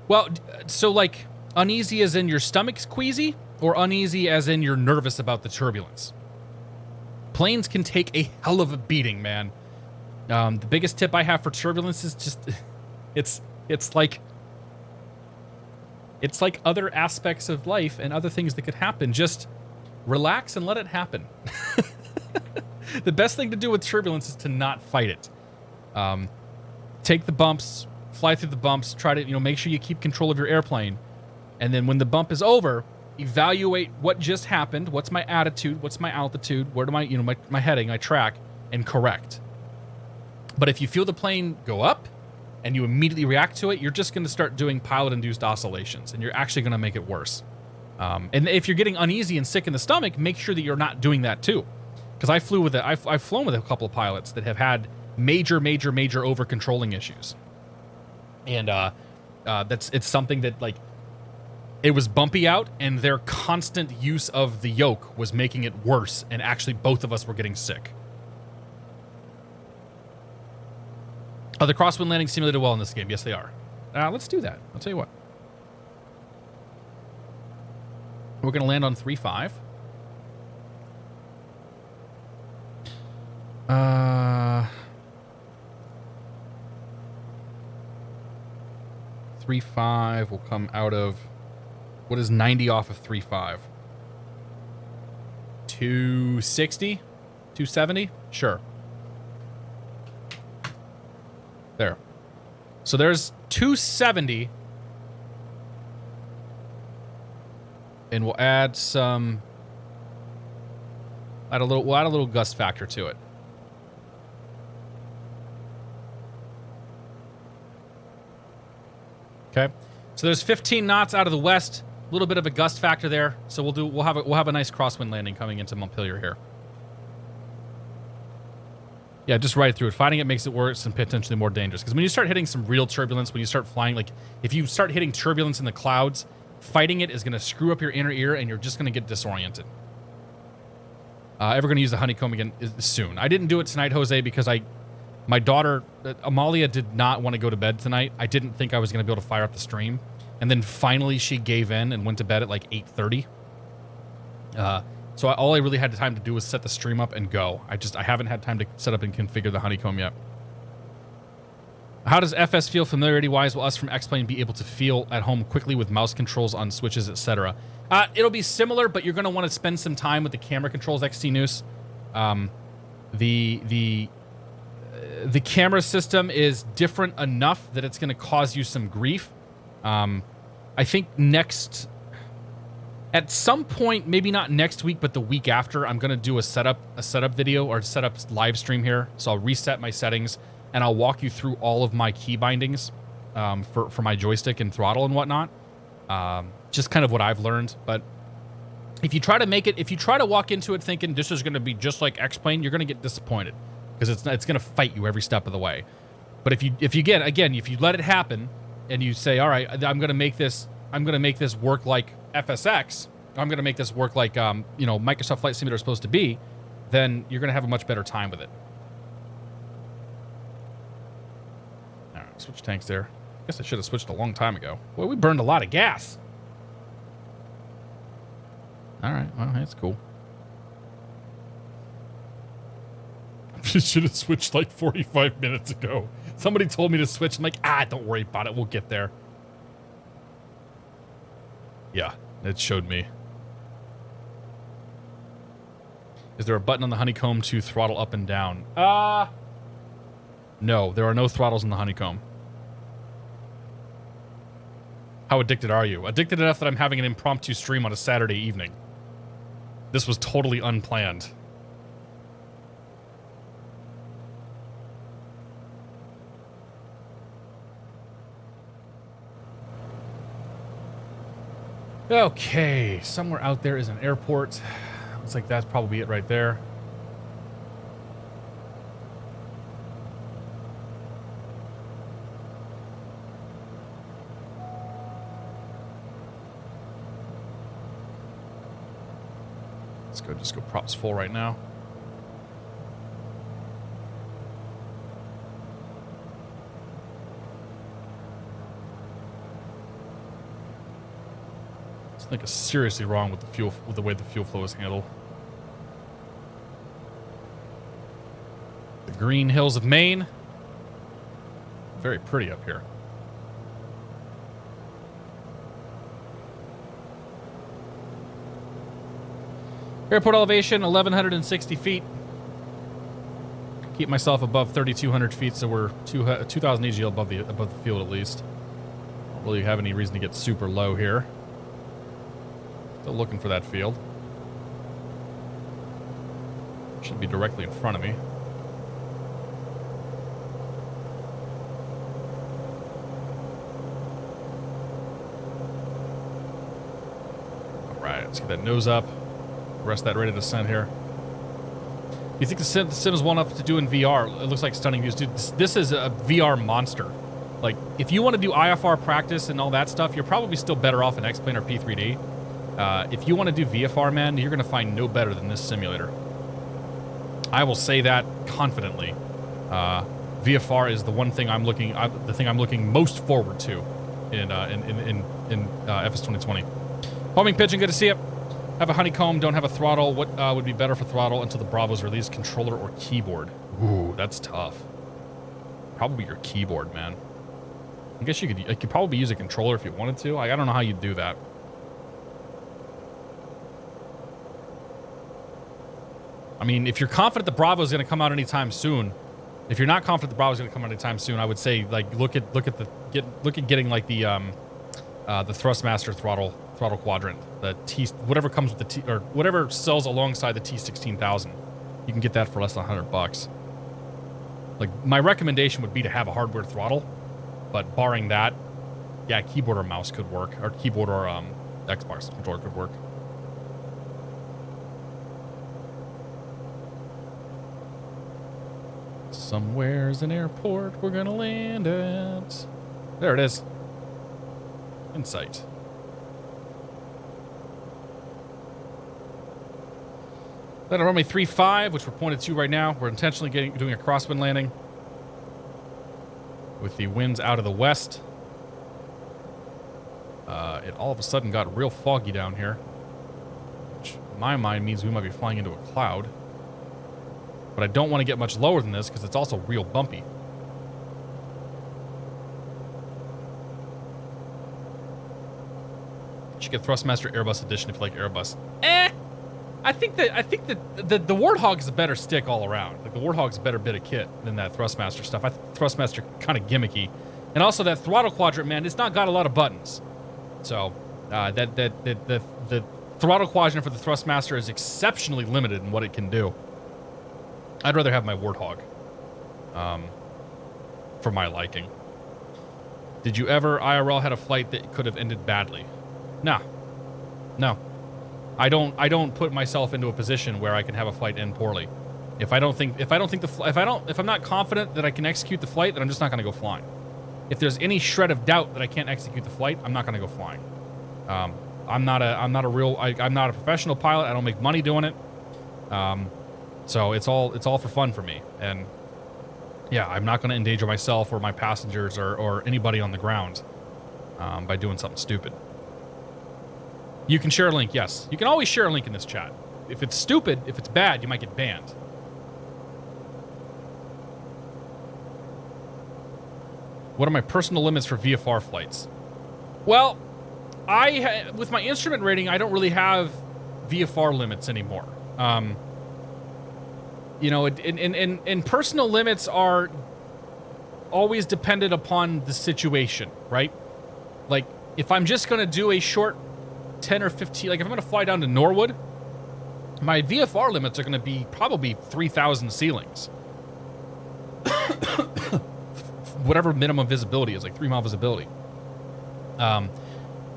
A: Well, so like uneasy as in your stomach's queasy, or uneasy as in you're nervous about the turbulence? Planes can take a hell of a beating, man. The biggest tip I have for turbulence is just, it's like other aspects of life and other things that could happen. Just relax and let it happen. The best thing to do with turbulence is to not fight it. Take the bumps, fly through the bumps, try to, make sure you keep control of your airplane. And then when the bump is over, evaluate what just happened. What's my attitude? What's my altitude? Where do my heading, my track, and correct. But if you feel the plane go up and you immediately react to it, you're just going to start doing pilot-induced oscillations, and you're actually going to make it worse. And if you're getting uneasy and sick in the stomach, make sure that you're not doing that too. Because I've flown with a couple of pilots that have had major over-controlling issues. And it's something that, like, it was bumpy out, and their constant use of the yoke was making it worse, and actually both of us were getting sick. Are the crosswind landings simulated well in this game? Yes, they are. Let's do that. I'll tell you what. We're going to land on 3-5. 3-5 will come out of... What is 90 off of 3-5? 260? 270? Sure. There. So there's 270. And we'll add some... We'll add a little gust factor to it. Okay. So there's 15 knots out of the west. A little bit of a gust factor there. So we'll have a nice crosswind landing coming into Montpelier here. Yeah, just right through it. Fighting it makes it worse and potentially more dangerous. Because when you start hitting some real turbulence, when you start flying, like if you start hitting turbulence in the clouds, fighting it is going to screw up your inner ear and you're just going to get disoriented. Ever going to use the honeycomb again soon. I didn't do it tonight, Jose, because my daughter, Amalia, did not want to go to bed tonight. I didn't think I was going to be able to fire up the stream. And then finally she gave in and went to bed at like 8:30. So all I really had time to do was set the stream up and go. I haven't had time to set up and configure the honeycomb yet. How does FS feel familiarity-wise? Will us from X-Plane be able to feel at home quickly with mouse controls on switches, etc.? It'll be similar, but you're going to want to spend some time with the camera controls, XT News. The camera system is different enough that it's going to cause you some grief. I think at some point, maybe not next week, but the week after, I'm going to do a setup video or setup live stream here. So I'll reset my settings and I'll walk you through all of my key bindings for my joystick and throttle and whatnot. Just kind of what I've learned. But if you try to walk into it thinking this is going to be just like X-Plane, you're going to get disappointed because it's going to fight you every step of the way. But if you let it happen and you say, all right, I'm going to make this work like FSX, I'm going to make this work like Microsoft Flight Simulator is supposed to be, then you're going to have a much better time with it. All right, switch tanks there. I guess I should have switched a long time ago. Well, we burned a lot of gas. All right, well, that's cool. I should have switched like 45 minutes ago. Somebody told me to switch. I'm like, don't worry about it. We'll get there. Yeah, it showed me. Is there a button on the honeycomb to throttle up and down? No, there are no throttles in the honeycomb. How addicted are you? Addicted enough that I'm having an impromptu stream on a Saturday evening. This was totally unplanned. Okay, somewhere out there is an airport. Looks like that's probably it right there. Let's go, just go props full right now. Something is seriously wrong with the fuel, with the way the fuel flow is handled. The green hills of Maine. Very pretty up here. Airport elevation, 1,160 feet. Keep myself above 3,200 feet, so we're 2,000 EGL above the field at least. Don't really have any reason to get super low here. Still looking for that field. Should be directly in front of me. All right, let's get that nose up. Rest that rate of descent here. You think the sim is one up to do in VR? It looks like stunning views. Dude, this is a VR monster. Like, if you want to do IFR practice and all that stuff, you're probably still better off in X-Plane or P3D. If you want to do VFR, man, you're going to find no better than this simulator. I will say that confidently. VFR is the one thing I'm looking most forward to in FS 2020. Homing Pigeon, good to see you. Have a honeycomb, don't have a throttle. What would be better for throttle until the Bravo's release? Controller or keyboard? Ooh, that's tough. Probably your keyboard, man. I guess you could probably use a controller if you wanted to. I don't know how you'd do that. I mean, if you're confident the Bravo's going to come out anytime soon, if you're not confident the Bravo's going to come out anytime soon, I would say like look at getting like the Thrustmaster throttle quadrant, the T, whatever comes with the T, or whatever sells alongside the T16000. You can get that for less than $100. Like, my recommendation would be to have a hardware throttle, but barring that, yeah, keyboard or mouse could work, or keyboard or Xbox controller could work. Somewhere's an airport we're gonna land at. There it is. In sight. Then a runway 35, which we're pointed to right now. We're intentionally doing a crosswind landing with the winds out of the west. It all of a sudden got real foggy down here, which in my mind means we might be flying into a cloud. But I don't want to get much lower than this because it's also real bumpy. You should get Thrustmaster Airbus Edition if you like Airbus. I think that the Warthog is a better stick all around. Like, the Warthog's a better bit of kit than that Thrustmaster stuff. I think Thrustmaster kind of gimmicky, and also that throttle quadrant, man, it's not got a lot of buttons. So the throttle quadrant for the Thrustmaster is exceptionally limited in what it can do. I'd rather have my Warthog, for my liking. Did you ever IRL had a flight that could have ended badly? No. I don't put myself into a position where I can have a flight end poorly. If I'm not confident that I can execute the flight, then I'm just not going to go flying. If there's any shred of doubt that I can't execute the flight, I'm not going to go flying. I'm not a professional pilot. I don't make money doing it. So it's all for fun for me. And yeah, I'm not going to endanger myself or my passengers or anybody on the ground by doing something stupid. You can share a link, yes. You can always share a link in this chat. If it's stupid, if it's bad, you might get banned. What are my personal limits for VFR flights? Well, with my instrument rating, I don't really have VFR limits anymore. You know, and personal limits are always dependent upon the situation, right? Like, if I'm just going to do a short 10 or 15, like if I'm going to fly down to Norwood, my VFR limits are going to be probably 3,000 ceilings. Whatever minimum visibility is, like 3 mile visibility.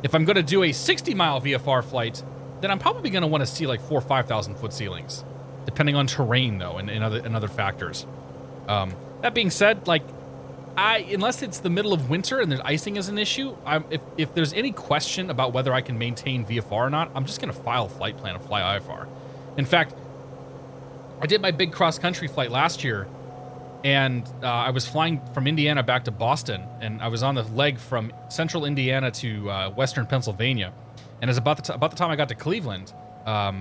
A: If I'm going to do a 60-mile VFR flight, then I'm probably going to want to see like 4,000 or 5,000 foot ceilings, depending on terrain though, and other factors. That being said, like, unless it's the middle of winter and there's icing as an issue, if there's any question about whether I can maintain VFR or not, I'm just going to file a flight plan and fly IFR. In fact, I did my big cross-country flight last year, and I was flying from Indiana back to Boston, and I was on the leg from central Indiana to western Pennsylvania. And about the time I got to Cleveland,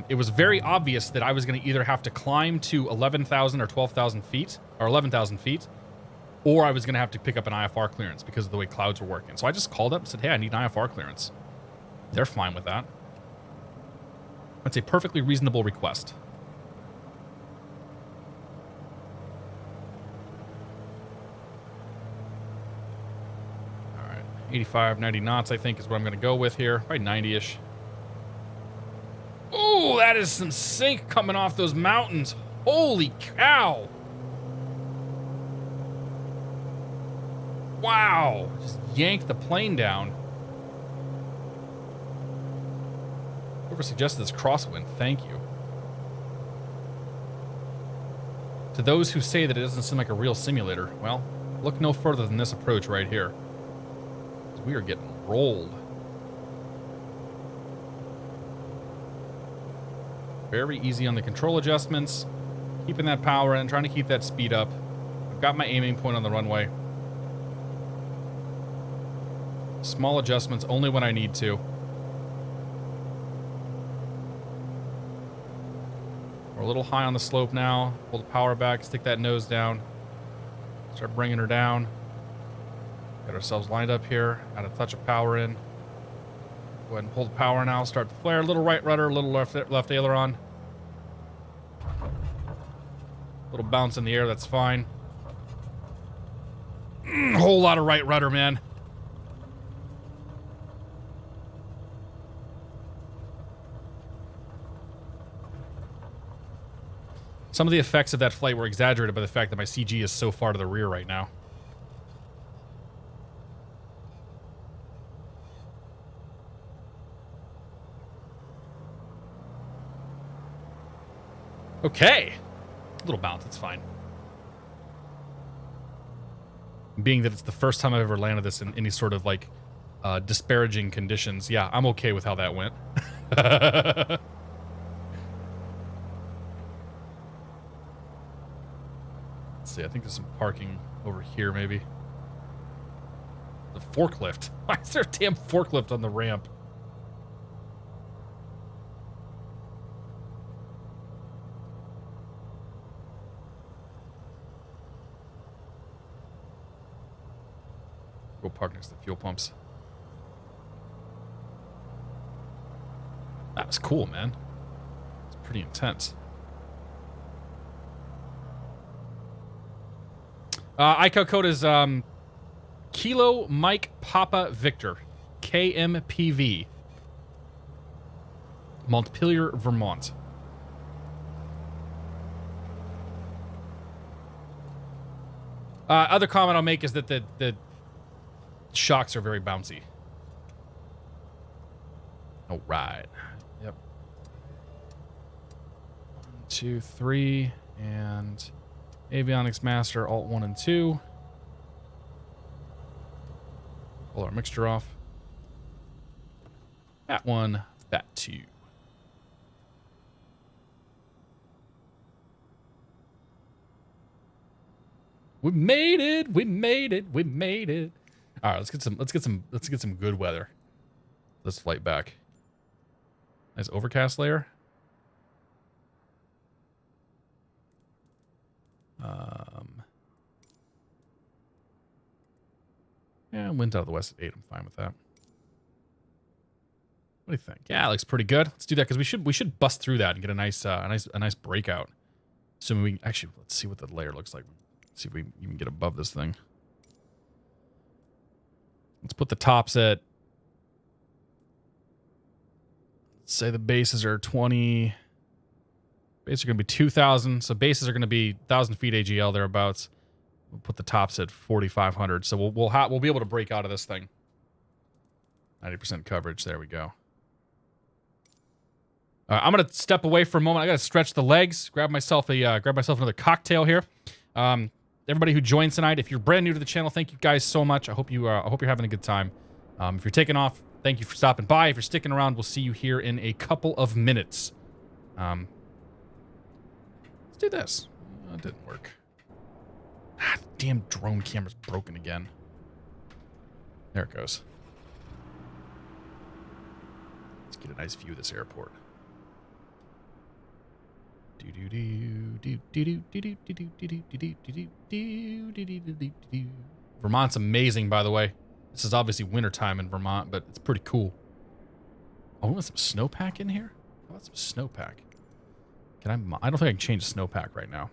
A: it was very obvious that I was going to either have to climb to 11,000 or 12,000 feet, or 11,000 feet, or I was going to have to pick up an IFR clearance because of the way clouds were working. So I just called up and said, hey, I need an IFR clearance. They're fine with that. That's a perfectly reasonable request. All right, 85, 90 knots, I think, is what I'm going to go with here. Probably 90-ish. Oh, that is some sink coming off those mountains. Holy cow. Wow. Just yanked the plane down. Whoever suggested this crosswind, thank you. To those who say that it doesn't seem like a real simulator, well, look no further than this approach right here. We are getting rolled. Very easy on the control adjustments. Keeping that power in, trying to keep that speed up. I've got my aiming point on the runway. Small adjustments only when I need to. We're a little high on the slope now. Pull the power back, stick that nose down. Start bringing her down. Get ourselves lined up here. Add a touch of power in. Go ahead and pull the power now. Start the flare. Little right rudder, little left aileron. Little bounce in the air, that's fine. Whole lot of right rudder, man. Some of the effects of that flight were exaggerated by the fact that my CG is so far to the rear right now. Okay. A little bounce, it's fine. Being that it's the first time I've ever landed this in any sort of, like, disparaging conditions, yeah, I'm okay with how that went. Let's see, I think there's some parking over here, maybe. The forklift. Why is there a damn forklift on the ramp? Go park next to the fuel pumps. That was cool, man. It's pretty intense. ICO code is Kilo Mike Papa Victor, KMPV, Montpelier, Vermont. Other comment I'll make is that the shocks are very bouncy. All right. Yep. 1, 2, 3, and Avionics Master, Alt 1 and 2. Pull our mixture off. Bat 1, Bat 2. We made it. We made it. We made it. All right, let's get some good weather. Let's flight back. Nice overcast layer. Yeah, wind out of the west at 8. I'm fine with that. What do you think? Yeah, it looks pretty good. Let's do that because we should bust through that and get a nice breakout. Assuming we actually, let's see what the layer looks like. Let's see if we even get above this thing. Let's put the tops at, let's say the bases are 20. Bases are going to be 2,000. So bases are going to be 1,000 feet AGL thereabouts. We'll put the tops at 4,500. So we'll be able to break out of this thing. 90% coverage. There we go. I'm gonna step away for a moment. I gotta stretch the legs. Grab myself another cocktail here. Everybody who joins tonight, if you're brand new to the channel, thank you guys so much. I hope you're having a good time. If you're taking off, thank you for stopping by. If you're sticking around, we'll see you here in a couple of minutes. Let's do this. That didn't work. Ah, damn drone camera's broken again. There it goes. Let's get a nice view of this airport. Vermont's amazing, by the way. This is obviously wintertime in Vermont, but it's pretty cool. Oh, we want some snowpack in here? How about some snowpack? I don't think I can change snowpack right now.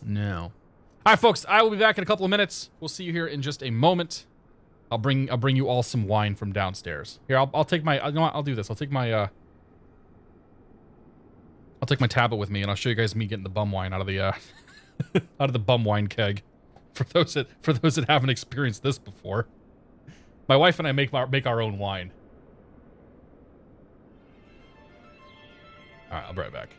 A: No. All right, folks. I will be back in a couple of minutes. We'll see you here in just a moment. I'll bring you all some wine from downstairs. Here, I'll take my. You know what? I'll do this. I'll take my tablet with me, and I'll show you guys me getting the bum wine out of the out of the bum wine keg. For those that haven't experienced this before, my wife and I make our own wine. All right, I'll be right back.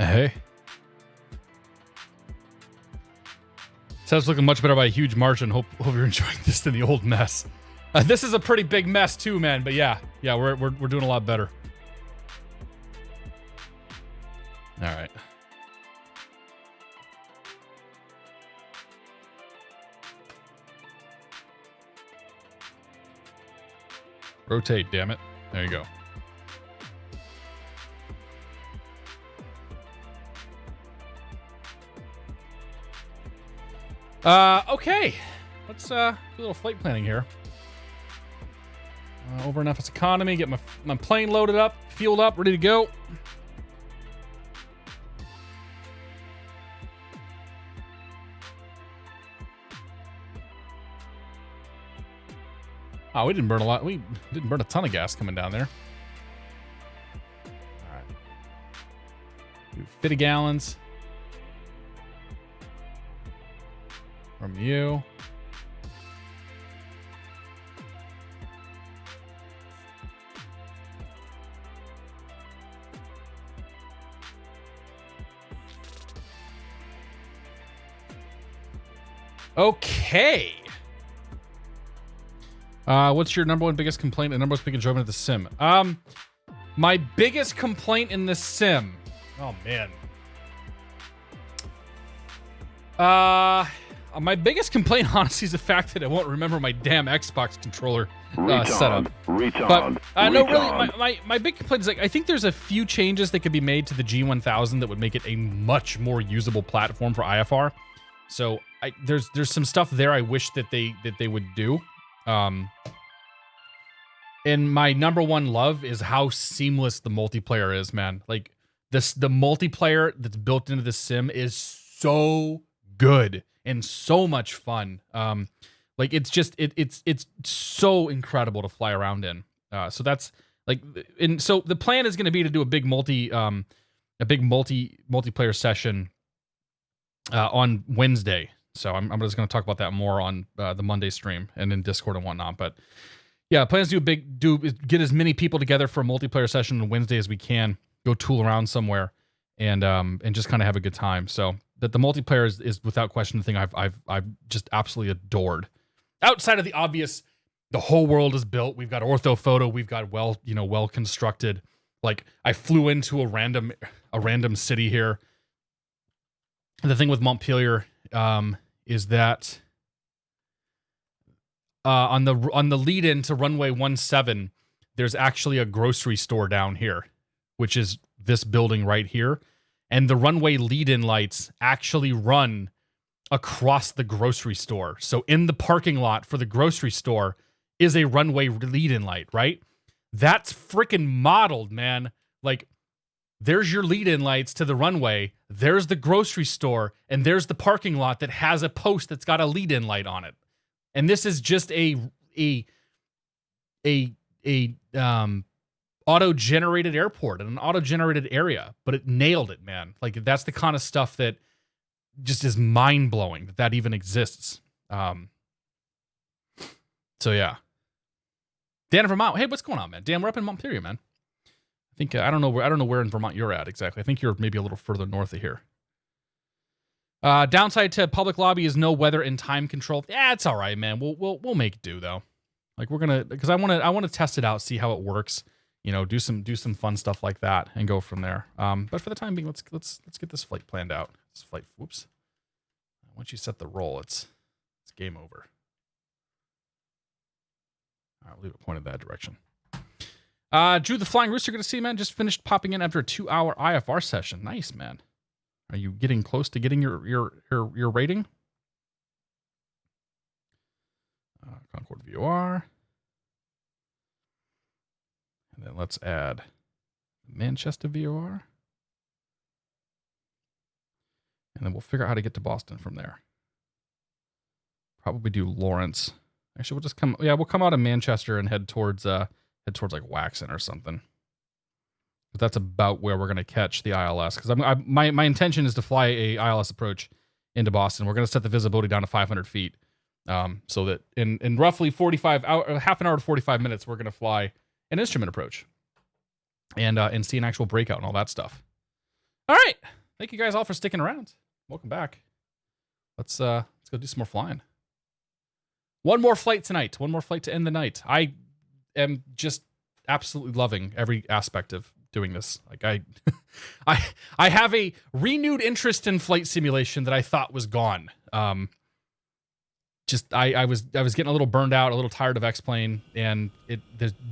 A: Hey. So it's looking much better by a huge margin. Hope you're enjoying this than the old mess. This is a pretty big mess too, man. But yeah, we're doing a lot better. All right. Rotate, damn it. There you go. Okay. Let's do a little flight planning here. Over enough its economy, get my plane loaded up, fueled up, ready to go. Oh, we didn't burn a lot. We didn't burn a ton of gas coming down there. All right. Do 50 gallons. From you. Okay. What's your number one biggest complaint and number one big enjoyment of the sim? My biggest complaint in the sim. Oh man. My biggest complaint, honestly, is the fact that I won't remember my damn Xbox controller setup. But no, really, my big complaint is like I think there's a few changes that could be made to the G1000 that would make it a much more usable platform for IFR. So there's some stuff there I wish that they would do. And my number one love is how seamless the multiplayer is, man. Like the multiplayer that's built into the sim is so good and so much fun. Like it's just it's so incredible to fly around in. So that's like, and so the plan is going to be to do a big multiplayer session on Wednesday. So I'm just going to talk about that more on the Monday stream and in Discord and whatnot. But yeah, plans to get as many people together for a multiplayer session on Wednesday as we can. Go tool around somewhere and just kind of have a good time. So that the multiplayer is without question the thing I've just absolutely adored. Outside of the obvious, the whole world is built. We've got orthophoto. We've got well constructed. Like I flew into a random city here. The thing with Montpelier is that on the lead in to runway 17, there's actually a grocery store down here, which is this building right here. And the runway lead-in lights actually run across the grocery store. So in the parking lot for the grocery store is a runway lead-in light, right? That's freaking modeled, man. Like, there's your lead-in lights to the runway, there's the grocery store, and there's the parking lot that has a post that's got a lead-in light on it. And this is just a auto-generated airport and an auto-generated area, but it nailed it, man. Like that's the kind of stuff that just is mind-blowing that even exists. So yeah. Dan in Vermont. Hey, what's going on, man? Dan, we're up in Montpelier, man. I think I don't know where in Vermont you're at exactly. I think you're maybe a little further north of here. Downside to public lobby is no weather and time control. Yeah, it's all right, man. We'll make do though. Like we're gonna, because I want to test it out, see how it works. You know, do some fun stuff like that and go from there. But for the time being, let's get this flight planned out. This flight, whoops. Once you set the roll, it's game over. I'll leave it pointed that direction. Drew the Flying Rooster, good to see you, man. Just finished popping in after a 2-hour IFR session. Nice, man. Are you getting close to getting your rating? Concord VOR. And then let's add Manchester VOR. And then we'll figure out how to get to Boston from there. Probably do Lawrence. Actually, we'll come out of Manchester and head towards like Waxon or something. But that's about where we're going to catch the ILS. Because my intention is to fly a ILS approach into Boston. We're going to set the visibility down to 500 feet. So that in roughly half an hour to 45 minutes, we're going to fly an instrument approach and see an actual breakout and all that stuff. All right. Thank you guys all for sticking around. Welcome back. Let's go do some more flying. One more flight tonight. One more flight to end the night. I am just absolutely loving every aspect of doing this. Like I have a renewed interest in flight simulation that I thought was gone. I was getting a little burned out, a little tired of X-Plane, and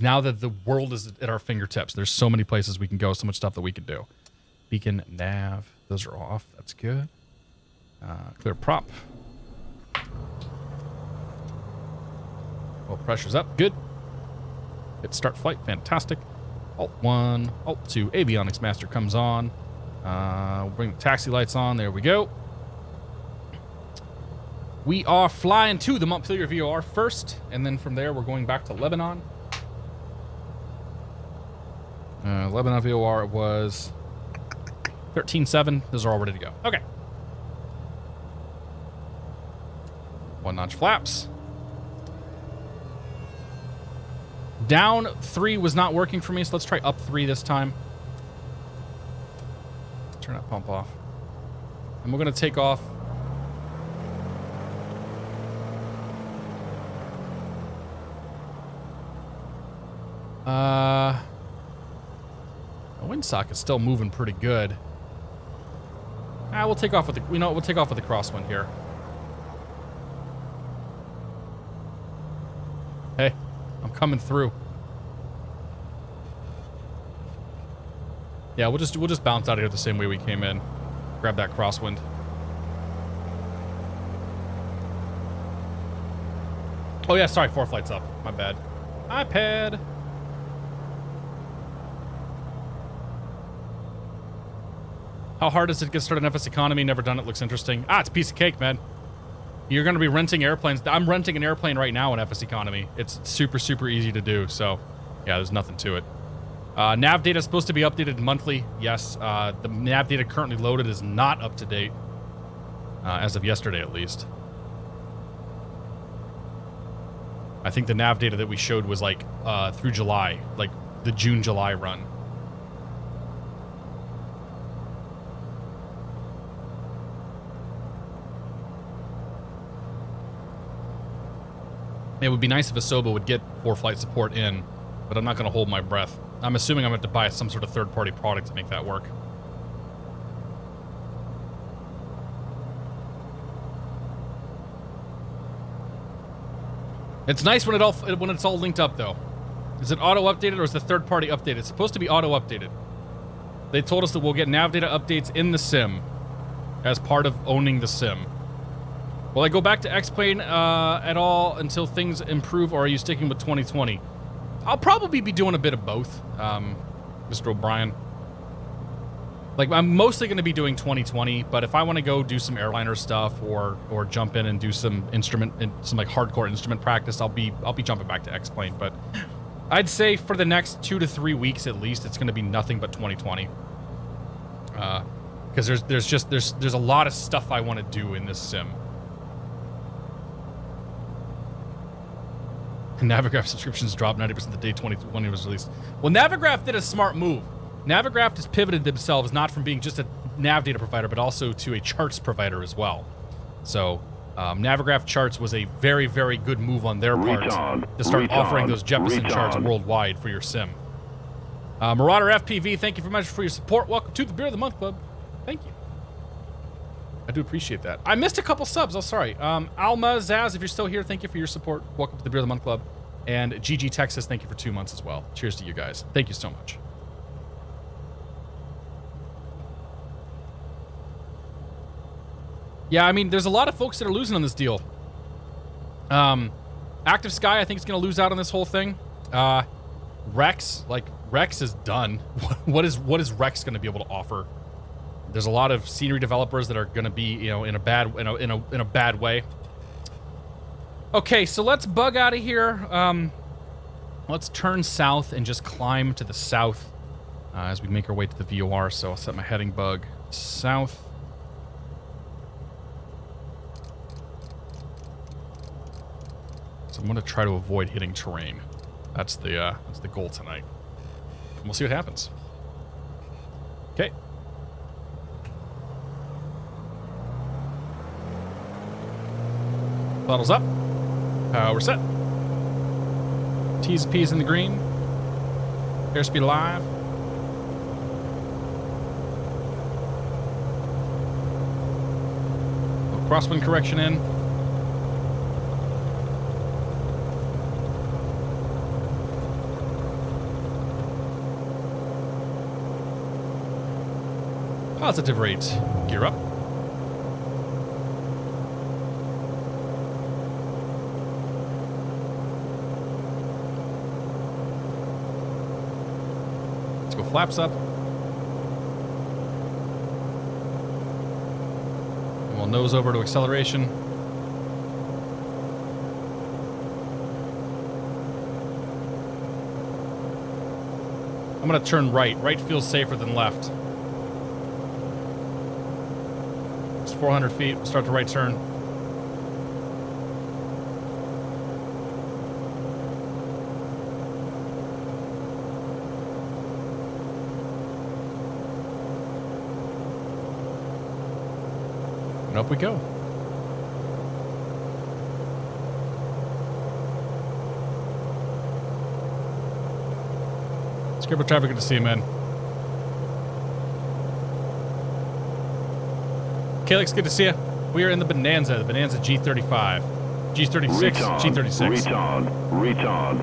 A: now that the world is at our fingertips, there's so many places we can go, so much stuff that we can do. Beacon, nav, those are off. That's good. Clear prop. Well, pressure's up. Good. Hit start flight. Fantastic. Alt 1, Alt 2. Avionics Master comes on. We'll bring the taxi lights on. There we go. We are flying to the Montpelier VOR first, and then from there we're going back to Lebanon. Lebanon VOR was 13.7. Those are all ready to go. Okay. 1-notch flaps. Down 3 was not working for me, so let's try up 3 this time. Turn that pump off. And we're going to take off. The windsock is still moving pretty good. We'll take off with the, we'll take off with the crosswind here. Hey, I'm coming through. Yeah, we'll just bounce out of here the same way we came in. Grab that crosswind. Oh yeah, sorry, 4 flights up. My bad. iPad. How hard is it to get started in FS Economy? Never done it. Looks interesting. It's a piece of cake, man. You're going to be renting airplanes. I'm renting an airplane right now in FS Economy. It's super, super easy to do. So, yeah, there's nothing to it. Nav data is supposed to be updated monthly. Yes. The nav data currently loaded is not up to date. As of yesterday, at least. I think the nav data that we showed was like through July. Like the June-July run. It would be nice if Asoba would get 4-flight support in, but I'm not going to hold my breath. I'm assuming I'm going to have to buy some sort of third-party product to make that work. It's nice when it's all linked up, though. Is it auto-updated or is the third-party updated? It's supposed to be auto-updated. They told us that we'll get nav data updates in the sim as part of owning the sim. Will I go back to X-Plane at all until things improve, or are you sticking with 2020? I'll probably be doing a bit of both, Mr. O'Brien. Like, I'm mostly going to be doing 2020, but if I want to go do some airliner stuff or jump in and do some like hardcore instrument practice, I'll be jumping back to X-Plane. But I'd say for the next 2 to 3 weeks at least, it's going to be nothing but 2020. Because there's a lot of stuff I want to do in this sim. Navigraph subscriptions dropped 90% the day 2020 was released. Well, Navigraph did a smart move. Navigraph has pivoted themselves not from being just a nav data provider, but also to a charts provider as well. So, Navigraph charts was a very, very good move on their part to start offering those Jefferson charts worldwide for your sim. Marauder FPV, thank you very much for your support. Welcome to the Beer of the Month Club. Thank you. I do appreciate that. I missed a couple subs. Oh, sorry. Alma Zaz, if you're still here, thank you for your support. Welcome to the Beer of the Month Club. And GG Texas, thank you for 2 months as well. Cheers to you guys. Thank you so much. Yeah, I mean, there's a lot of folks that are losing on this deal. Active Sky, I think, is going to lose out on this whole thing. Rex is done. What is Rex going to be able to offer? There's a lot of scenery developers that are going to be, in a bad way. Okay, so let's bug out of here. Let's turn south and just climb to the south as we make our way to the VOR. So I'll set my heading bug south. So I'm going to try to avoid hitting terrain. That's the goal tonight. And we'll see what happens. Okay. Throttles up. We're set. T's and P's in the green. Airspeed alive. Little crosswind correction in. Positive rate. Gear up. Let's go flaps up. And we'll nose over to acceleration. I'm going to turn right. Right feels safer than left. 400 feet. We'll start the right turn. And up we go. Scribble traffic, good to see you, man. Calix, good to see you. We are in the Bonanza G35. G36, G36.
D: Retard.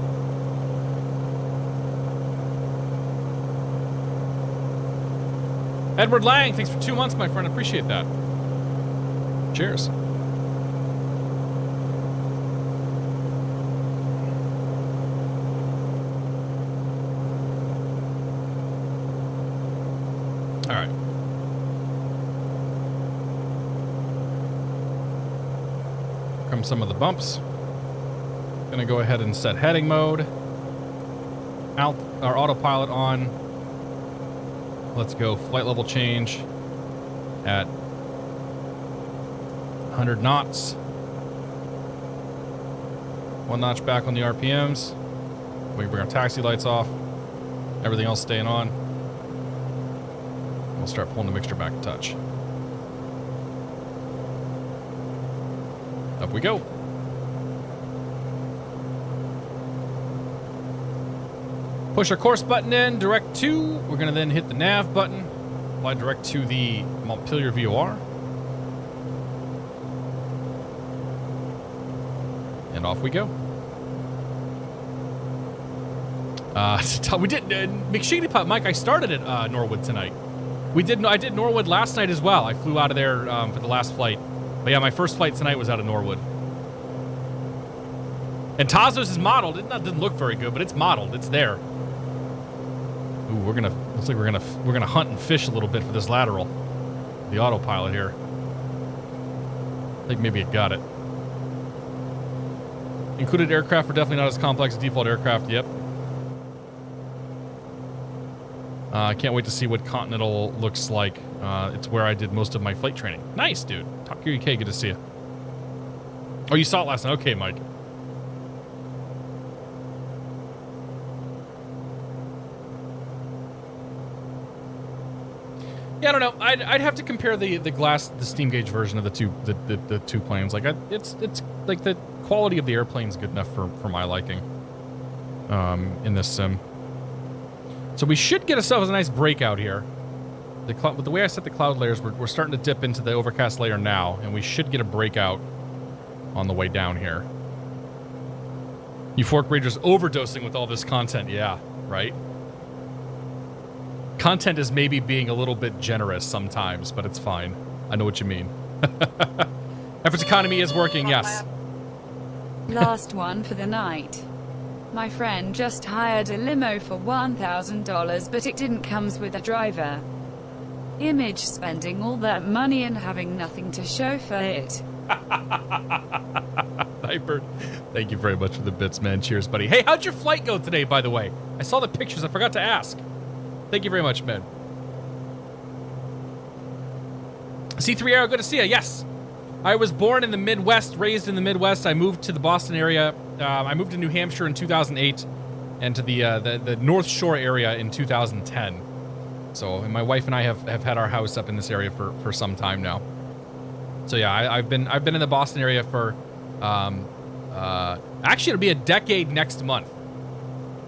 A: Edward Lang, thanks for 2 months, my friend. Appreciate that. Cheers. All right. Come some of the bumps. Gonna go ahead and set heading mode. Out our autopilot on. Let's go flight level change at 100 knots. 1 notch back on the RPMs. We bring our taxi lights off. Everything else staying on. We'll start pulling the mixture back a touch. Up we go. Push our course button in, direct to. We're going to then hit the nav button. Fly direct to the Montpelier VOR. And off we go. We did McShady Pop, Mike. I started at Norwood tonight. I did Norwood last night as well. I flew out of there for the last flight. But yeah, my first flight tonight was out of Norwood. And Tazos is modeled. It didn't look very good, but it's modeled. It's there. Ooh, looks like we're gonna hunt and fish a little bit for this lateral. The autopilot here. I think maybe it got it. Included aircraft are definitely not as complex as default aircraft. Yep. I can't wait to see what Continental looks like. It's where I did most of my flight training. Nice, dude. Talk to you, UK. Good to see you. Oh, you saw it last night. Okay, Mike. Yeah, I don't know. I'd have to compare the steam gauge version of the two planes. Like it's like the quality of the airplane's good enough for my liking. In this sim. So we should get ourselves a nice breakout here. With the way I set the cloud layers, we're starting to dip into the overcast layer now, and we should get a breakout on the way down here. Euphoric Rangers overdosing with all this content. Yeah, right? Content is maybe being a little bit generous sometimes, but it's fine. I know what you mean. Efforts economy is working, yes.
B: Last one for the night. My friend just hired a limo for $1,000, but it didn't comes with a driver. Image spending all that money and having nothing to show for it.
A: Nightbird, thank you very much for the bits, man. Cheers, buddy. Hey, how'd your flight go today, by the way? I saw the pictures. I forgot to ask. Thank you very much, man. C3 Arrow, good to see you. Yes. I was born in the Midwest, raised in the Midwest. I moved to the Boston area. I moved to New Hampshire in 2008 and to the North Shore area in 2010. So, and my wife and I have had our house up in this area for some time now. So yeah, I've been in the Boston area for Actually, it'll be a decade next month.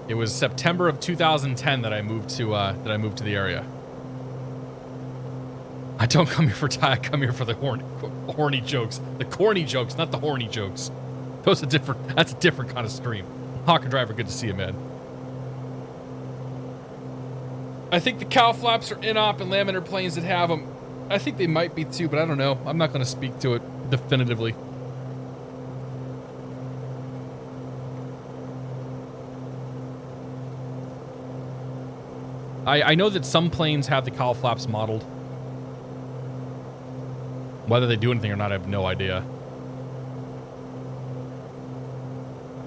A: It was September of 2010 that I moved to the area. I don't come here for Ty. I come here for the horny jokes, the corny jokes, not the horny jokes. Those are different. That's a different kind of stream. Hawker Driver, good to see you, man. I think the cow flaps are in-op and laminar planes that have them. I think they might be too, but I don't know. I'm not going to speak to it definitively. I know that some planes have the cowl flaps modeled. Whether they do anything or not, I have no idea.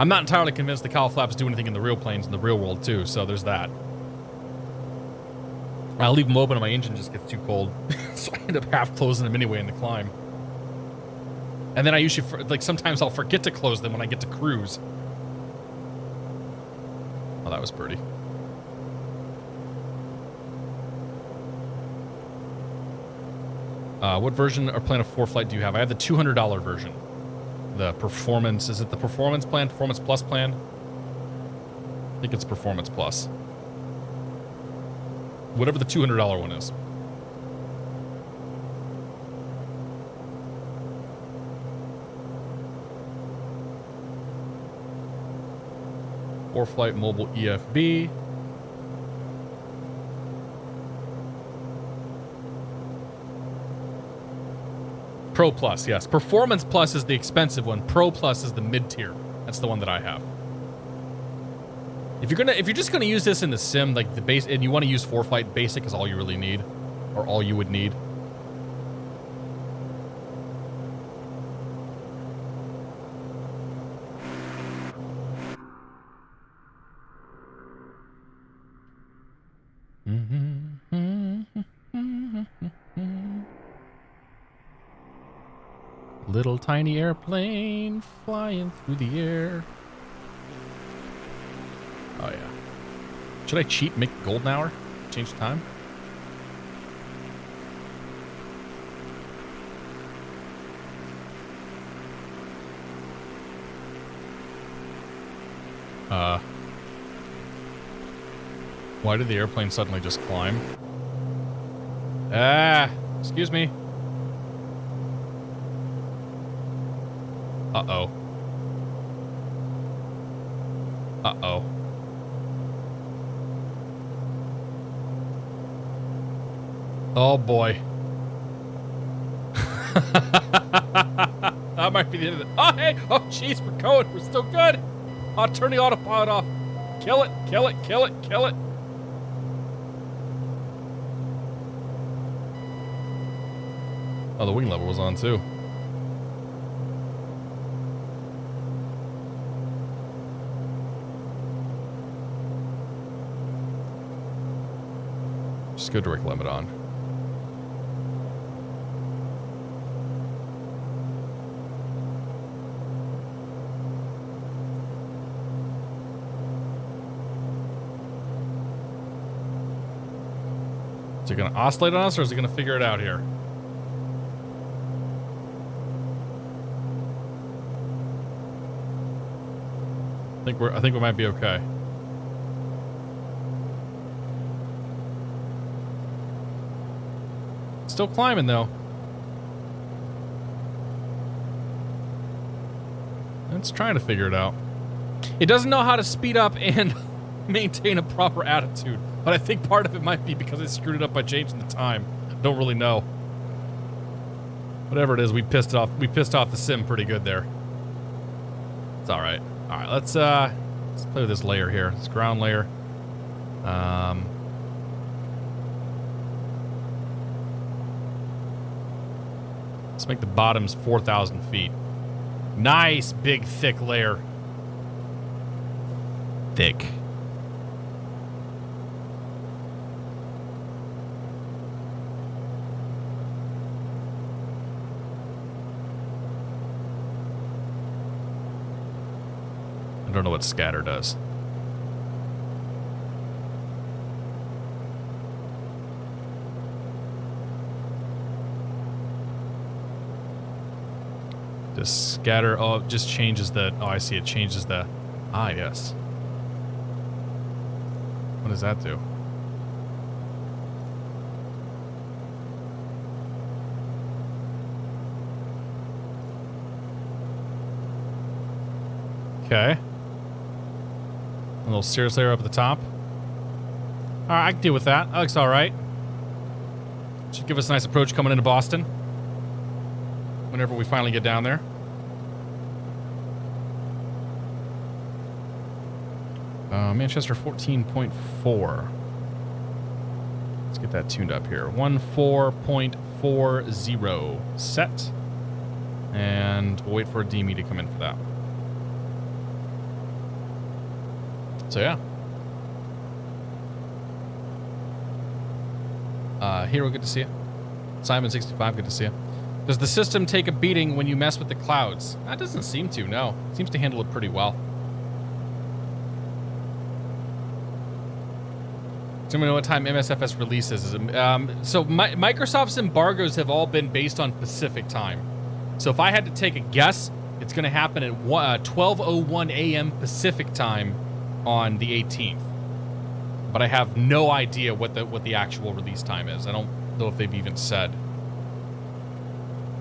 A: I'm not entirely convinced the cowl flaps do anything in the real planes in the real world too, so there's that. I'll leave them open and my engine just gets too cold. So I end up half closing them anyway in the climb. And then I usually, sometimes I'll forget to close them when I get to cruise. Oh, that was pretty. What version or plan of ForeFlight do you have? I have the $200 version. The performance, is it the performance plan? Performance plus plan? I think it's performance plus. Whatever the $200 one is. ForeFlight Mobile EFB. Pro Plus, yes. Performance Plus is the expensive one. Pro Plus is the mid-tier. That's the one that I have. If you're just gonna use this in the sim, like the base, and you want to use ForeFlight, basic is all you really need, or all you would need. Little tiny airplane flying through the air. Oh yeah. Should I cheat, make the golden hour? Change the time? Why did the airplane suddenly just climb? Excuse me. Uh-oh. Uh-oh. Oh, boy. That might be the end of it. Oh, hey! Oh, jeez, we're going. We're still good. I'll turn the autopilot off. Kill it, kill it, kill it, kill it. Oh, the wing level was on, too. Just go direct limit on. Is it going to oscillate on us, or is it going to figure it out here? I think we might be okay. Still climbing though. It's trying to figure it out. It doesn't know how to speed up and maintain a proper attitude, but I think part of it might be because I screwed it up by changing the time. Don't really know. Whatever it is, we pissed off the sim pretty good there. It's all right. All right, let's play with this layer here. This ground layer. Let's make the bottoms 4,000 feet. Nice, big, thick layer. Thick. I don't know what scatter does. The scatter, oh, it just changes the, oh, I see, it changes the, ah, yes. What does that do? Okay. A little cirrus layer up at the top. All right, I can deal with that. That looks all right. Should give us a nice approach coming into Boston. Whenever we finally get down there. Manchester 14.4. Let's get that tuned up here. 14.40 set. And we'll wait for a DME to come in for that. So yeah. Hero, good to see you. Simon65, good to see you. Does the system take a beating when you mess with the clouds? That doesn't seem to, no. It seems to handle it pretty well. Do you know what time MSFS releases? So Microsoft's embargoes have all been based on Pacific time. So if I had to take a guess, it's going to happen at 12:01 a.m. Pacific time on the 18th. But I have no idea what the actual release time is. I don't know if they've even said.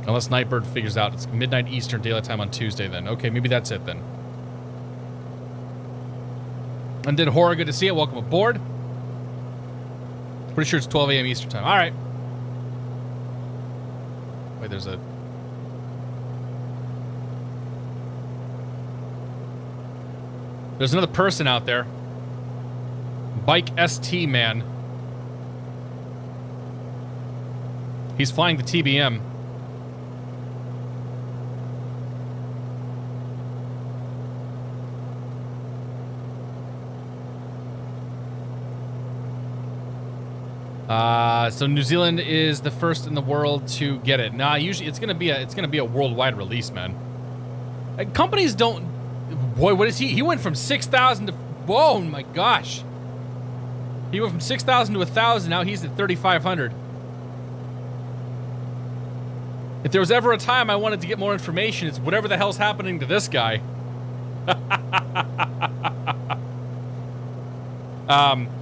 A: Unless Nightbird figures out it's midnight Eastern Daylight Time on Tuesday then. Okay, maybe that's it then. And did Horror, good to see you. Welcome aboard. Pretty sure it's 12 a.m. Eastern Time. All right. Wait, there's another person out there. Bike ST man. He's flying the TBM. So New Zealand is the first in the world to get it. Nah, usually it's gonna be a worldwide release, man. Companies don't. Boy, what is he? He went from 6,000 to. Whoa, my gosh. He went from 6,000 to 1,000. Now he's at 3,500. If there was ever a time I wanted to get more information, it's whatever the hell's happening to this guy.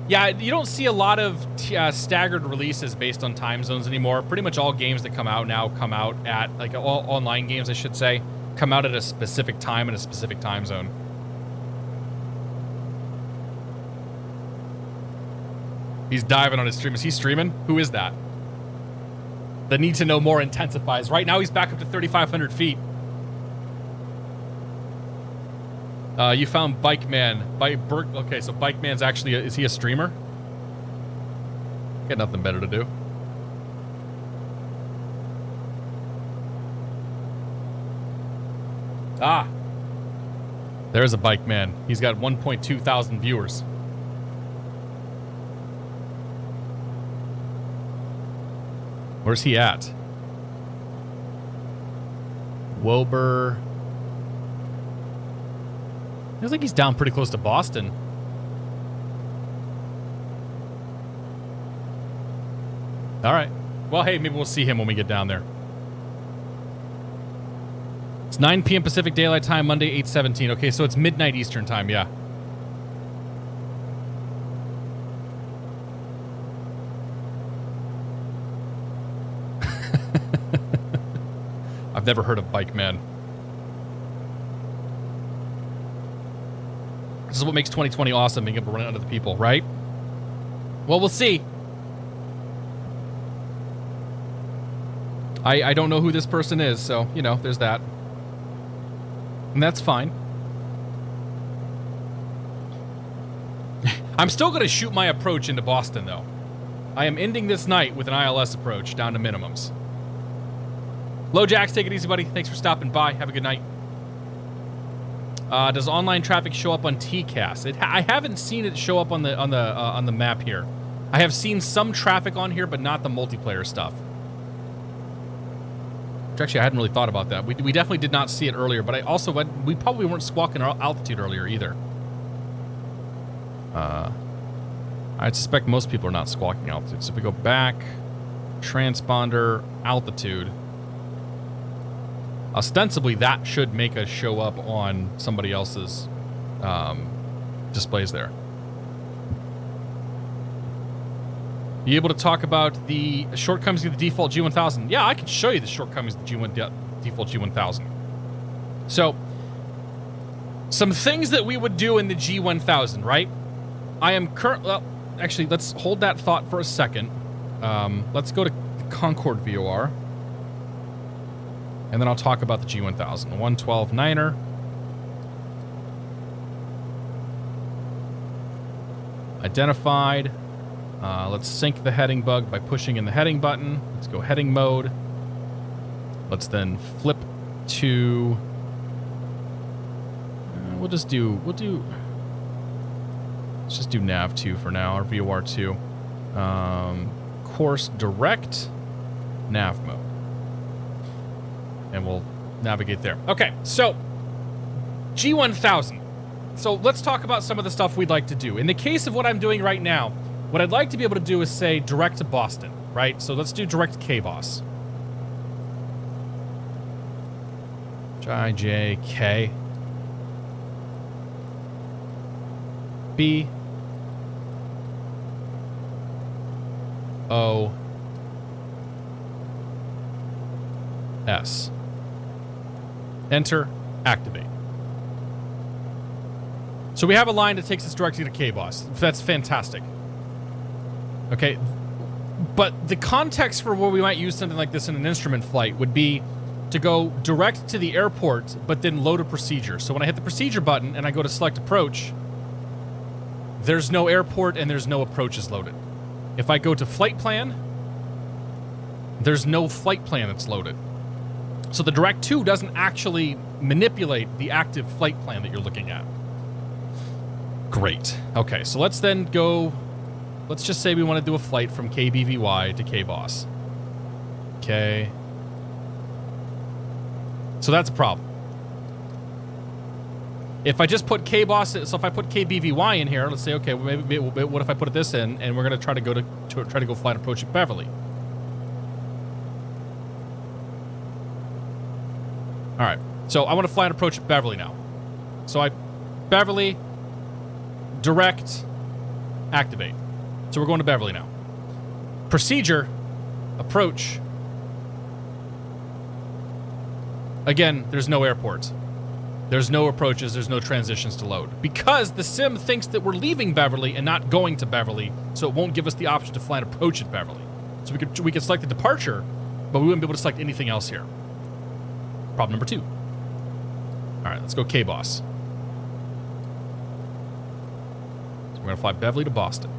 A: Yeah, you don't see a lot of staggered releases based on time zones anymore. Pretty much all games that come out now come out at, like, all online games, I should say, come out at a specific time in a specific time zone. He's diving on his stream. Is he streaming? Who is that? The need to know more intensifies. Right now he's back up to 3,500 feet. You found Bike Man. Okay, so Bike Man's actually, is he a streamer? Got nothing better to do. Ah. There's a Bike Man. He's got 1.2 thousand viewers. Where's he at? Wober. Feels like he's down pretty close to Boston. All right. Well, hey, maybe we'll see him when we get down there. It's 9 p.m. Pacific Daylight Time, Monday, 8/17. Okay, so it's midnight Eastern Time, yeah. I've never heard of Bike Man. This is what makes 2020 awesome, being able to run it under the people, right? Well, we'll see. I don't know who this person is, so, you know, there's that. And that's fine. I'm still going to shoot my approach into Boston, though. I am ending this night with an ILS approach down to minimums. Lojax, take it easy, buddy. Thanks for stopping by. Have a good night. Does online traffic show up on TCAS? I haven't seen it show up on the map here. I have seen some traffic on here, but not the multiplayer stuff. Which actually, I hadn't really thought about that. We definitely did not see it earlier, but we probably weren't squawking our altitude earlier either. I suspect most people are not squawking altitude. So if we go back, transponder, altitude. Ostensibly, that should make us show up on somebody else's displays there. Be able to talk about the shortcomings of the default G1000. Yeah, I can show you the shortcomings of the default G1000. So, some things that we would do in the G1000, right? I am well, actually, let's hold that thought for a second. Let's go to Concord VOR. And then I'll talk about the G1000. 112.9er. Identified. Let's sync the heading bug by pushing in the heading button. Let's go heading mode. Let's then flip to... let's just do nav 2 for now, or VOR 2. Course direct, nav mode. And we'll navigate there. Okay, so G1000. So let's talk about some of the stuff we'd like to do. In the case of what I'm doing right now, what I'd like to be able to do is say direct to Boston, right? So let's do direct KBOS. JK. B. O. S. Enter. Activate. So we have a line that takes us directly to KBOS. That's fantastic. Okay. But the context for where we might use something like this in an instrument flight would be to go direct to the airport, but then load a procedure. So when I hit the procedure button and I go to select approach, there's no airport and there's no approaches loaded. If I go to flight plan, there's no flight plan that's loaded. So the direct to doesn't actually manipulate the active flight plan that you're looking at. Great. Okay, so let's then go, let's just say we want to do a flight from KBVY to KBOS. Okay. So that's a problem. If I just put KBOS, so if I put KBVY in here, let's say, okay, well, maybe what if I put this in, and we're going to try to go flight approach at Beverly. All right, so I want to fly an approach at Beverly now. So Beverly, direct, activate. So we're going to Beverly now. Procedure, approach. Again, there's no airports. There's no approaches, there's no transitions to load. Because the sim thinks that we're leaving Beverly and not going to Beverly, so it won't give us the option to fly an approach at Beverly. So we could select the departure, but we wouldn't be able to select anything else here. Problem number 2. All right, let's go KBOS. So we're gonna fly Beverly to Boston.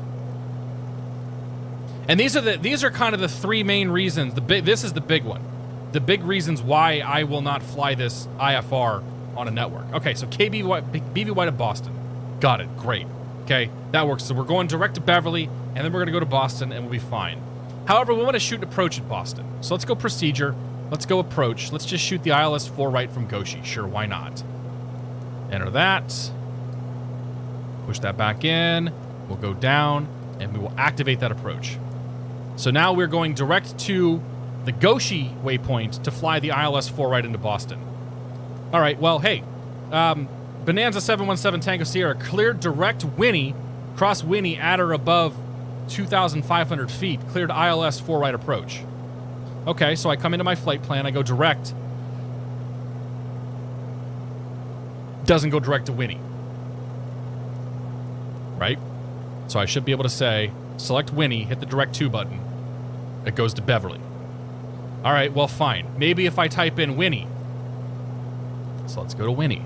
A: And these are kind of the 3 main reasons. This is the big one. The big reasons why I will not fly this IFR on a network. Okay, so BVY to Boston. Got it, great. Okay, that works. So we're going direct to Beverly, and then we're gonna go to Boston, and we'll be fine. However, we want to shoot an approach at Boston. So let's go procedure, let's go approach. Let's just shoot the ILS 4 right from Goshi. Sure, why not? Enter that. Push that back in. We'll go down, and we will activate that approach. So now we're going direct to the Goshi waypoint to fly the ILS 4 right into Boston. All right, well, hey, Bonanza 717 Tango Sierra cleared direct Winnie, cross Winnie at or above 2,500 feet, cleared ILS 4 right approach. Okay, so I come into my flight plan, I go direct. Doesn't go direct to Winnie. Right? So I should be able to say, select Winnie, hit the direct to button. It goes to Beverly. All right, well, fine. Maybe if I type in Winnie. So let's go to Winnie.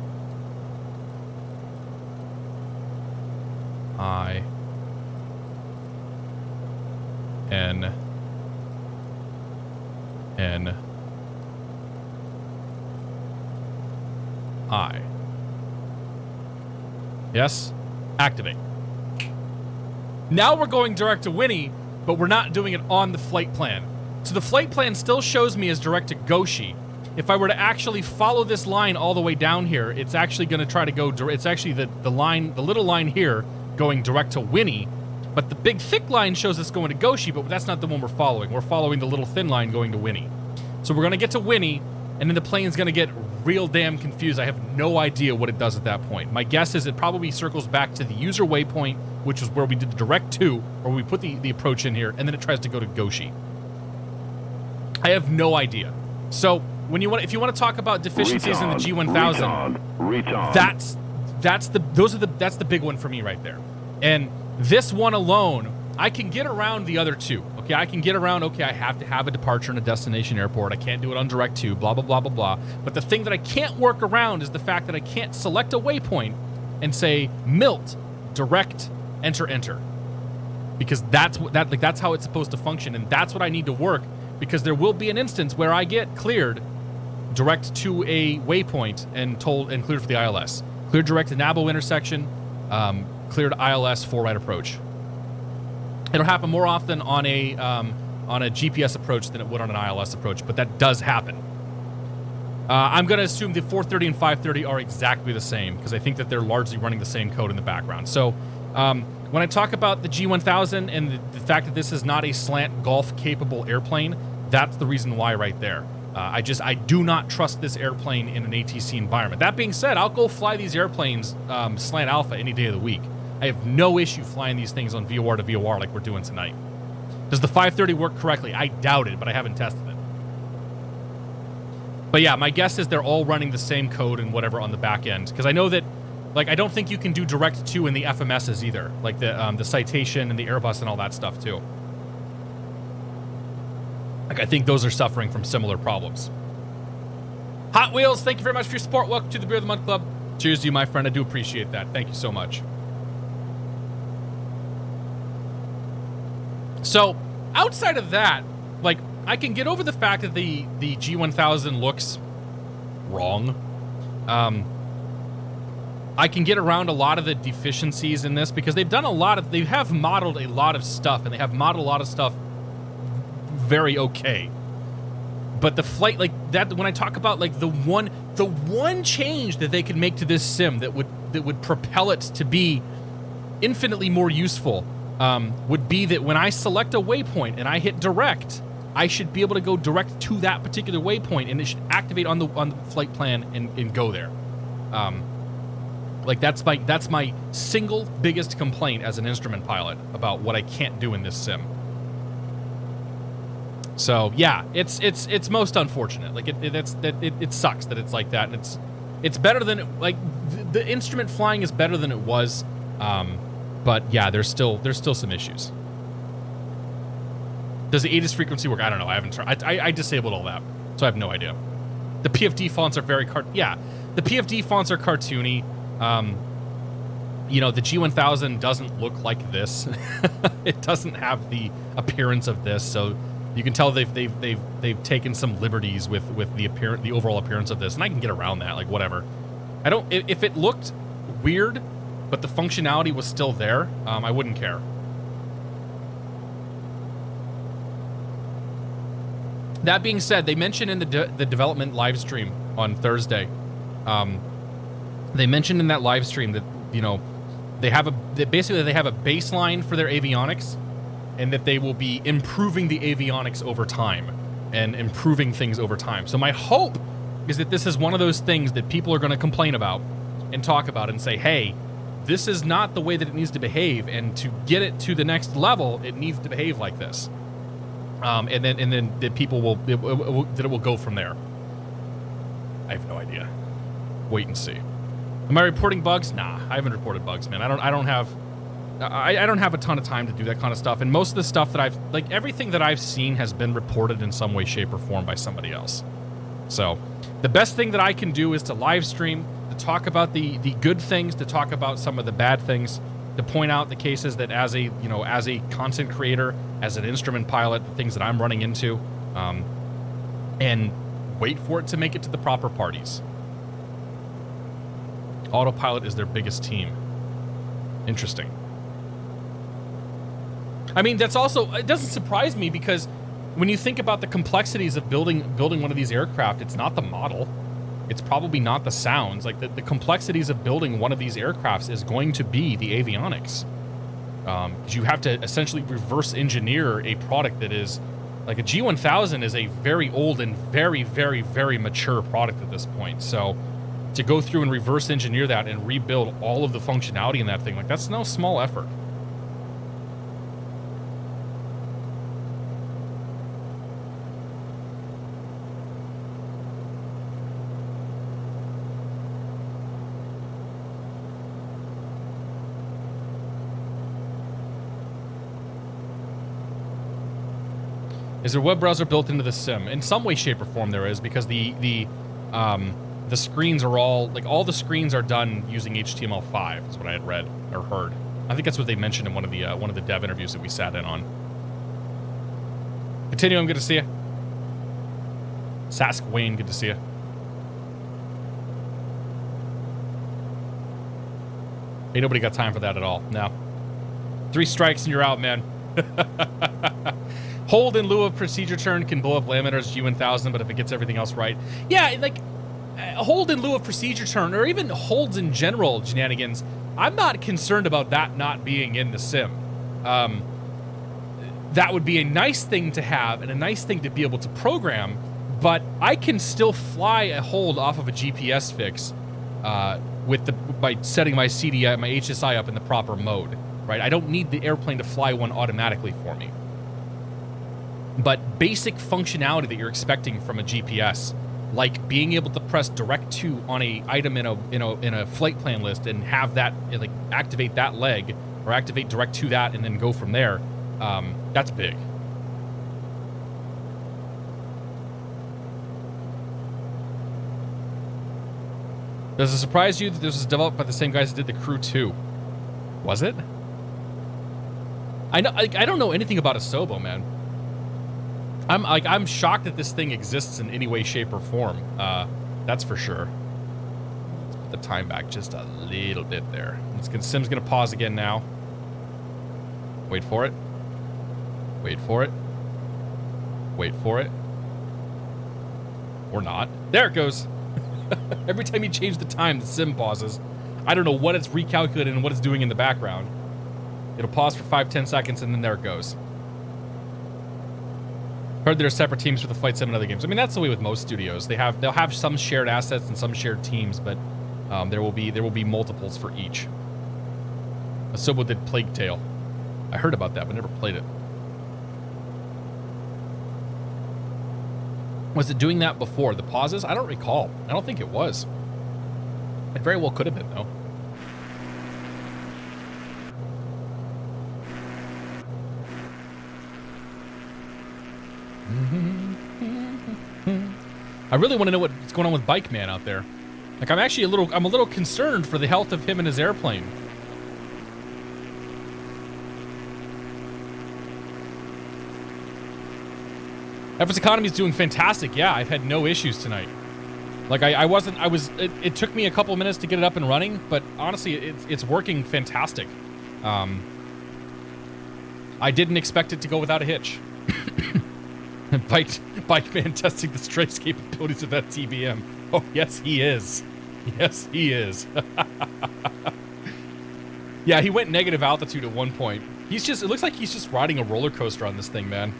A: N I. Yes? Activate. Now we're going direct to Winnie, but we're not doing it on the flight plan. So the flight plan still shows me as direct to Goshi. If I were to actually follow this line all the way down here, it's actually going to try to go, it's actually the little line here going direct to Winnie, but the big thick line shows us going to Goshi, but that's not the one we're following. We're following the little thin line going to Winnie. So we're going to get to Winnie, and then the plane's going to get real damn confused. I have no idea what it does at that point. My guess is it probably circles back to the user waypoint, which is where we did the direct to, or we put the approach in here, and then it tries to go to Goshi. I have no idea. So when if you want to talk about deficiencies in the G1000, that's the big one for me right there. And this one alone, I can get around the other two. Okay, I can get around, okay, I have to have a departure and a destination airport. I can't do it on direct to, blah, blah, blah, blah, blah. But the thing that I can't work around is the fact that I can't select a waypoint and say MILT, direct, enter. Because that's how it's supposed to function, and that's what I need to work, because there will be an instance where I get cleared direct to a waypoint and cleared for the ILS. Cleared direct to Nabo intersection, cleared ILS for right approach. It'll happen more often on a GPS approach than it would on an ILS approach, but that does happen. I'm going to assume the 430 and 530 are exactly the same, because I think that they're largely running the same code in the background. So when I talk about the G1000 and the fact that this is not a slant golf capable airplane, that's the reason why right there. I do not trust this airplane in an ATC environment. That being said, I'll go fly these airplanes slant alpha any day of the week. I have no issue flying these things on VOR to VOR like we're doing tonight. Does the 530 work correctly? I doubt it, but I haven't tested it. But yeah, my guess is they're all running the same code and whatever on the back end, because I know that, like, I don't think you can do direct to in the FMSs either, like the Citation and the Airbus and all that stuff too. Like, I think those are suffering from similar problems. Hot Wheels, thank you very much for your support. Welcome to the Beer of the Month Club. Cheers to you, my friend. I do appreciate that. Thank you so much. So, outside of that, like, I can get over the fact that the G1000 looks wrong. I can get around a lot of the deficiencies in this because they have modeled a lot of stuff, and they have modeled a lot of stuff very okay. But the flight, like that, when I talk about like the one change that they could make to this sim that would propel it to be infinitely more useful, would be that when I select a waypoint and I hit direct, I should be able to go direct to that particular waypoint, and it should activate on the flight plan and go there. Like that's my single biggest complaint as an instrument pilot about what I can't do in this sim. So yeah, it's most unfortunate. Like it sucks that it's like that, and it's better than the instrument flying is better than it was. But yeah, there's still some issues. Does the ATIS frequency work? I don't know. I haven't tried. I disabled all that, so I have no idea. The PFD fonts are very the PFD fonts are cartoony. You know, the G1000 doesn't look like this. It doesn't have the appearance of this, so you can tell they've taken some liberties with the overall appearance of this, and I can get around that, like whatever. If it looked weird, but the functionality was still there, I wouldn't care. That being said, they mentioned in the development live stream on Thursday, they mentioned in that live stream that, you know, they have a baseline for their avionics, and that they will be improving the avionics over time and improving things over time. So my hope is that this is one of those things that people are going to complain about and talk about and say, hey, this is not the way that it needs to behave, and to get it to the next level, it needs to behave like this. And then that people it will go from there. I have no idea. Wait and see. Am I reporting bugs? Nah, I haven't reported bugs, man. I don't have a ton of time to do that kind of stuff. And most of the stuff that everything that I've seen has been reported in some way, shape, or form by somebody else. So the best thing that I can do is to live stream, to talk about the good things, to talk about some of the bad things, to point out the cases that as a content creator, as an instrument pilot, the things that I'm running into, and wait for it to make it to the proper parties. Autopilot is their biggest team. Interesting. I mean, that's also, it doesn't surprise me, because when you think about the complexities of building one of these aircraft, it's not the model. It's probably not the sounds. Like the complexities of building one of these aircrafts is going to be the avionics. Because you have to essentially reverse engineer a product that is Like a G1000 is a very old and very, very, very mature product at this point. So to go through and reverse engineer that and rebuild all of the functionality in that thing, like that's no small effort. Is there a web browser built into the sim? In some way, shape, or form there is, because the screens are all, like, all the screens are done using HTML5, is what I had read or heard. I think that's what they mentioned in one of the dev interviews that we sat in on. Continuum, good to see you. Sask Wayne, good to see you. Ain't nobody got time for that at all. No. 3 strikes and you're out, man. Hold in lieu of procedure turn can blow up Laminer's G1000, but if it gets everything else right. Yeah, like, hold in lieu of procedure turn, or even holds in general shenanigans, I'm not concerned about that not being in the sim. That would be a nice thing to have and a nice thing to be able to program, but I can still fly a hold off of a GPS fix by setting my CDI, my HSI up in the proper mode, right? I don't need the airplane to fly one automatically for me. But basic functionality that you're expecting from a GPS, like being able to press direct to on a item in a flight plan list and have that, like, activate that leg or activate direct to that and then go from there, that's big. Does it surprise you that this was developed by the same guys that did the Crew 2? Was it? I don't know anything about Asobo, man. I'm shocked that this thing exists in any way, shape, or form. That's for sure. Let's put the time back just a little bit there. Sim's gonna pause again now. Wait for it. Wait for it. Wait for it. Or not. There it goes. Every time you change the time, the sim pauses. I don't know what it's recalculating and what it's doing in the background. It'll pause for 5-10 seconds, and then there it goes. Heard there are separate teams for the flight sim and other games. I mean, that's the way with most studios. They'll have some shared assets and some shared teams, but there will be multiples for each. Asobo did Plague Tale. I heard about that, but never played it. Was it doing that before the pauses? I don't recall. I don't think it was. It very well could have been, though. I really want to know what's going on with Bike Man out there. Like, I'm a little concerned for the health of him and his airplane. Efforts Economy is doing fantastic. Yeah, I've had no issues tonight. Like, it took me a couple minutes to get it up and running, but honestly, it's working fantastic. I didn't expect it to go without a hitch. Bike Man testing the strikes capabilities of that TBM. Oh, yes, he is. Yes, he is. Yeah, he went negative altitude at one point. It looks like he's just riding a roller coaster on this thing, man.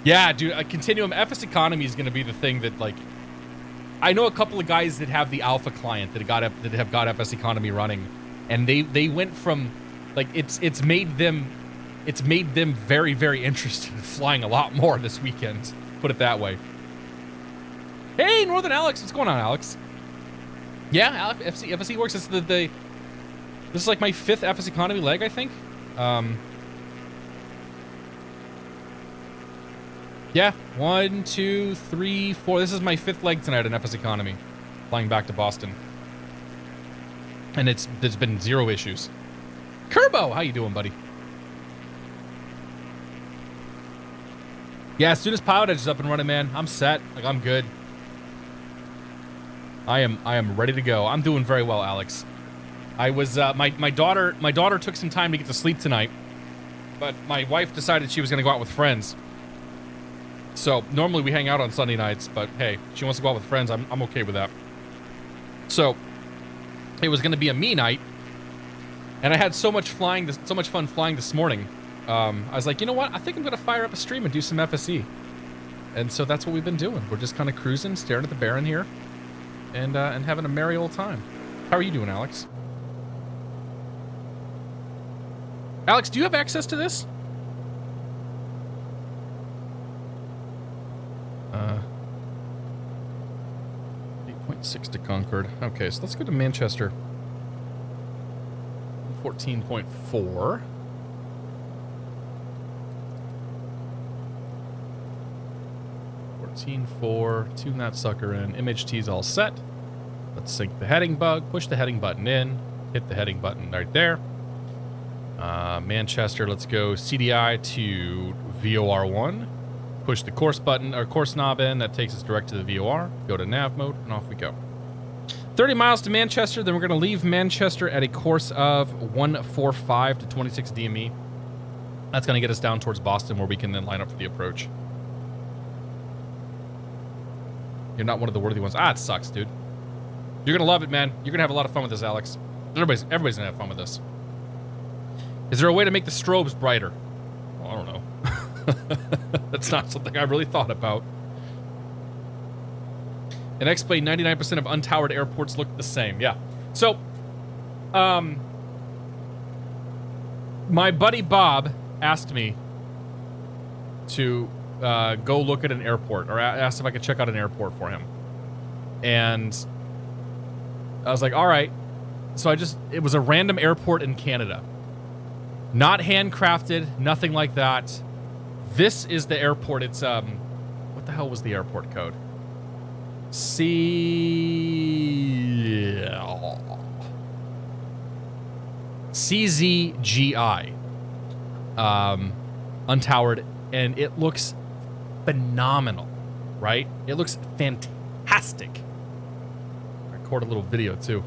A: Yeah, dude, a Continuum FS Economy is going to be the thing that, like, I know a couple of guys that have the alpha client that have got FS Economy running, and they went from, like, it's made them very, very interested in flying a lot more this weekend. Put it that way. Hey, Northern Alex, what's going on, Alex? Yeah, FSE works. This is like my 5th FS Economy leg, I think. Yeah, 1, 2, 3, 4. This is my 5th leg tonight in FS Economy, flying back to Boston, and there's been 0 issues. Kerbo, how you doing, buddy? Yeah, as soon as Pilot Edge is up and running, man, I'm set. Like, I'm good. I am ready to go. I'm doing very well, Alex. I was my daughter took some time to get to sleep tonight, but my wife decided she was going to go out with friends. So normally we hang out on Sunday nights, but hey, she wants to go out with friends. I'm okay with that. So it was going to be a me night, And I had so much fun flying this morning. I was like, you know what? I think I'm going to fire up a stream and do some FSE. And so that's what we've been doing. We're just kind of cruising, staring at the Baron here, and having a merry old time. How are you doing, Alex? Alex, do you have access to this? 8.6 to Concord. Okay, so let's go to Manchester. 14.4. 14.4. Tune that sucker in. Image T's all set. Let's sync the heading bug. Push the heading button in. Hit the heading button right there. Manchester, let's go CDI to VOR1. Push the course button or course knob in. That takes us direct to the VOR. Go to nav mode, and off we go. 30 miles to Manchester. Then we're going to leave Manchester at a course of 145 to 26 DME. That's going to get us down towards Boston, where we can then line up for the approach. You're not one of the worthy ones. Ah, it sucks, dude. You're going to love it, man. You're going to have a lot of fun with this, Alex. Everybody's going to have fun with this. Is there a way to make the strobes brighter? Well, I don't know. That's not something I really thought about. And explain 99% of untowered airports look the same. Yeah. So, my buddy Bob asked me to go look at an airport, or asked if I could check out an airport for him. And I was like, all right. So it was a random airport in Canada. Not handcrafted, nothing like that. This is the airport. It's, what the hell was the airport code? CZGI. Untowered, and it looks phenomenal, right? It looks fantastic. I recorded a little video too.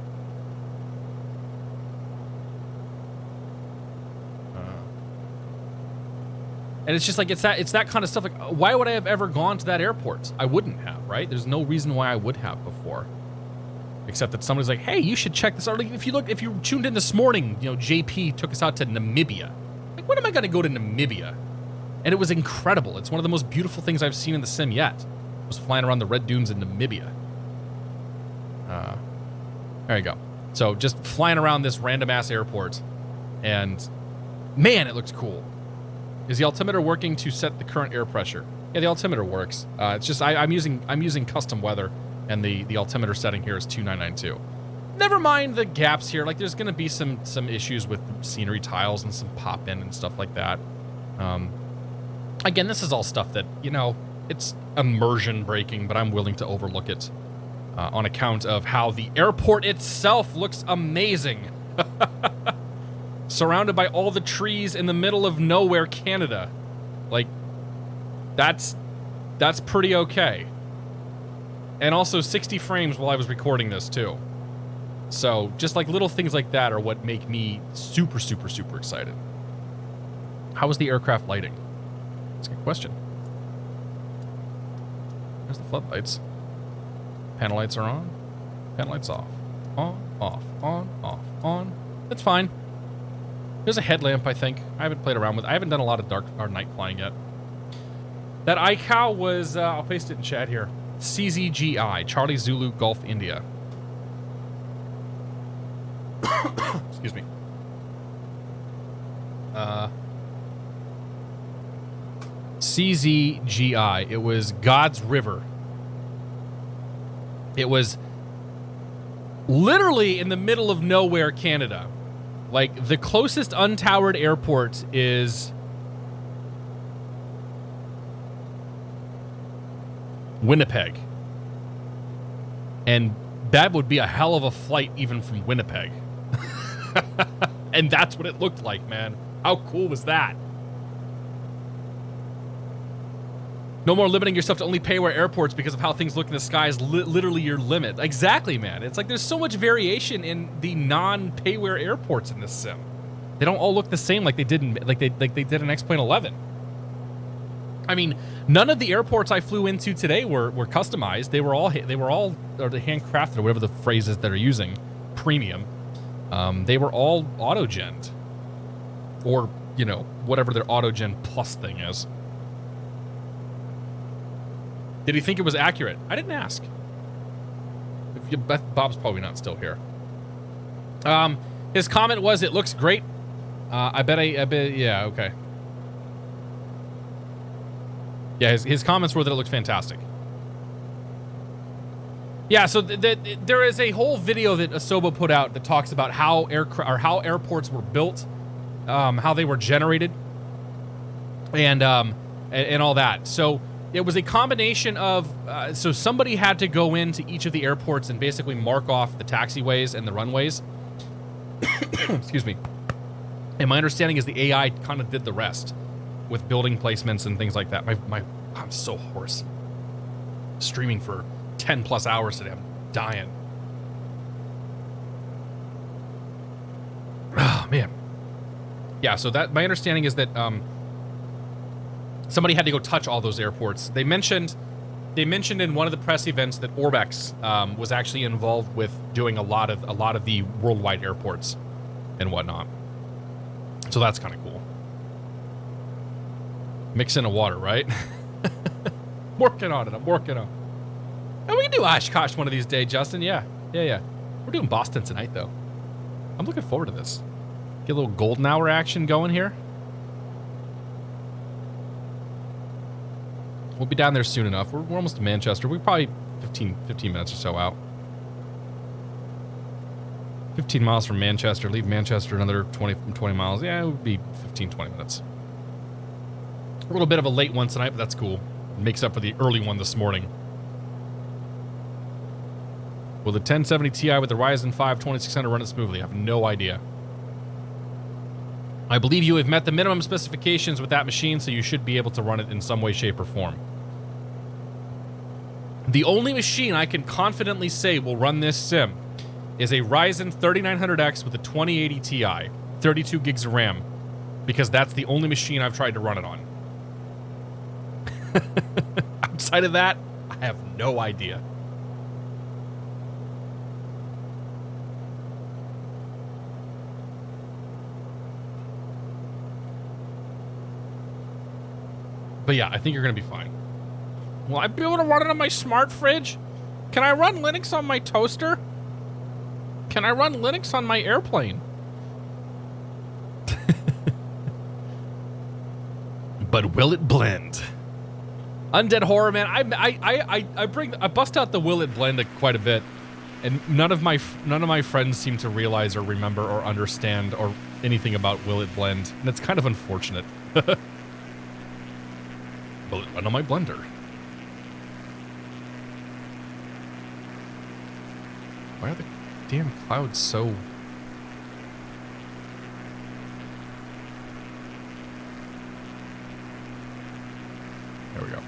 A: And it's just like, it's that kind of stuff. Like, why would I have ever gone to that airport? I wouldn't have, right? There's no reason why I would have before. Except that somebody's like, hey, you should check this out. Like, if you tuned in this morning, you know, JP took us out to Namibia. Like, when am I going to go to Namibia? And it was incredible. It's one of the most beautiful things I've seen in the sim yet. I was flying around the red dunes in Namibia. There you go. So just flying around this random ass airport, and man, it looks cool. Is the altimeter working to set the current air pressure? Yeah, the altimeter works. It's just I'm using custom weather, and the altimeter setting here is 2992. Never mind the gaps here. Like, there's going to be some issues with scenery tiles and some pop in and stuff like that. Again, this is all stuff that, you know, it's immersion breaking, but I'm willing to overlook it on account of how the airport itself looks amazing. Surrounded by all the trees in the middle of nowhere, Canada. Like, that's pretty okay. And also 60 frames while I was recording this too. So just like little things like that are what make me super, super, super excited. How was the aircraft lighting? That's a good question. There's the floodlights. Panel lights are on. Panel lights off. On, off, on, off, on. That's fine. There's a headlamp, I think. I haven't played around with it. I haven't done a lot of dark or night flying yet. That iCow was, I'll paste it in chat here. CZGI, Charlie Zulu Golf India. Excuse me. CZGI. It was God's River. It was literally in the middle of nowhere, Canada. Like, the closest untowered airport is Winnipeg. And that would be a hell of a flight even from Winnipeg. And that's what it looked like, man. How cool was that? No more limiting yourself to only payware airports because of how things look in the sky is literally your limit. Exactly, man. It's like there's so much variation in the non-payware airports in this sim. They don't all look the same like they did in X-Plane 11. I mean, none of the airports I flew into today were customized. They were all or handcrafted, or whatever the phrase is that are using, premium. They were all auto-genned. Or, you know, whatever their auto-gen plus thing is. Did he think it was accurate? I didn't ask. Bob's probably not still here. His comment was, it looks great. I bet, yeah, okay. Yeah, his comments were that it looked fantastic. Yeah, so there is a whole video that Asobo put out that talks about how airports were built, how they were generated, and all that. So it was a combination of so somebody had to go into each of the airports and basically mark off the taxiways and the runways. Excuse me. And my understanding is the AI kind of did the rest with building placements and things like that. I'm so hoarse. Streaming for 10 plus hours today. I'm dying. Oh, man. Yeah, so that my understanding is that somebody had to go touch all those airports. They mentioned in one of the press events that Orbex was actually involved with doing a lot of the worldwide airports and whatnot. So that's kind of cool. Mix in a water, right? Working on it. I'm working on. And we can do Oshkosh one of these days, Justin. Yeah. We're doing Boston tonight, though. I'm looking forward to this. Get a little golden hour action going here. We'll be down there soon enough. We're almost to Manchester. We're probably 15 minutes or so out. 15 miles from Manchester. Leave Manchester another 20 miles. Yeah, it would be 15, 20 minutes. A little bit of a late one tonight, but that's cool. It makes up for the early one this morning. Will the 1070 Ti with the Ryzen 5 2600 run it smoothly? I have no idea. I believe you have met the minimum specifications with that machine, so you should be able to run it in some way, shape, or form. The only machine I can confidently say will run this sim is a Ryzen 3900X with a 2080 Ti, 32 gigs of RAM, because that's the only machine I've tried to run it on. Outside of that, I have no idea. But yeah, I think you're going to be fine. Will I be able to run it on my smart fridge? Can I run Linux on my toaster? Can I run Linux on my airplane? But will it blend? Undead Horror, man. I bust out the will it blend quite a bit, and none of my friends seem to realize or remember or understand or anything about will it blend, and it's kind of unfortunate. Will it run on my blender? Why are the damn clouds so... There we go.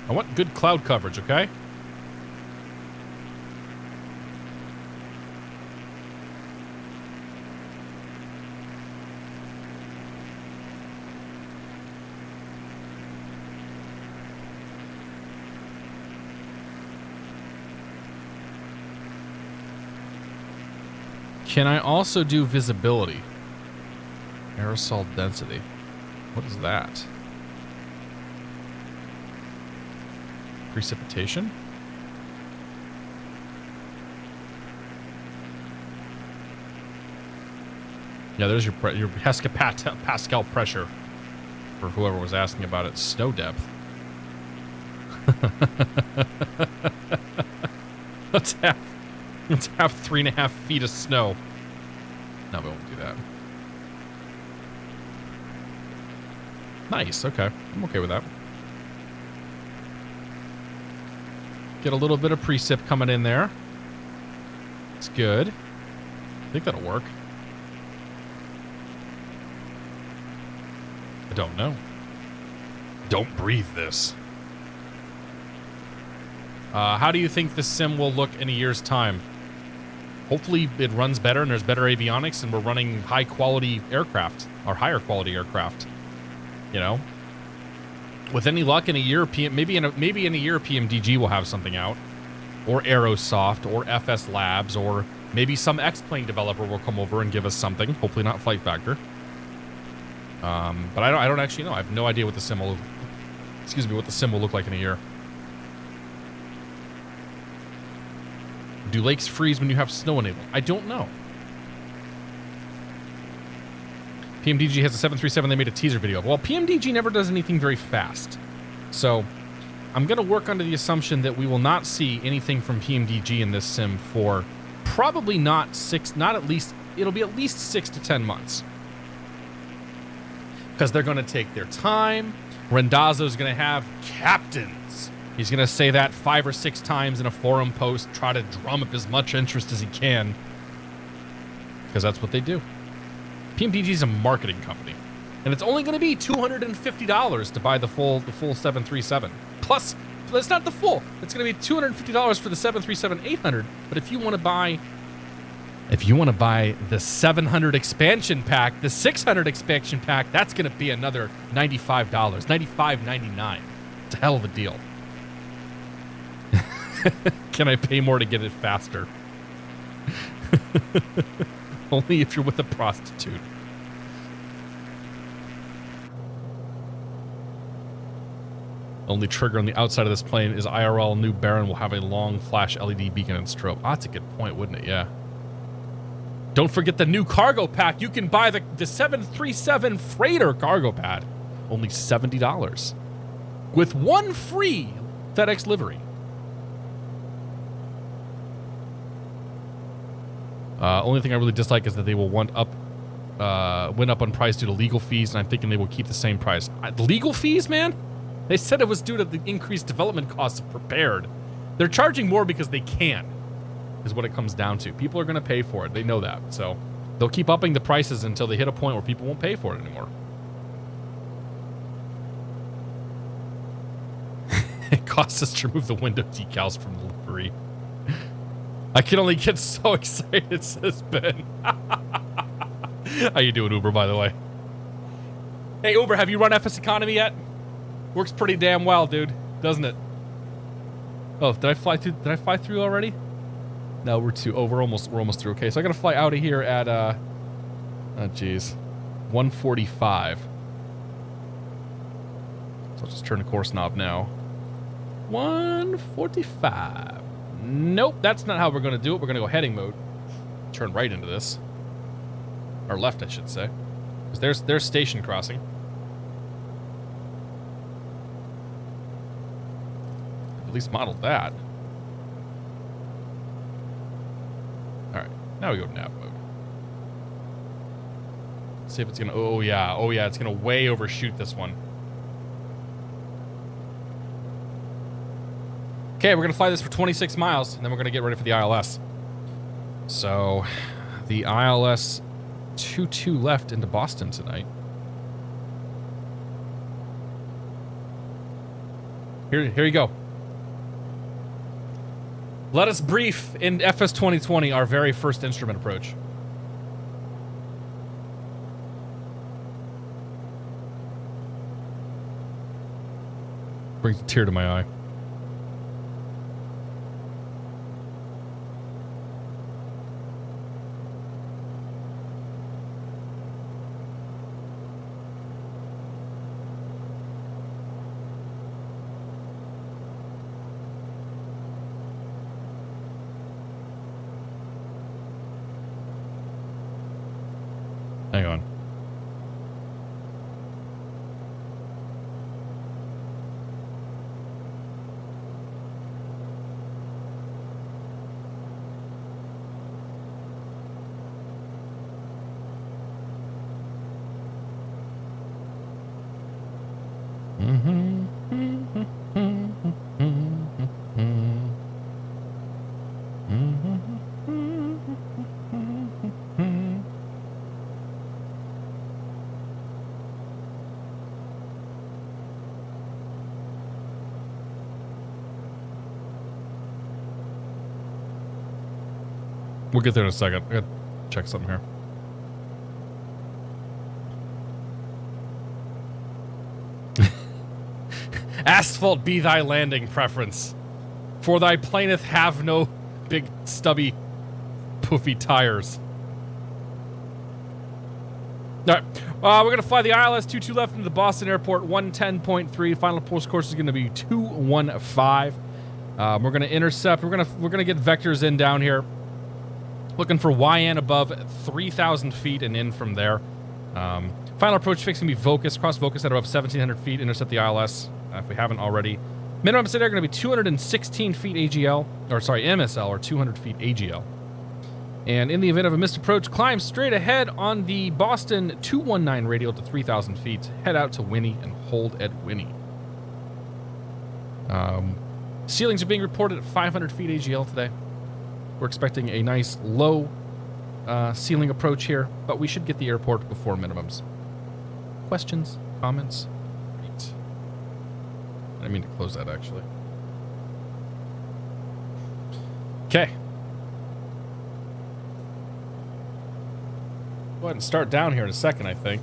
A: I want good cloud coverage, okay? Can I also do visibility? Aerosol density. What is that? Precipitation? Yeah, there's your Pascal pressure. For whoever was asking about it. Snow depth. Let's have 3.5 feet of snow. No, we won't do that. Nice, okay. I'm okay with that. Get a little bit of precip coming in there. It's good. I think that'll work. I don't know. Don't breathe this. How do you think the sim will look in a year's time? Hopefully it runs better and there's better avionics and we're running high quality aircraft or higher quality aircraft. You know, with any luck in a year, maybe in a year PMDG will have something out, or Aerosoft, or FS Labs, or Maybe some X-Plane developer will come over and give us something. Hopefully not Flight Factor. But I don't actually know. I have no idea what the sim will, what the sim will look like in a year. Do lakes freeze when you have snow enabled? I don't know. PMDG has a 737 they made a teaser video of. Well, PMDG never does anything very fast. So I'm going to work under the assumption that we will not see anything from PMDG in this sim for probably it'll be at least 6 to 10 months. Because they're going to take their time. Rendazzo's going to have captains. He's going to say that 5 or 6 times in a forum post, try to drum up as much interest as he can. Because that's what they do. PMDG is a marketing company. And it's only going to be $250 to buy the full 737. Plus, that's not the full. It's going to be $250 for the 737-800. But if you want to buy the 700 expansion pack, the 600 expansion pack, that's going to be another $95, $95.99. It's a hell of a deal. Can I pay more to get it faster? Only if you're with a prostitute. Only trigger on the outside of this plane is IRL. New Baron will have a long flash LED beacon and strobe. Oh, that's a good point, wouldn't it? Yeah. Don't forget the new cargo pack. You can buy the 737 freighter cargo pad. Only $70. With 1 free FedEx livery. Only thing I really dislike is that they will went up on price due to legal fees, and I'm thinking they will keep the same price. Legal fees, man? They said it was due to the increased development costs of Prepared. They're charging more because they can, is what it comes down to. People are going to pay for it. They know that. So they'll keep upping the prices until they hit a point where people won't pay for it anymore. It costs us to remove the window decals from the livery. I can only get so excited, says Ben. How you doing, Uber, by the way? Hey, Uber, have you run FS Economy yet? Works pretty damn well, dude, doesn't it? Oh, did I fly through? Did I fly through already? No, we're almost through. Okay, so I gotta fly out of here at oh geez, 1:45. So I'll just turn the course knob now. 1:45. Nope, that's not how we're gonna do it. We're gonna go heading mode. Turn right into this, or left, I should say, because there's station crossing. At least modeled that. All right, now we go nav mode. Let's see if it's gonna. Oh yeah, it's gonna way overshoot this one. Okay, we're gonna fly this for 26 miles, and then we're gonna get ready for the ILS. So, the ILS 22 left into Boston tonight. Here you go. Let us brief in FS 2020 our very first instrument approach. Brings a tear to my eye. Hang on. We'll get there in a second. I gotta check something here. Asphalt be thy landing preference, for thy planeth have no big stubby poofy tires. All right, we're going to fly the ILS 22 left into the Boston Airport, 110.3. Final post course is going to be 215. We're going to intercept. We're going to get vectors in down here. Looking for YN above 3,000 feet and in from there. Final approach fix going to be Vocus. Cross Vocus at above 1,700 feet. Intercept the ILS if we haven't already. Minimum set air going to be 216 feet AGL, or sorry, MSL, or 200 feet AGL. And in the event of a missed approach, climb straight ahead on the Boston 219 radial to 3,000 feet. Head out to Winnie and hold at Winnie. Ceilings are being reported at 500 feet AGL today. We're expecting a nice low ceiling approach here, but we should get the airport before minimums. Questions? Comments? Great. I didn't mean to close that, actually. Okay. Go ahead and start down here in a second, I think.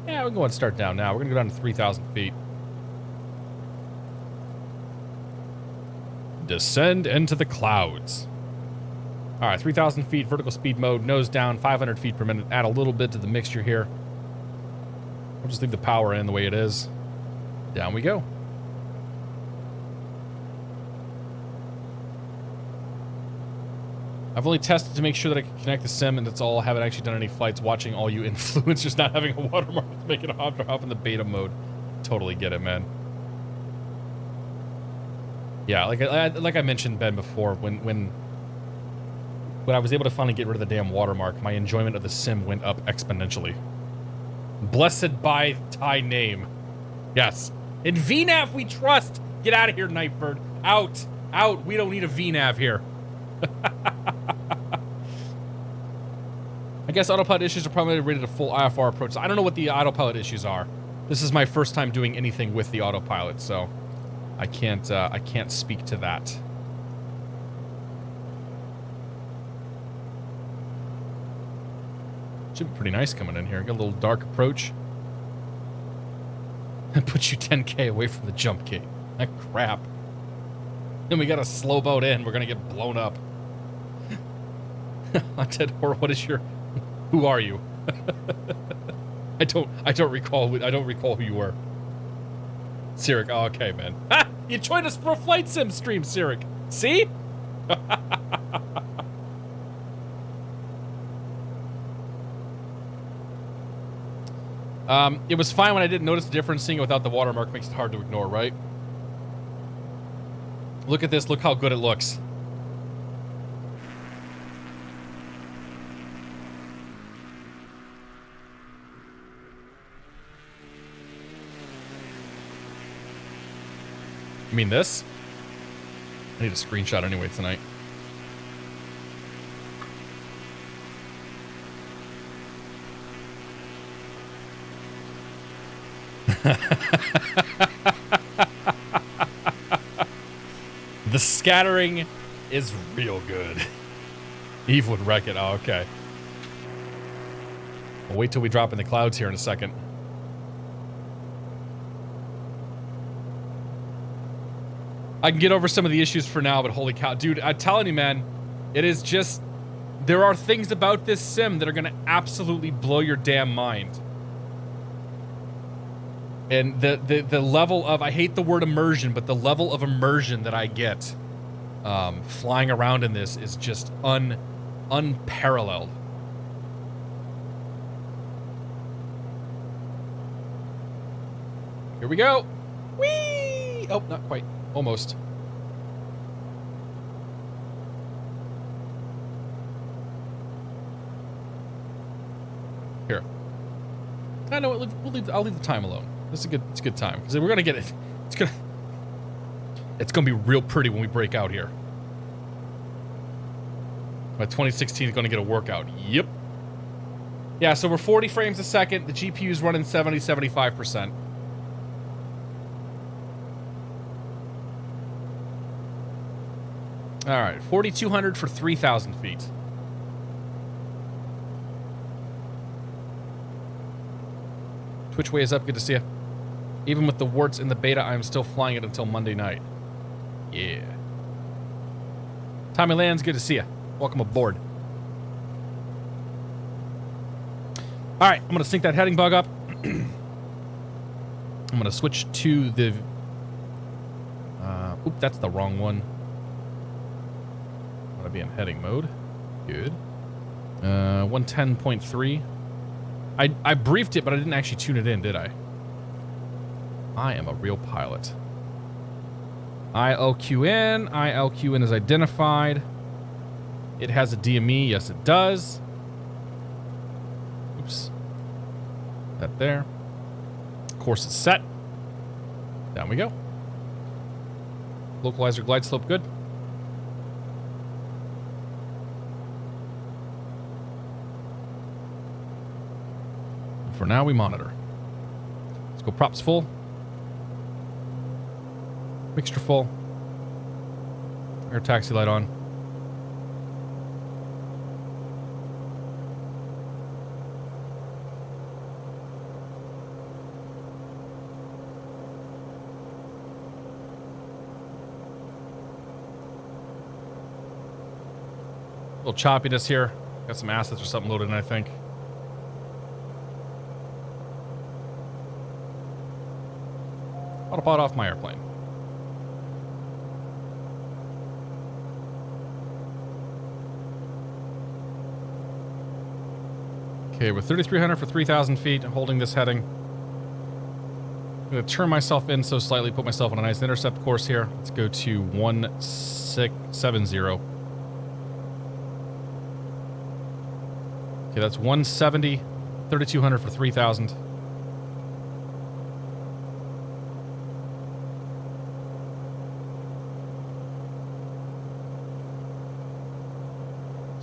A: Yeah, we can go ahead and start down now. We're going to go down to 3,000 feet. Descend into the clouds. All right, 3,000 feet, vertical speed mode, nose down, 500 feet per minute. Add a little bit to the mixture here. We'll just leave the power in the way it is. Down we go. I've only tested to make sure that I can connect the sim, and that's all. I haven't actually done any flights watching all you influencers not having a watermark to make it hop in the beta mode. Totally get it, man. Yeah, like I mentioned, Ben, before, when I was able to finally get rid of the damn watermark, my enjoyment of the sim went up exponentially. Blessed by thy name. Yes. In VNAV we trust! Get out of here, Nightbird. Out. Out. We don't need a VNAV here. I guess autopilot issues are probably rated a full IFR approach. So I don't know what the autopilot issues are. This is my first time doing anything with the autopilot, so I can't speak to that. Should be pretty nice coming in here. Get a little dark approach. And put you 10K away from the jump gate. That crap. Then we got a slow boat in. We're gonna get blown up. Undead Horror, what is your... Who are you? I don't recall who you were. Cyric, oh, okay, man. Ha! You joined us for a flight sim stream, Cyric. See? It was fine when I didn't notice the difference. Seeing it without the watermark makes it hard to ignore, right? Look at this. Look how good it looks. You mean this? I need a screenshot anyway tonight. The scattering is real good. Eve would wreck it. Oh, okay. I'll wait till we drop in the clouds here in a second. I can get over some of the issues for now, but holy cow. Dude, I'm telling you, man, it is just... There are things about this sim that are going to absolutely blow your damn mind. And the level of... I hate the word immersion, but the level of immersion that I get flying around in this is just unparalleled. Here we go. Whee! Oh, not quite. Almost. Here. I know. I'll leave the time alone. It's a good time because we're gonna get it. It's gonna be real pretty when we break out here. My 2016 is gonna get a workout. Yep. Yeah. So we're 40 frames a second. The GPU's running 75%. All right, 4,200 for 3,000 feet. Twitch way is up. Good to see you. Even with the warts in the beta, I'm still flying it until Monday night. Yeah. Tommy Lands, good to see you. Welcome aboard. All right, I'm going to sync that heading bug up. I'm going to switch to the... oop, that's the wrong one. I want to be in heading mode. Good. 110.3. I briefed it, but I didn't actually tune it in, did I? I am a real pilot. ILQN. ILQN is identified. It has a DME. Yes, it does. Oops. That there. Course is set. Down we go. Localizer glide slope good. And for now, we monitor. Let's go props full. Mixture full. Air taxi light on. A little choppiness here. Got some assets or something loaded in, I think. Autopilot off my airplane. Okay, with 3,300 for 3,000 feet, holding this heading. I'm going to turn myself in so slightly, put myself on a nice intercept course here. Let's go to 1670. Okay, that's 170, 3,200 for 3,000. So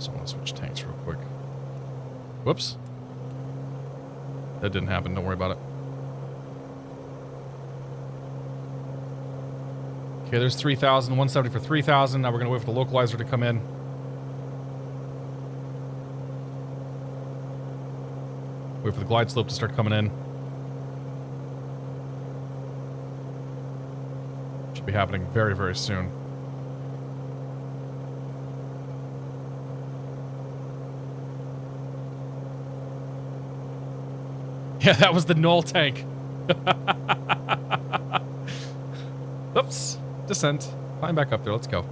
A: I'm going to switch tanks real quick. Whoops. That didn't happen. Don't worry about it. Okay, there's 3,000. 170 for 3,000. Now we're going to wait for the localizer to come in. Wait for the glide slope to start coming in. Should be happening very, very soon. Yeah, that was the null tank. Oops. Descent. Climb back up there. Let's go.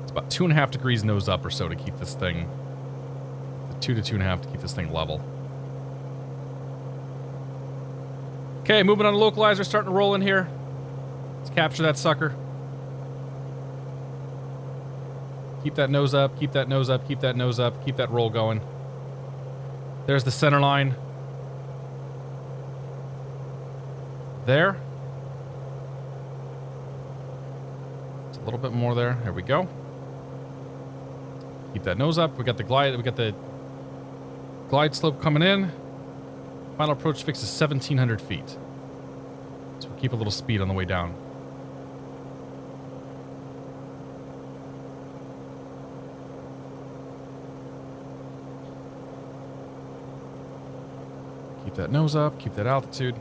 A: It's about 2.5 degrees nose up or so to keep this thing... 2 to 2.5 to keep this thing level. Okay, moving on to localizer. Starting to roll in here. Let's capture that sucker. Keep that nose up, keep that nose up, keep that nose up, keep that roll going. There's the center line. There. It's a little bit more there. There we go. Keep that nose up. We got the glide slope coming in. Final approach fix is 1,700 feet. So we'll keep a little speed on the way down. Keep that nose up, keep that altitude.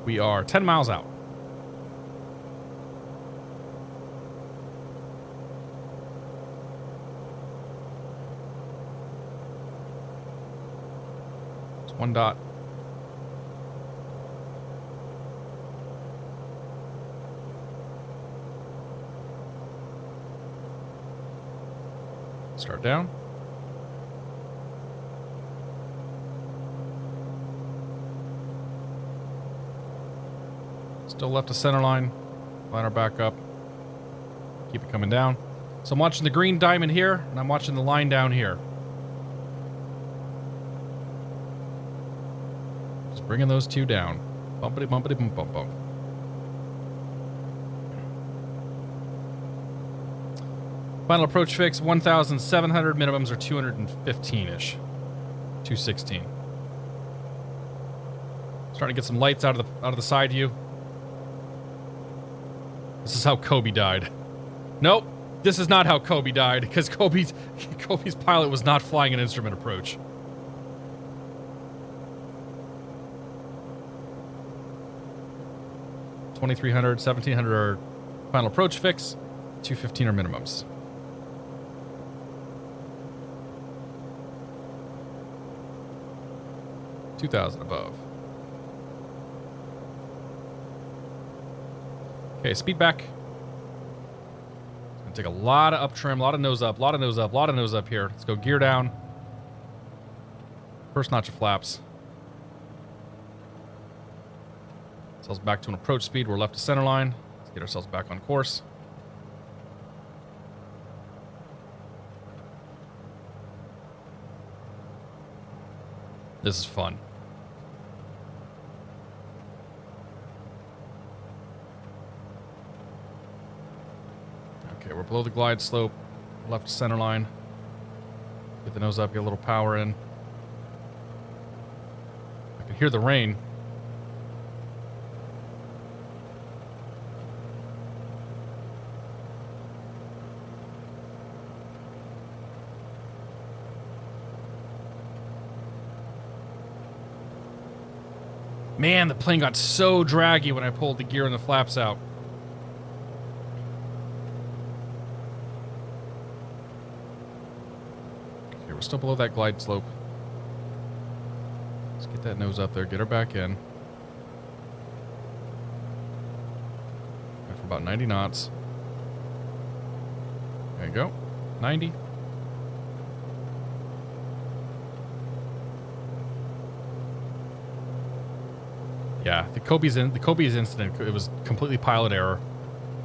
A: We are 10 miles out. It's 1 dot. Start down. Still left a center line. Line her back up. Keep it coming down. So I'm watching the green diamond here, and I'm watching the line down here. Just bringing those two down. Bumpity, bumpity, bump, bump, bump. Final approach fix, 1,700. Minimums are 215-ish. 216. Starting to get some lights out of the side view. This is how Kobe died. Nope, this is not how Kobe died, because Kobe's pilot was not flying an instrument approach. $2,300, $1,700 are Final approach fix, 215 are minimums. $2,000 above. Okay, speed back. It's gonna take a lot of up trim, a lot of nose up, a lot of nose up, a lot of nose up here. Let's go gear down. First notch of flaps. Ourselves back to an approach speed. We're left to center line. Let's get ourselves back on course. This is fun. Okay, we're below the glide slope. Left to center line. Get the nose up, get a little power in. I can hear the rain. Man, the plane got so draggy when I pulled the gear and the flaps out. Okay, we're still below that glide slope. Let's get that nose up there, get her back in. Go for about 90 knots. There you go. 90. Yeah, the Kobe's incident, it was completely pilot error.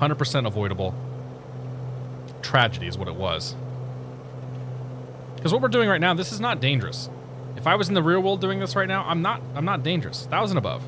A: 100% avoidable. Tragedy is what it was. Because what we're doing right now, this is not dangerous. If I was in the real world doing this right now, I'm not dangerous. 1,000 above.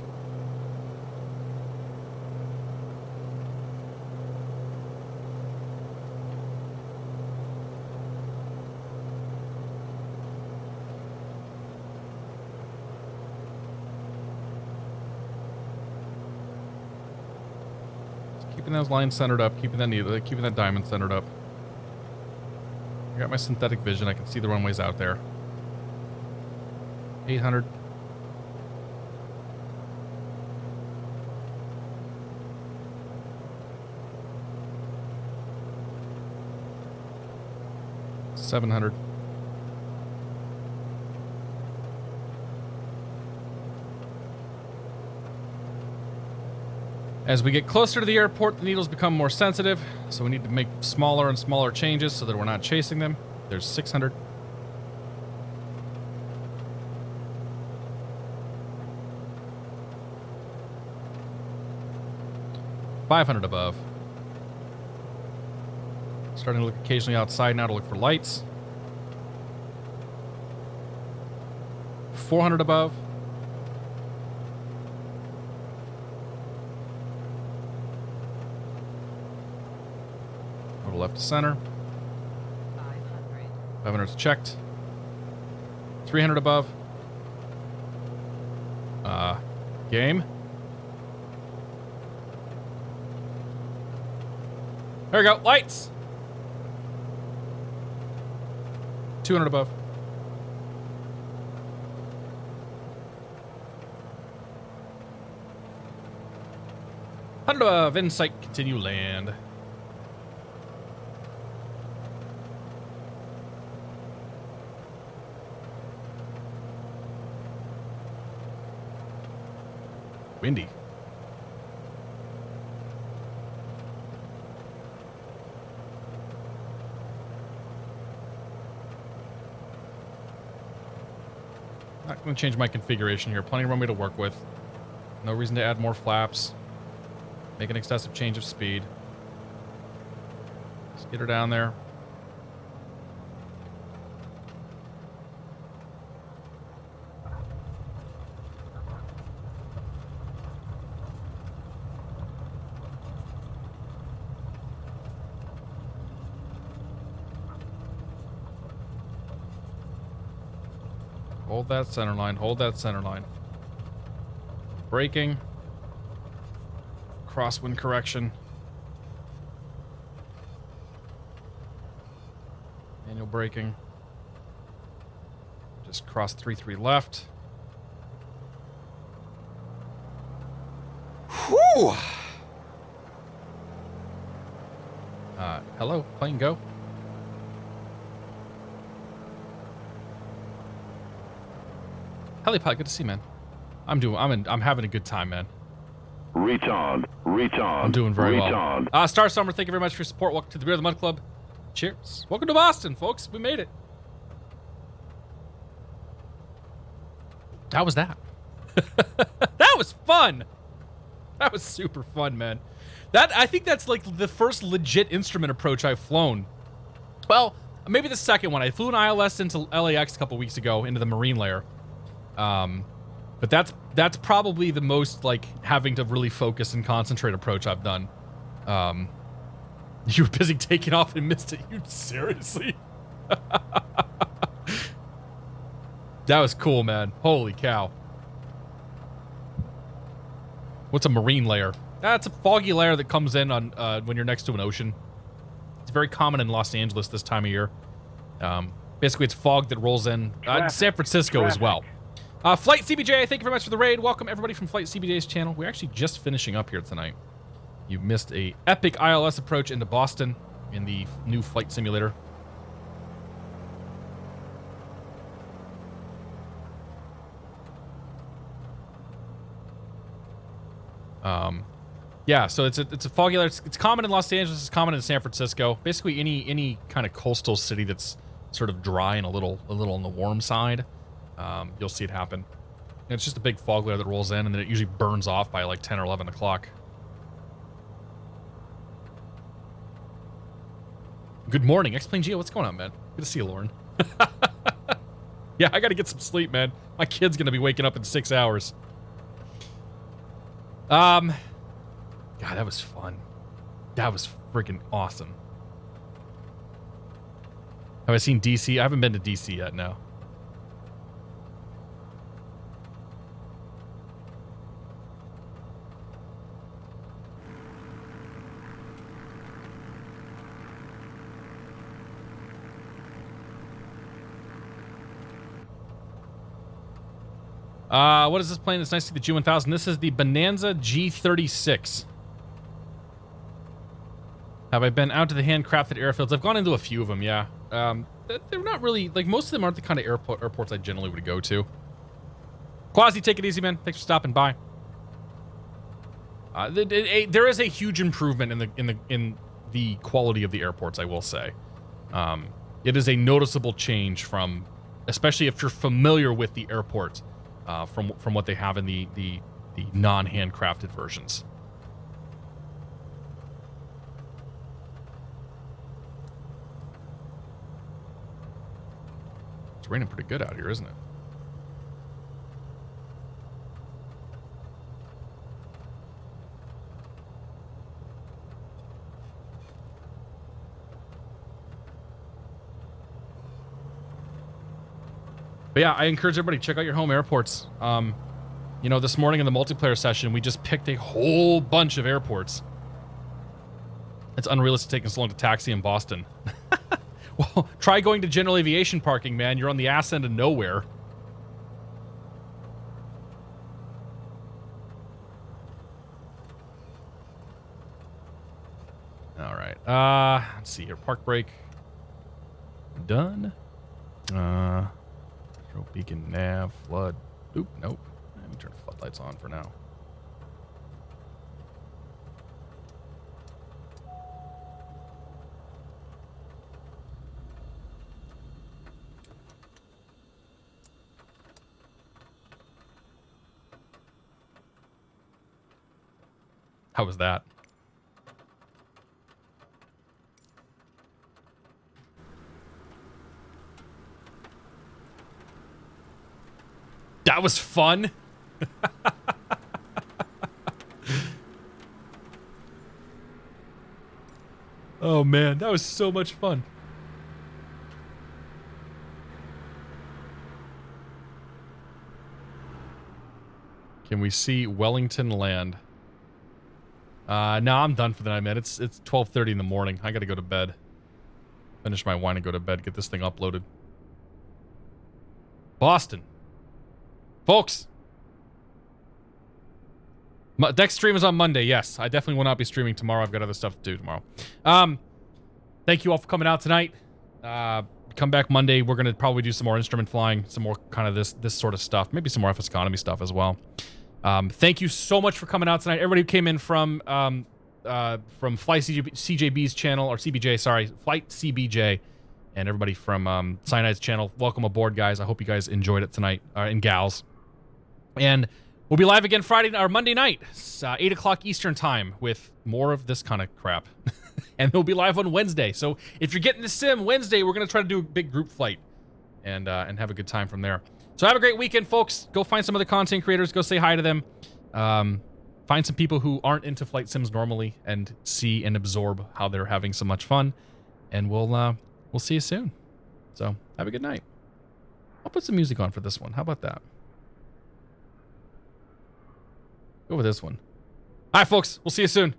A: Keeping those lines centered up, keeping that needle, keeping that diamond centered up. I got my synthetic vision. I can see the runways out there. 800. $700. As we get closer to the airport, the needles become more sensitive, so we need to make smaller and smaller changes so that we're not chasing them. There's 600. $500 above. Starting to look occasionally outside now to look for lights. 400 above. Left to center. 500 is checked. 300 above. Game. There we go. Lights. 200 above. $100 above. Insight. Continue land. Windy. Not going to change my configuration here. Plenty of runway to work with. No reason to add more flaps. Make an excessive change of speed. Let's get her down there. Hold that center line. Hold that center line. Braking. Crosswind correction. Manual braking. Just cross 3-3 left. Whew! Hello, plane go. Helipod, good to see you, man. I'm having a good time, man.
D: Retard.
A: I'm doing very well. Star Summer, thank you very much for your support. Welcome to the Beer of the Month Club. Cheers. Welcome to Boston, folks. We made it. How was that? That was fun. That was super fun, man. I think that's like the first legit instrument approach I've flown. Well, maybe the second one. I flew an ILS into LAX a couple weeks ago into the marine layer. But that's probably the most like having to really focus and concentrate approach I've done. You were busy taking off and missed it. You seriously? That was cool, man. Holy cow. What's a marine layer? That's a foggy layer that comes in on when you're next to an ocean. It's very common in Los Angeles this time of year. Basically, it's fog that rolls in. San Francisco as well. Flight CBJ, thank you very much for the raid. Welcome everybody from Flight CBJ's channel. We're actually just finishing up here tonight. You missed a epic ILS approach into Boston in the new flight simulator. Yeah, so it's a foggy layer. It's common in Los Angeles. It's common in San Francisco. Basically, any kind of coastal city that's sort of dry and a little on the warm side, you'll see it happen. And it's just a big fog layer that rolls in, and then it usually burns off by like 10 or 11 o'clock. Good morning, Explain Geo. What's going on, man? Good to see you, Lauren. Yeah, I got to get some sleep, man. My kid's gonna be waking up in 6 hours. God, that was fun. That was freaking awesome. Have I seen DC? I haven't been to DC yet, no. What is this plane? It's nice to see the G1000. This is the Bonanza G36. Have I been out to the handcrafted airfields? I've gone into a few of them, yeah. They're not really, like, most of them aren't the kind of airports I generally would go to. Quasi, take it easy, man. Thanks for stopping by. There is a huge improvement in the quality of the airports, I will say. It is a noticeable change from, especially if you're familiar with the airport, from what they have in the non-handcrafted versions. It's raining pretty good out here, isn't it? But yeah, I encourage everybody to check out your home airports. You know, this morning in the multiplayer session, we just picked a whole bunch of airports. It's unrealistic taking so long to taxi in Boston. Well, try going to general aviation parking, man. You're on the ass end of nowhere. All right. Let's see here. Park brake. Done. Throw beacon, nav, flood. Oop, nope. Let me turn the floodlights on for now. How was that? That was fun. Oh man, that was so much fun. Can we see Wellington land? No, I'm done for the night, man. It's 12:30 in the morning. I gotta go to bed. Finish my wine and go to bed. Get this thing uploaded. Boston. Folks. Next stream is on Monday, yes. I definitely will not be streaming tomorrow. I've got other stuff to do tomorrow. thank you all for coming out tonight. Come back Monday. We're going to probably do some more instrument flying, some more kind of this sort of stuff. Maybe some more FS economy stuff as well. Thank you so much for coming out tonight. Everybody who came in from Flight CJB's channel, or CBJ, sorry, Flight CBJ, and everybody from Cyanide's channel. Welcome aboard, guys. I hope you guys enjoyed it tonight, and gals. And we'll be live again Monday night, 8 o'clock Eastern time, with more of this kind of crap. And we'll be live on Wednesday. So if you're getting the sim Wednesday, we're gonna try to do a big group flight, and have a good time from there. So have a great weekend, folks. Go find some other content creators. Go say hi to them. Find some people who aren't into flight sims normally, and see and absorb how they're having so much fun. And we'll see you soon. So have a good night. I'll put some music on for this one. How about that? Go with this one. All right, folks. We'll see you soon.